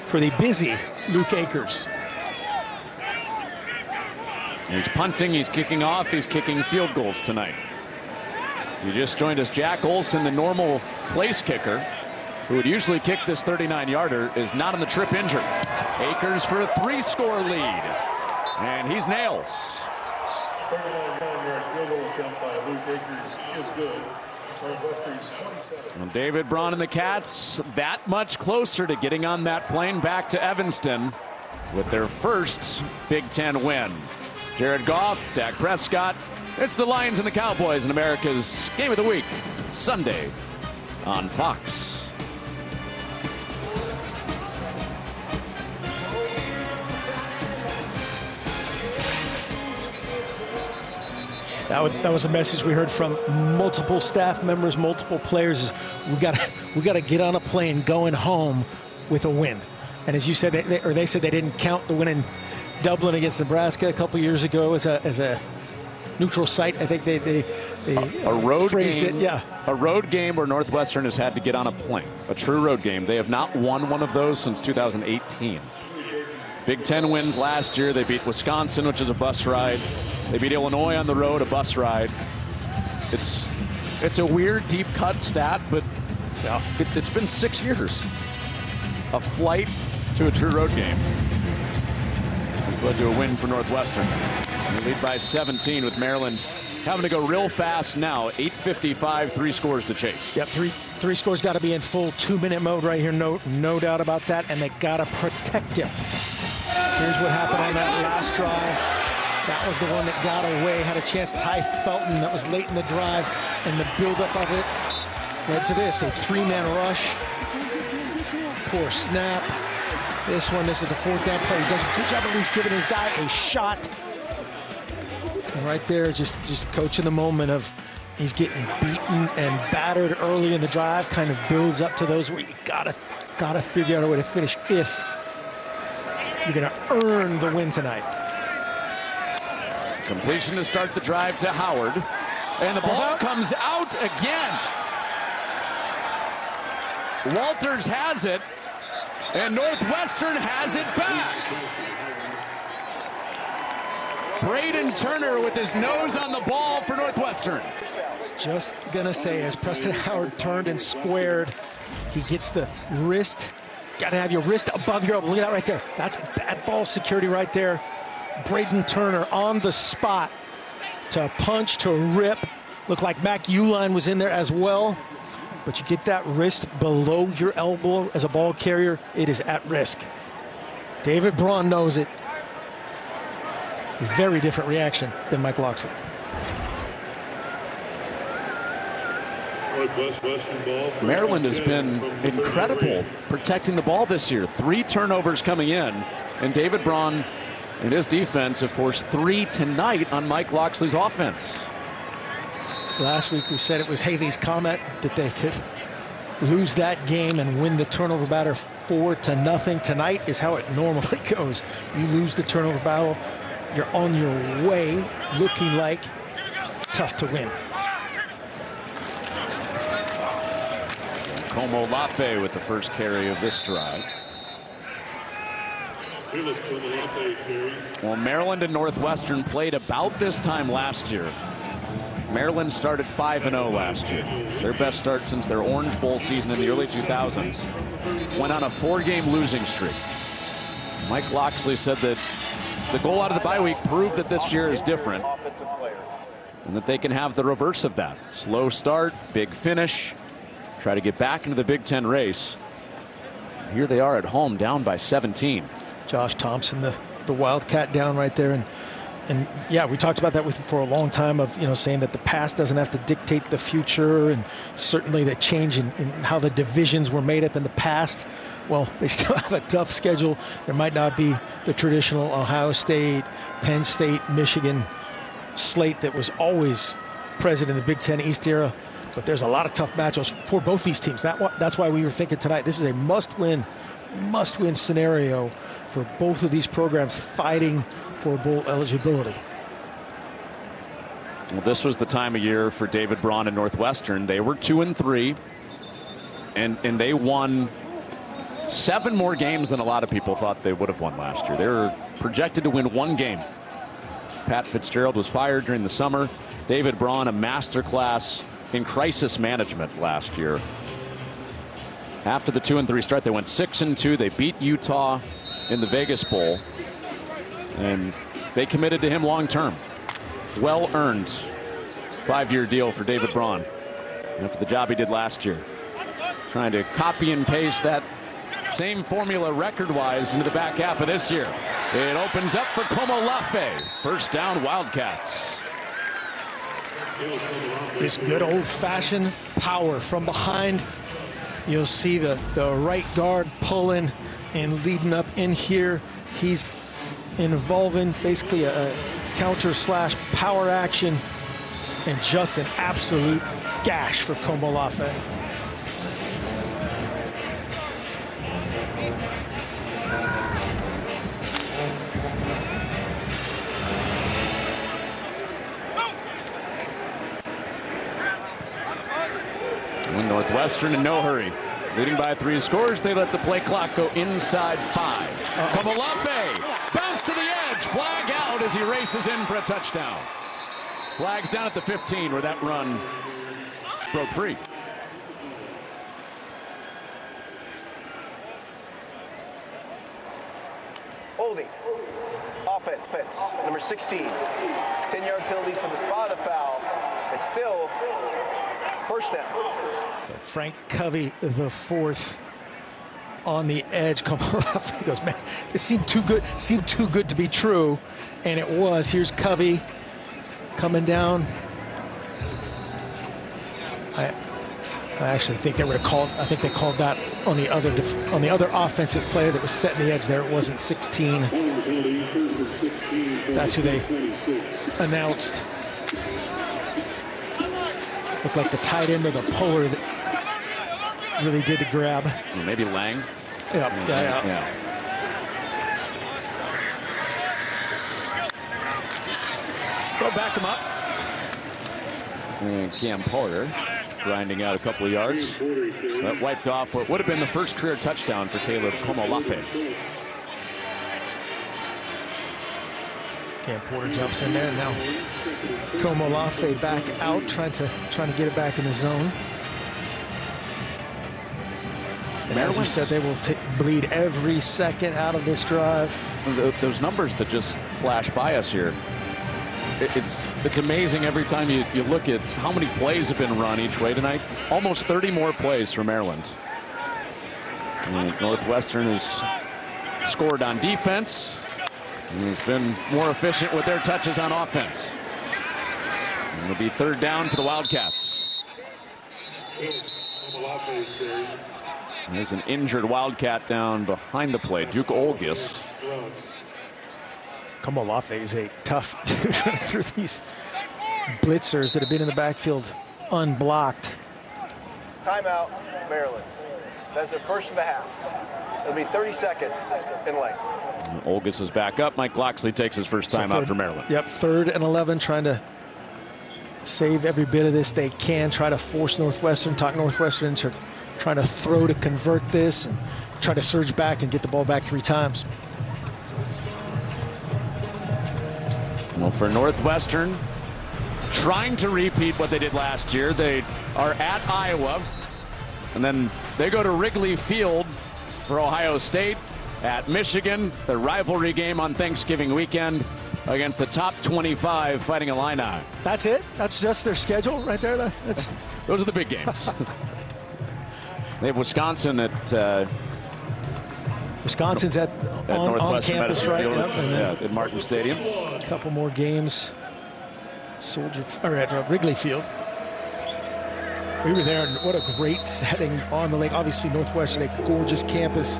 Speaker 2: for the busy Luke Akers.
Speaker 1: He's punting, he's kicking off, he's kicking field goals tonight. You just joined us. Jack Olson, the normal place kicker, who would usually kick this 39-yarder, is not on the trip injured. Akers for a 3-score lead. And he's nails.
Speaker 5: 39-yard field goal attempt by Luke Akers is good.
Speaker 1: And David Braun and the Cats that much closer to getting on that plane back to Evanston with their first Big Ten win. Jared Goff, Dak Prescott. It's the Lions and the Cowboys in America's Game of the Week, Sunday on Fox.
Speaker 2: That was a message we heard from multiple staff members, multiple players. We got to get on a plane going home with a win. And as you said, they said they didn't count the win in Dublin against Nebraska a couple years ago as a neutral site. I think they
Speaker 1: a road
Speaker 2: phrased
Speaker 1: game,
Speaker 2: it. Yeah,
Speaker 1: a road game where Northwestern has had to get on a plane. A true road game. They have not won one of those since 2018. Big Ten wins last year. They beat Wisconsin, which is a bus ride. They beat Illinois on the road, a bus ride. It's a weird deep cut stat, but yeah, it's been 6 years. A flight to a true road game. It's led to a win for Northwestern. They lead by 17 with Maryland having to go real fast now. 8:55, 3 scores to chase.
Speaker 2: Yep, three scores got to be in full 2-minute mode right here. No doubt about that, and they got to protect him. Here's what happened on that last drive. That was the one that got away. Had a chance. Ty Felton, that was late in the drive, and the buildup of it led to this, a 3-man rush. Poor snap. This is the 4th down play. He does a good job at least giving his guy a shot. And right there, just coaching the moment of he's getting beaten and battered early in the drive, kind of builds up to those where you gotta figure out a way to finish if you're gonna earn the win tonight.
Speaker 1: Completion to start the drive to Howard. And the ball comes out again. Walters has it, and Northwestern has it back. Braden Turner with his nose on the ball for Northwestern.
Speaker 2: Just gonna say, as Preston Howard turned and squared, he gets the wrist. Gotta have your wrist above your elbow. Look at that right there. That's bad ball security right there. Braden Turner on the spot to punch, to rip. Looked like Mac Uline was in there as well. But you get that wrist below your elbow as a ball carrier, it is at risk. David Braun knows it. Very different reaction than Mike Locksley.
Speaker 1: Maryland has been incredible protecting the ball this year. 3 turnovers coming in, and David Braun and his defense have forced 3 tonight on Mike Locksley's offense.
Speaker 2: Last week we said it was Haley's Comet that they could lose that game and win the turnover battle 4-0. Tonight is how it normally goes. You lose the turnover battle, you're on your way, looking like tough to win.
Speaker 1: Como Lafe with the first carry of this drive. Well, Maryland and Northwestern played about this time last year. Maryland started 5-0 last year. Their best start since their Orange Bowl season in the early 2000s. Went on a 4-game losing streak. Mike Locksley said that the goal out of the bye week proved that this year is different and that they can have the reverse of that. Slow start, big finish, try to get back into the Big Ten race. Here they are at home, down by 17.
Speaker 2: Josh Thompson, the Wildcat, down right there. And yeah, we talked about that for a long time, of, you know, saying that the past doesn't have to dictate the future, and certainly the change in how the divisions were made up in the past. Well, they still have a tough schedule. There might not be the traditional Ohio State, Penn State, Michigan slate that was always present in the Big Ten East era, but there's a lot of tough matchups for both these teams. That's why we were thinking tonight this is a must-win scenario for both of these programs fighting for bowl eligibility.
Speaker 1: Well, this was the time of year for David Braun and Northwestern. They were 2-3, and they won 7 more games than a lot of people thought they would have won last year. They were projected to win 1 game. Pat Fitzgerald was fired during the summer. David Braun, a masterclass in crisis management last year. After the 2-3 start, they went 6-2. They beat Utah in the Vegas Bowl, and they committed to him long term. Well earned 5-year deal for David Braun after the job he did last year. Trying to copy and paste that same formula record-wise into the back half of this year. It opens up for Como Lafe. First down, Wildcats.
Speaker 2: This good old-fashioned power from behind. You'll see the right guard pulling and leading up in here. He's involving basically a counter/power action, and just an absolute gash for Como Lafe.
Speaker 1: When Northwestern in no hurry, leading by 3 scores, they let the play clock go inside 5. Como Lafe bounce to the edge, flag out as he races in for a touchdown. Flags down at the 15 where that run broke free.
Speaker 3: Holding. Offense, fits. Number 16. 10-yard penalty for the spot of the foul. It's still first down.
Speaker 2: So Frank Covey, the 4th on the edge. Como Lafe goes, man, it seemed too good to be true, and it was. Here's Covey coming down. I actually think they would have called. I think they called that on the other offensive player that was setting the edge there. It wasn't 16. That's who they announced. Looked like the tight end or the puller that really did the grab.
Speaker 1: Well, maybe Lang.
Speaker 2: Yeah.
Speaker 1: Go back him up. And Cam Porter grinding out a couple of yards. So that wiped off what would have been the first career touchdown for Caleb Como Lafe.
Speaker 2: Cam Porter jumps in there now. Como Lafe back out, trying to get it back in the zone. And as you said, they will bleed every second out of this drive.
Speaker 1: Those numbers that just flash by us here. It's amazing every time you look at how many plays have been run each way tonight. Almost 30 more plays for Maryland. And Northwestern has scored on defense and has been more efficient with their touches on offense. And it'll be 3rd down for the Wildcats. There's an injured Wildcat down behind the play, Duke Olgis.
Speaker 2: Como Lafe is a tough dude through these blitzers that have been in the backfield unblocked.
Speaker 3: Timeout, Maryland. That's their first of the half. It'll be 30 seconds in length.
Speaker 1: Olgas is back up. Mike Locksley takes his first time out for Maryland.
Speaker 2: Yep, 3rd and 11, trying to save every bit of this they can, try to force Northwestern, talk Northwestern into trying to throw to convert this and try to surge back and get the ball back 3 times.
Speaker 1: Well, for Northwestern, trying to repeat what they did last year. They are at Iowa, and then they go to Wrigley Field for Ohio State, at Michigan, the rivalry game on Thanksgiving weekend against the top 25 Fighting Illini.
Speaker 2: That's it? That's just their schedule right there?
Speaker 1: Those are the big games. They have Wisconsin at...
Speaker 2: Wisconsin's on campus, right?
Speaker 1: Field,
Speaker 2: yep, and then
Speaker 1: at Martin Stadium.
Speaker 2: A couple more games at Wrigley Field. We were there, and what a great setting on the lake. Obviously, Northwestern, a gorgeous campus,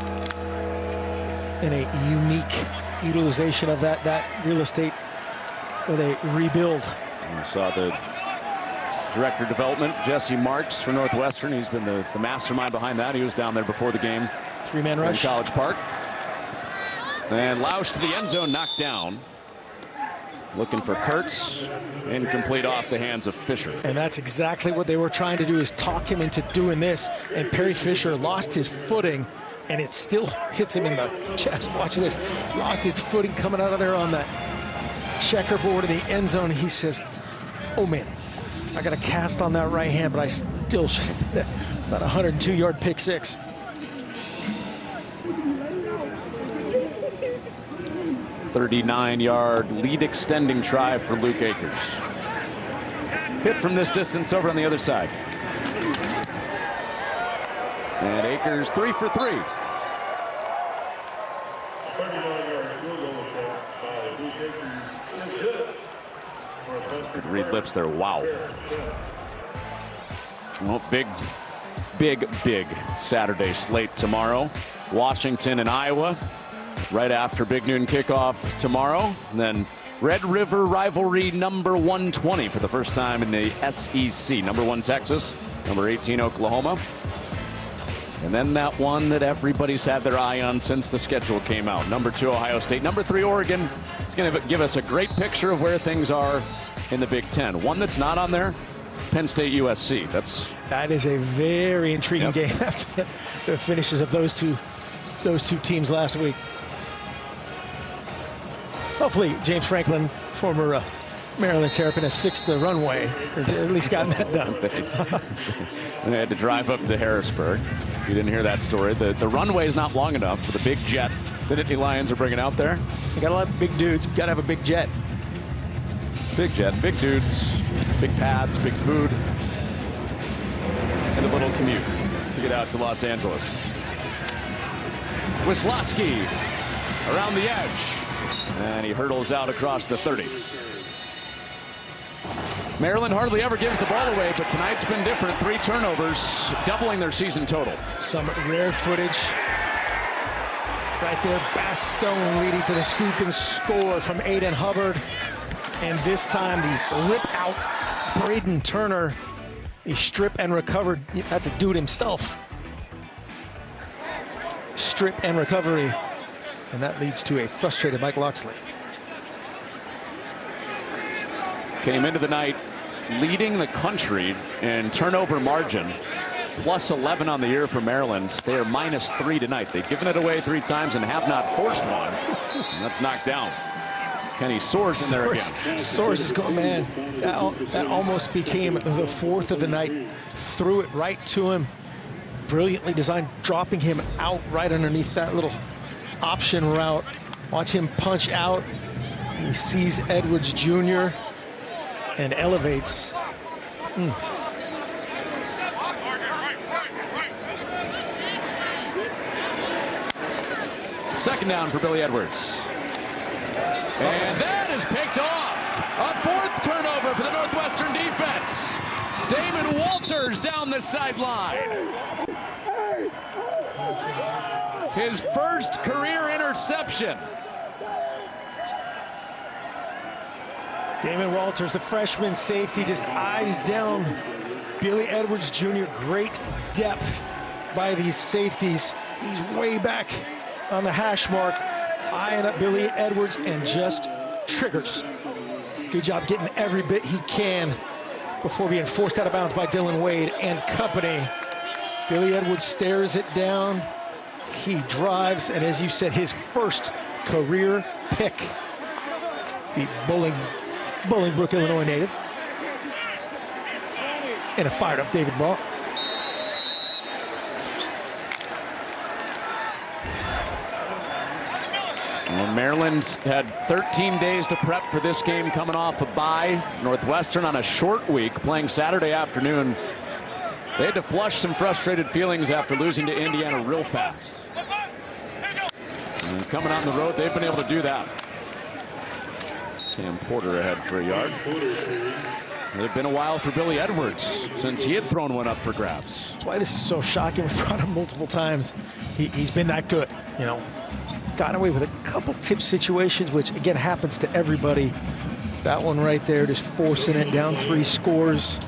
Speaker 2: and a unique utilization of that real estate where they rebuild.
Speaker 1: We saw the director of development, Jesse Marks, for Northwestern. He's been the mastermind behind that. He was down there before the game.
Speaker 2: 3-man rush.
Speaker 1: In College Park. And Lausch to the end zone, knocked down. Looking for Kurtz. Incomplete off the hands of Fisher.
Speaker 2: And that's exactly what they were trying to do, is talk him into doing this. And Perry Fisher lost his footing, and it still hits him in the chest. Watch this. Lost his footing coming out of there on that checkerboard in the end zone. He says, oh man, I got a cast on that right hand, but I still should have about a 102-yard pick six.
Speaker 1: .39-yard lead extending try for Luke Akers. Hit from this distance over on the other side. And Akers 3 for 3.
Speaker 5: 39-yard field goal attempt by Luke Akers is good.
Speaker 1: Could read lips there. Wow. Well, big Saturday slate tomorrow. Washington and Iowa right after big noon kickoff tomorrow. And then Red River rivalry number 120 for the first time in the SEC. Number 1 Texas, number 18 Oklahoma. And then that one that everybody's had their eye on since the schedule came out. Number 2 Ohio State, number 3 Oregon. It's going to give us a great picture of where things are in the Big Ten. One that's not on there, Penn State USC.
Speaker 2: That is a very intriguing game after the finishes of those two teams last week. Hopefully, James Franklin, former Maryland Terrapin, has fixed the runway, or at least gotten that done.
Speaker 1: They had to drive up to Harrisburg. If you didn't hear that story, the runway is not long enough for the big jet that Nittany Lions are bringing out there.
Speaker 2: You got a lot of big dudes. You got to have a big jet.
Speaker 1: Big jet, big dudes, big pads, big food, and a little commute to get out to Los Angeles. Wisłowski around the edge. And he hurdles out across the 30. Maryland hardly ever gives the ball away, but tonight's been different. 3 turnovers, doubling their season total.
Speaker 2: Some rare footage. Right there, Bastone leading to the scoop and score from Aiden Hubbard. And this time the rip out Braden Turner. He strip and recovered. That's a dude himself. Strip and recovery. And that leads to a frustrated Mike Locksley.
Speaker 1: Came into the night leading the country in turnover margin. Plus 11 on the year for Maryland. They are -3 tonight. They've given it away 3 times and have not forced one. And that's knocked down. Kenny Soares in there again.
Speaker 2: Soares is going, man. That almost became the 4th of the night. Threw it right to him. Brilliantly designed, dropping him out right underneath that little option route. Watch him punch out. He sees Edwards Jr. and elevates.
Speaker 1: Second down for Billy Edwards. And that is picked off. A 4th turnover for the Northwestern defense. Damon Walters down the sideline. His first career interception.
Speaker 2: Damon Walters, the freshman safety, just eyes down Billy Edwards Jr., great depth by these safeties. He's way back on the hash mark, eyeing up Billy Edwards and just triggers. Good job getting every bit he can before being forced out of bounds by Dylan Wade and company. Billy Edwards stares it down. He drives, and as you said, his first career pick. The Bolingbrook, Illinois native. And a fired up David Braun.
Speaker 1: Well, Maryland had 13 days to prep for this game coming off a bye. Northwestern on a short week playing Saturday afternoon. They had to flush some frustrated feelings after losing to Indiana real fast. And coming on the road, they've been able to do that. Cam Porter ahead for a yard. It had been a while for Billy Edwards since he had thrown one up for grabs.
Speaker 2: That's why this is so shocking. We've brought him multiple times. He's been that good, you know. Got away with a couple tip situations, which again happens to everybody. That one right there, just forcing it down 3 scores.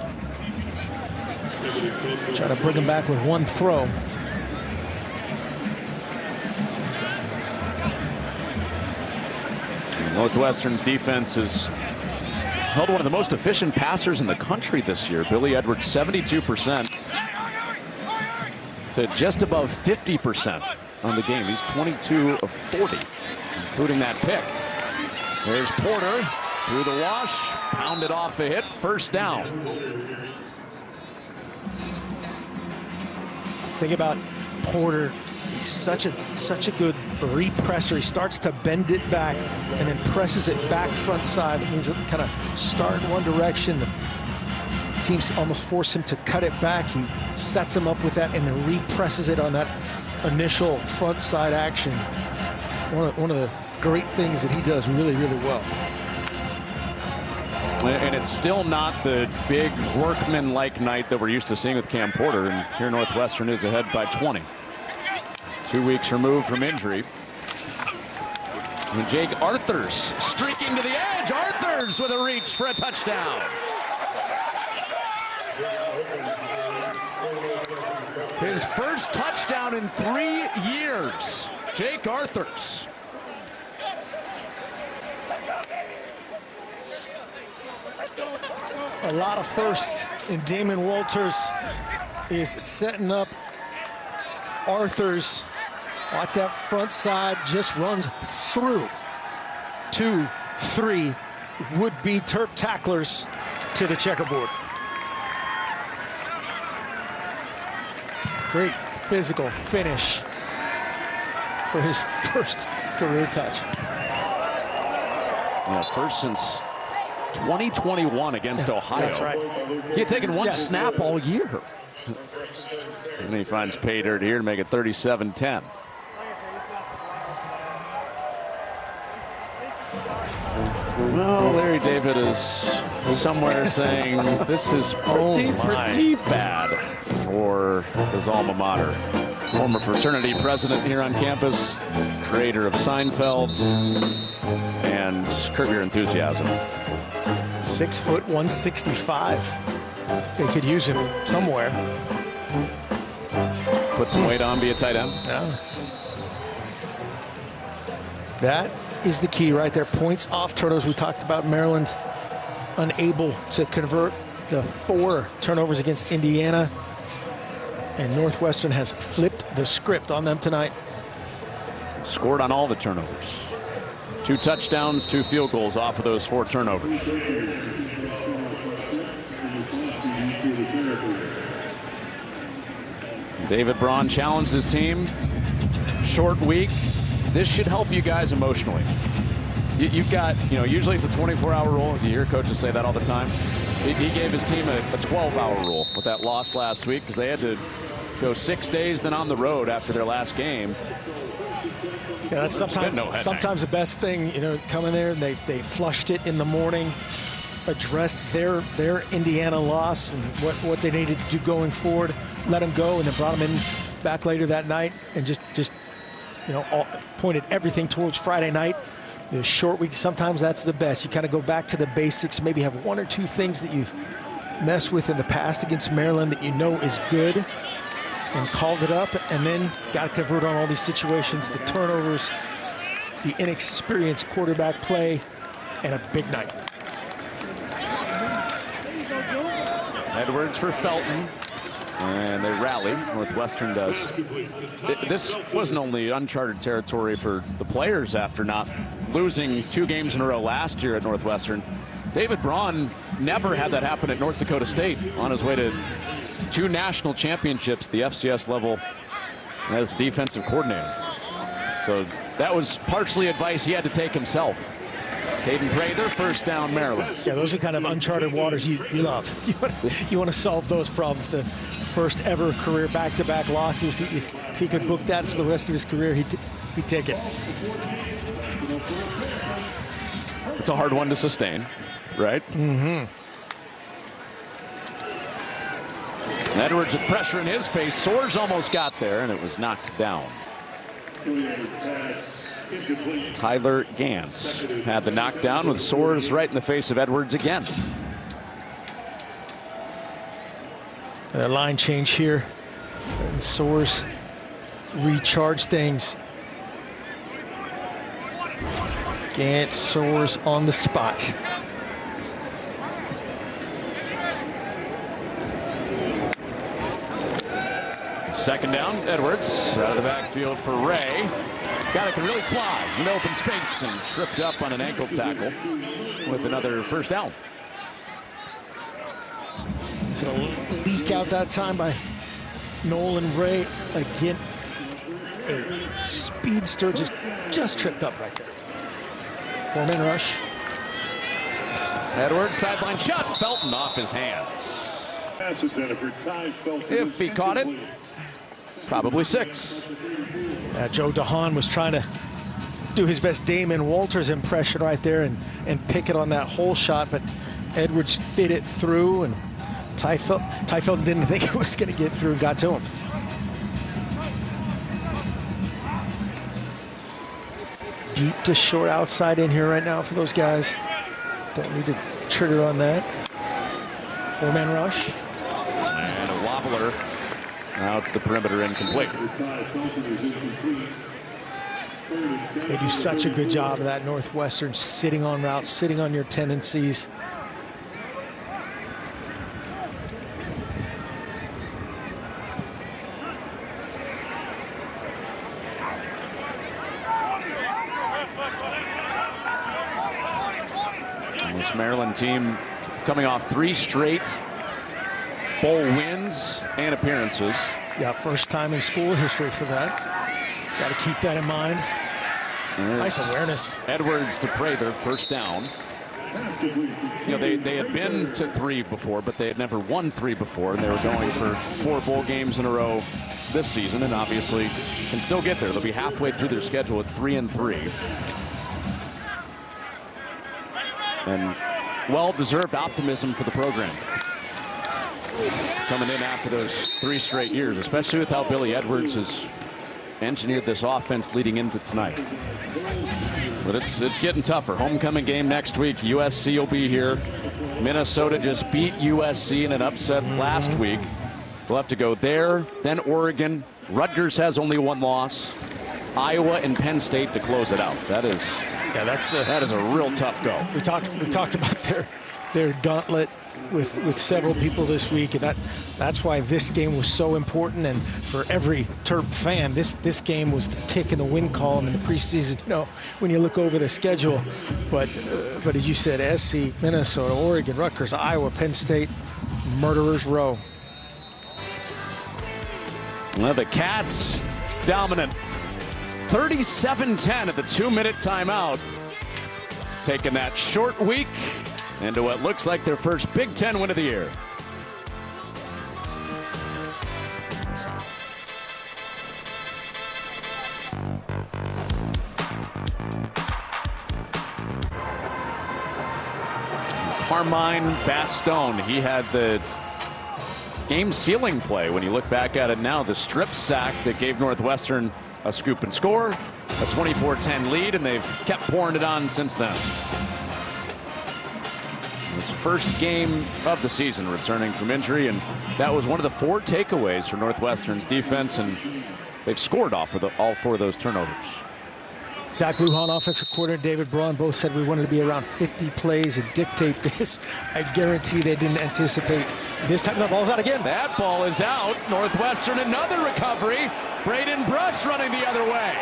Speaker 2: Trying to bring him back with one throw.
Speaker 1: Northwestern's defense has held one of the most efficient passers in the country this year. Billy Edwards 72% to just above 50% on the game. He's 22 of 40, including that pick. There's Porter through the wash, pounded off a hit, first down.
Speaker 2: Think about Porter. He's such a good represser. He starts to bend it back and then presses it back front side. That means it kind of start in one direction. The teams almost force him to cut it back. He sets him up with that and then represses it on that initial front side action. One of the great things that he does really, really well.
Speaker 1: And it's still not the big workman-like night that we're used to seeing with Cam Porter. And here Northwestern is ahead by 20. 2 weeks removed from injury. And Jake Arthurs streaking to the edge. Arthurs with a reach for a touchdown. His first touchdown in 3 years. Jake Arthurs.
Speaker 2: A lot of firsts, and Damon Walters is setting up Arthurs. Watch that front side, just runs through 2, 3 would-be Terp tacklers to the checkerboard. Great physical finish for his first career touch.
Speaker 1: Yeah, first since 2021 against Ohio.
Speaker 2: That's right.
Speaker 1: He had taken one snap all year. And he finds pay dirt here to make it 37-10. Well, Larry David is somewhere saying this is pretty bad for his alma mater. Former fraternity president here on campus, creator of Seinfeld and Curb Your Enthusiasm.
Speaker 2: 6 foot 165. They could use him somewhere.
Speaker 1: Put some weight on, be a tight end.
Speaker 2: Yeah. That is the key right there. Points off turnovers. We talked about Maryland unable to convert the 4 turnovers against Indiana. And Northwestern has flipped the script on them tonight.
Speaker 1: Scored on all the turnovers. 2 touchdowns, 2 field goals off of those 4 turnovers. David Braun challenged his team. Short week. This should help you guys emotionally. You've got, usually it's a 24-hour rule. You hear coaches say that all the time. He gave his team a 12-hour rule with that loss last week because they had to go 6 days then on the road after their last game.
Speaker 2: Yeah, that's sometimes the best thing, coming there, and they flushed it in the morning, addressed their Indiana loss and what they needed to do going forward, let them go, and then brought them in back later that night and just pointed everything towards Friday night. The short week, sometimes that's the best. You kind of go back to the basics, maybe have 1 or 2 things that you've messed with in the past against Maryland that you know is good, and called it up, and then got to convert on all these situations, the turnovers, the inexperienced quarterback play, and a big night.
Speaker 1: Edwards for Felton, and they rally. Northwestern does. This wasn't only uncharted territory for the players after not losing 2 games in a row last year at Northwestern. David Braun never had that happen at North Dakota State, on his way to 2 national championships, the FCS level, as the defensive coordinator. So that was partially advice he had to take himself. Caden Prather, first down, Maryland.
Speaker 2: Yeah, those are kind of uncharted waters you love. You want to solve those problems. The first ever career back-to-back losses. If he could book that for the rest of his career, he'd take it.
Speaker 1: It's a hard one to sustain, right?
Speaker 2: Mm-hmm.
Speaker 1: Edwards with pressure in his face. Soares almost got there, and it was knocked down. Tyler Gantz had the knockdown with Soares right in the face of Edwards again.
Speaker 2: A line change here, and Soares recharge things. Gantz, Soares on the spot.
Speaker 1: Second down, Edwards out of the backfield for Ray. Guy that can really fly in open space and tripped up on an ankle tackle with another first down.
Speaker 2: It's a leak out that time by Nolan Ray. Again, a speedster just tripped up right there. 4-man rush.
Speaker 1: Edwards, sideline shot. Felton off his hands. If he caught it, probably 6.
Speaker 2: Joe DeHaan was trying to do his best Damon Walters impression right there and pick it on that hole shot, but Edwards fit it through, and Ty Felton didn't think it was going to get through and got to him. Deep to short outside in here right now for those guys. Don't need to trigger on that. 4-man rush.
Speaker 1: And a wobbler out to the perimeter, incomplete.
Speaker 2: They do such a good job of that, Northwestern, sitting on routes, sitting on your tendencies.
Speaker 1: This Maryland team coming off 3 straight bowl wins and appearances.
Speaker 2: Yeah, first time in school history for that. Got to keep that in mind. Nice awareness.
Speaker 1: Edwards to Prather, first down. You know, they had been to 3 before, but they had never won 3 before, and they were going for 4 bowl games in a row this season, and obviously can still get there. They'll be halfway through their schedule at 3-3. And well-deserved optimism for the program coming in after those 3 straight years, especially with how Billy Edwards has engineered this offense leading into tonight. But it's getting tougher. Homecoming game next week. USC will be here. Minnesota just beat USC in an upset last week. They'll have to go there, then Oregon. Rutgers has only 1 loss. Iowa and Penn State to close it out. That is a real tough go.
Speaker 2: We talked about their gauntlet with several people this week, and that's why this game was so important. And for every Terp fan, this game was the tick in the win column in the preseason. You know, when you look over the schedule, but as you said, SC, Minnesota, Oregon, Rutgers, Iowa, Penn State, murderers row.
Speaker 1: Well, the Cats dominant. 37-10 at the 2-minute timeout. Taking that short week into what looks like their first Big Ten win of the year. Carmine Bastone, he had the game-sealing play. When you look back at it now, the strip sack that gave Northwestern a scoop and score, a 24-10 lead, and they've kept pouring it on since then. his first game of the season returning from injury, and that was one of the 4 takeaways for Northwestern's defense, and they've scored off of all 4 of those turnovers.
Speaker 2: Zach Lujan, offensive coordinator, David Braun, both said we wanted to be around 50 plays and dictate this. I guarantee they didn't anticipate this time. The ball's out again.
Speaker 1: That ball is out. Northwestern, another recovery. Braden Bruss running the other way.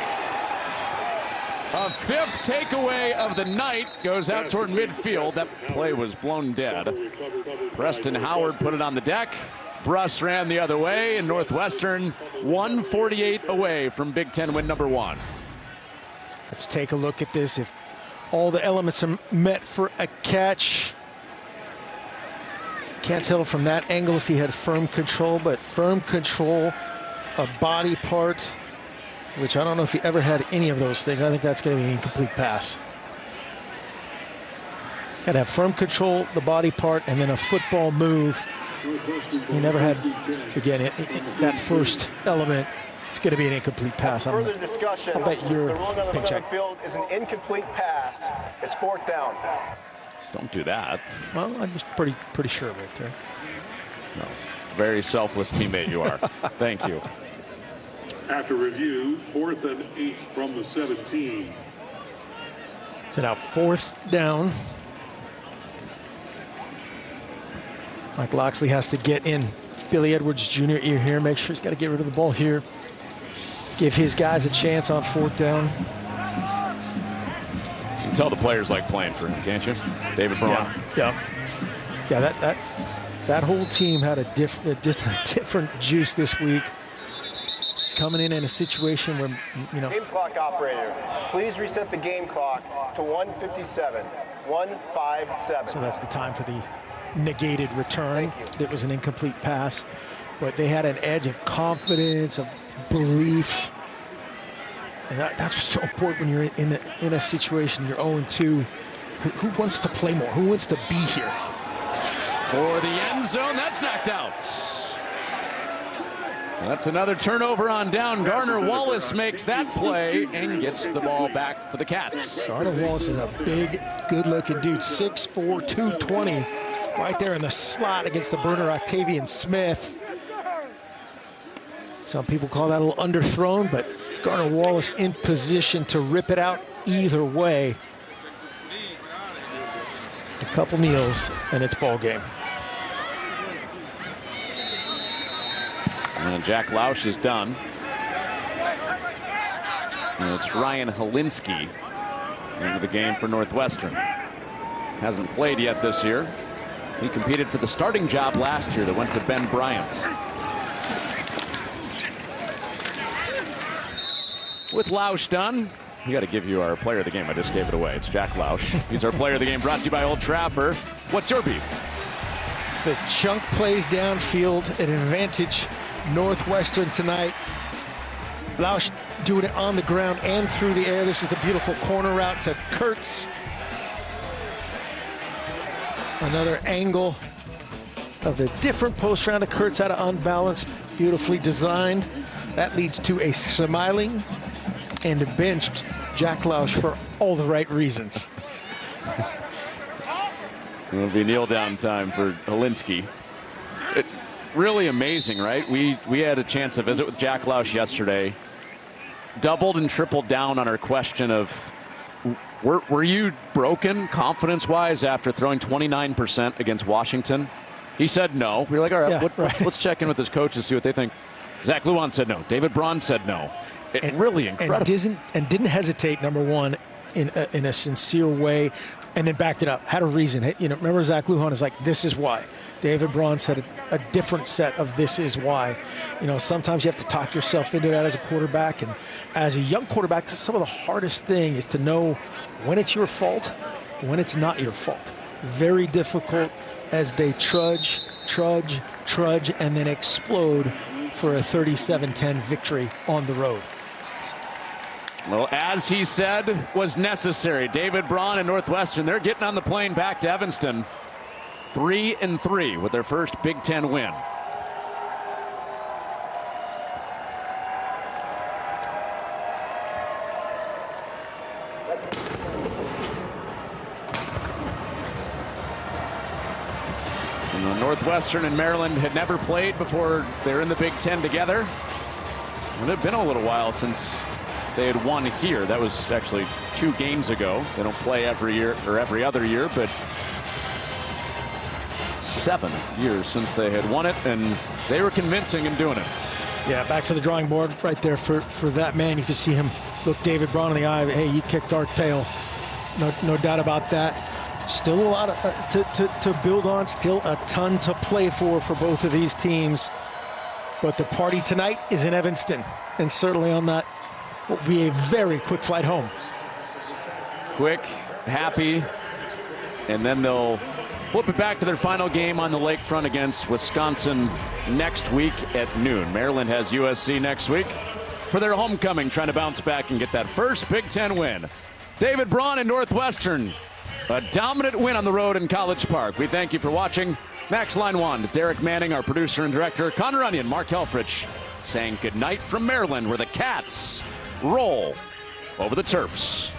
Speaker 1: A 5th takeaway of the night goes out toward midfield. That play was blown dead. Preston Howard put it on the deck. Bruss ran the other way, and Northwestern 148 away from Big Ten win number 1.
Speaker 2: Let's take a look at this. If all the elements are met for a catch. Can't tell from that angle if he had firm control, but firm control, a body part, which I don't know if he ever had any of those things. I think that's going to be an incomplete pass. Got to have firm control, the body part, and then a football move. He never had, again, that first element. It's going to be an incomplete pass.
Speaker 3: Further discussion.
Speaker 2: I'll bet you're
Speaker 3: the ruling on the
Speaker 2: paycheck.
Speaker 3: field is an incomplete pass. It's 4th down.
Speaker 1: Don't do that.
Speaker 2: Well, I'm just pretty sure right there.
Speaker 1: No, very selfless teammate you are. Thank you.
Speaker 5: After review, 4th and 8 from the 17.
Speaker 2: So now 4th down. Mike Loxley has to get in Billy Edwards Jr. ear here. Make sure he's got to get rid of the ball here. Give his guys a chance on 4th down.
Speaker 1: You can tell the players like playing for him, can't you? David Braun.
Speaker 2: Yeah. That whole team had a different juice this week. Coming in a situation where, you know.
Speaker 3: Game clock operator, please reset the game clock to 1:57. 1:57.
Speaker 2: So that's the time for the negated return. It was an incomplete pass, but they had an edge of confidence, of belief, and that's so important when you're in a situation you're 0-2. Who wants to play more? Who wants to be here?
Speaker 1: For the end zone, that's knocked out. That's another turnover on down. Garner Wallace makes that play and gets the ball back for the Cats.
Speaker 2: Garner Wallace is a big, good-looking dude, 6'4", 220. Right there in the slot against the burner, Octavian Smith. Some people call that a little underthrown, but Garner Wallace in position to rip it out either way. A couple kneels, and it's ball game.
Speaker 1: And Jack Lausch is done. And it's Ryan Helinski into the game for Northwestern. Hasn't played yet this year. He competed for the starting job last year that went to Ben Bryant. With Lausch done, we got to give you our player of the game. I just gave it away. It's Jack Lausch. He's our player of the game, brought to you by Old Trapper. What's your beef?
Speaker 2: The chunk plays downfield, an advantage Northwestern tonight. Lausch doing it on the ground and through the air. This is the beautiful corner route to Kurtz. Another angle of the different post round of Kurtz out of unbalanced, beautifully designed. That leads to a smiling and a benched Jack Lausch for all the right reasons.
Speaker 1: It'll be kneel down time for Helinski. Really amazing, right? We had a chance to visit with Jack Lausch yesterday. Doubled and tripled down on our question of, were you broken confidence-wise after throwing 29% against Washington? He said no. We were like, all right,
Speaker 2: Yeah,
Speaker 1: let's check in with his coaches, see what they think. Zach Lujan said no. David Braun said no. Really incredible.
Speaker 2: And didn't hesitate, number one, in a sincere way, and then backed it up. Had a reason. You know, remember Zach Lujan is like, this is why. David Braun said a different set of this is why. You know, sometimes you have to talk yourself into that as a quarterback, and as a young quarterback, some of the hardest thing is to know when it's your fault, when it's not your fault. Very difficult as they trudge, and then explode for a 37-10 victory on the road.
Speaker 1: Well, as he said, was necessary. David Braun and Northwestern, they're getting on the plane back to Evanston. 3-3 with their first Big Ten win. Northwestern and Maryland had never played before they're in the Big Ten together. It had been a little while since they had won here. That was actually 2 games ago. They don't play every year or every other year, but 7 years since they had won it, and they were convincing in doing it.
Speaker 2: Yeah, back to the drawing board right there for that man. You can see him look David Braun in the eye. Hey, you kicked our tail. No doubt about that. Still a lot to build on. Still a ton to play for both of these teams. But the party tonight is in Evanston, and certainly on that will be a very quick flight home.
Speaker 1: Quick, happy, and then they'll flip it back to their final game on the lakefront against Wisconsin next week at noon. Maryland has USC next week for their homecoming, trying to bounce back and get that first Big Ten win. David Braun and Northwestern, a dominant win on the road in College Park. We thank you for watching. Max Line 1, Derek Manning, our producer and director, Connor Onion, Mark Helfrich, saying goodnight from Maryland, where the Cats roll over the Terps.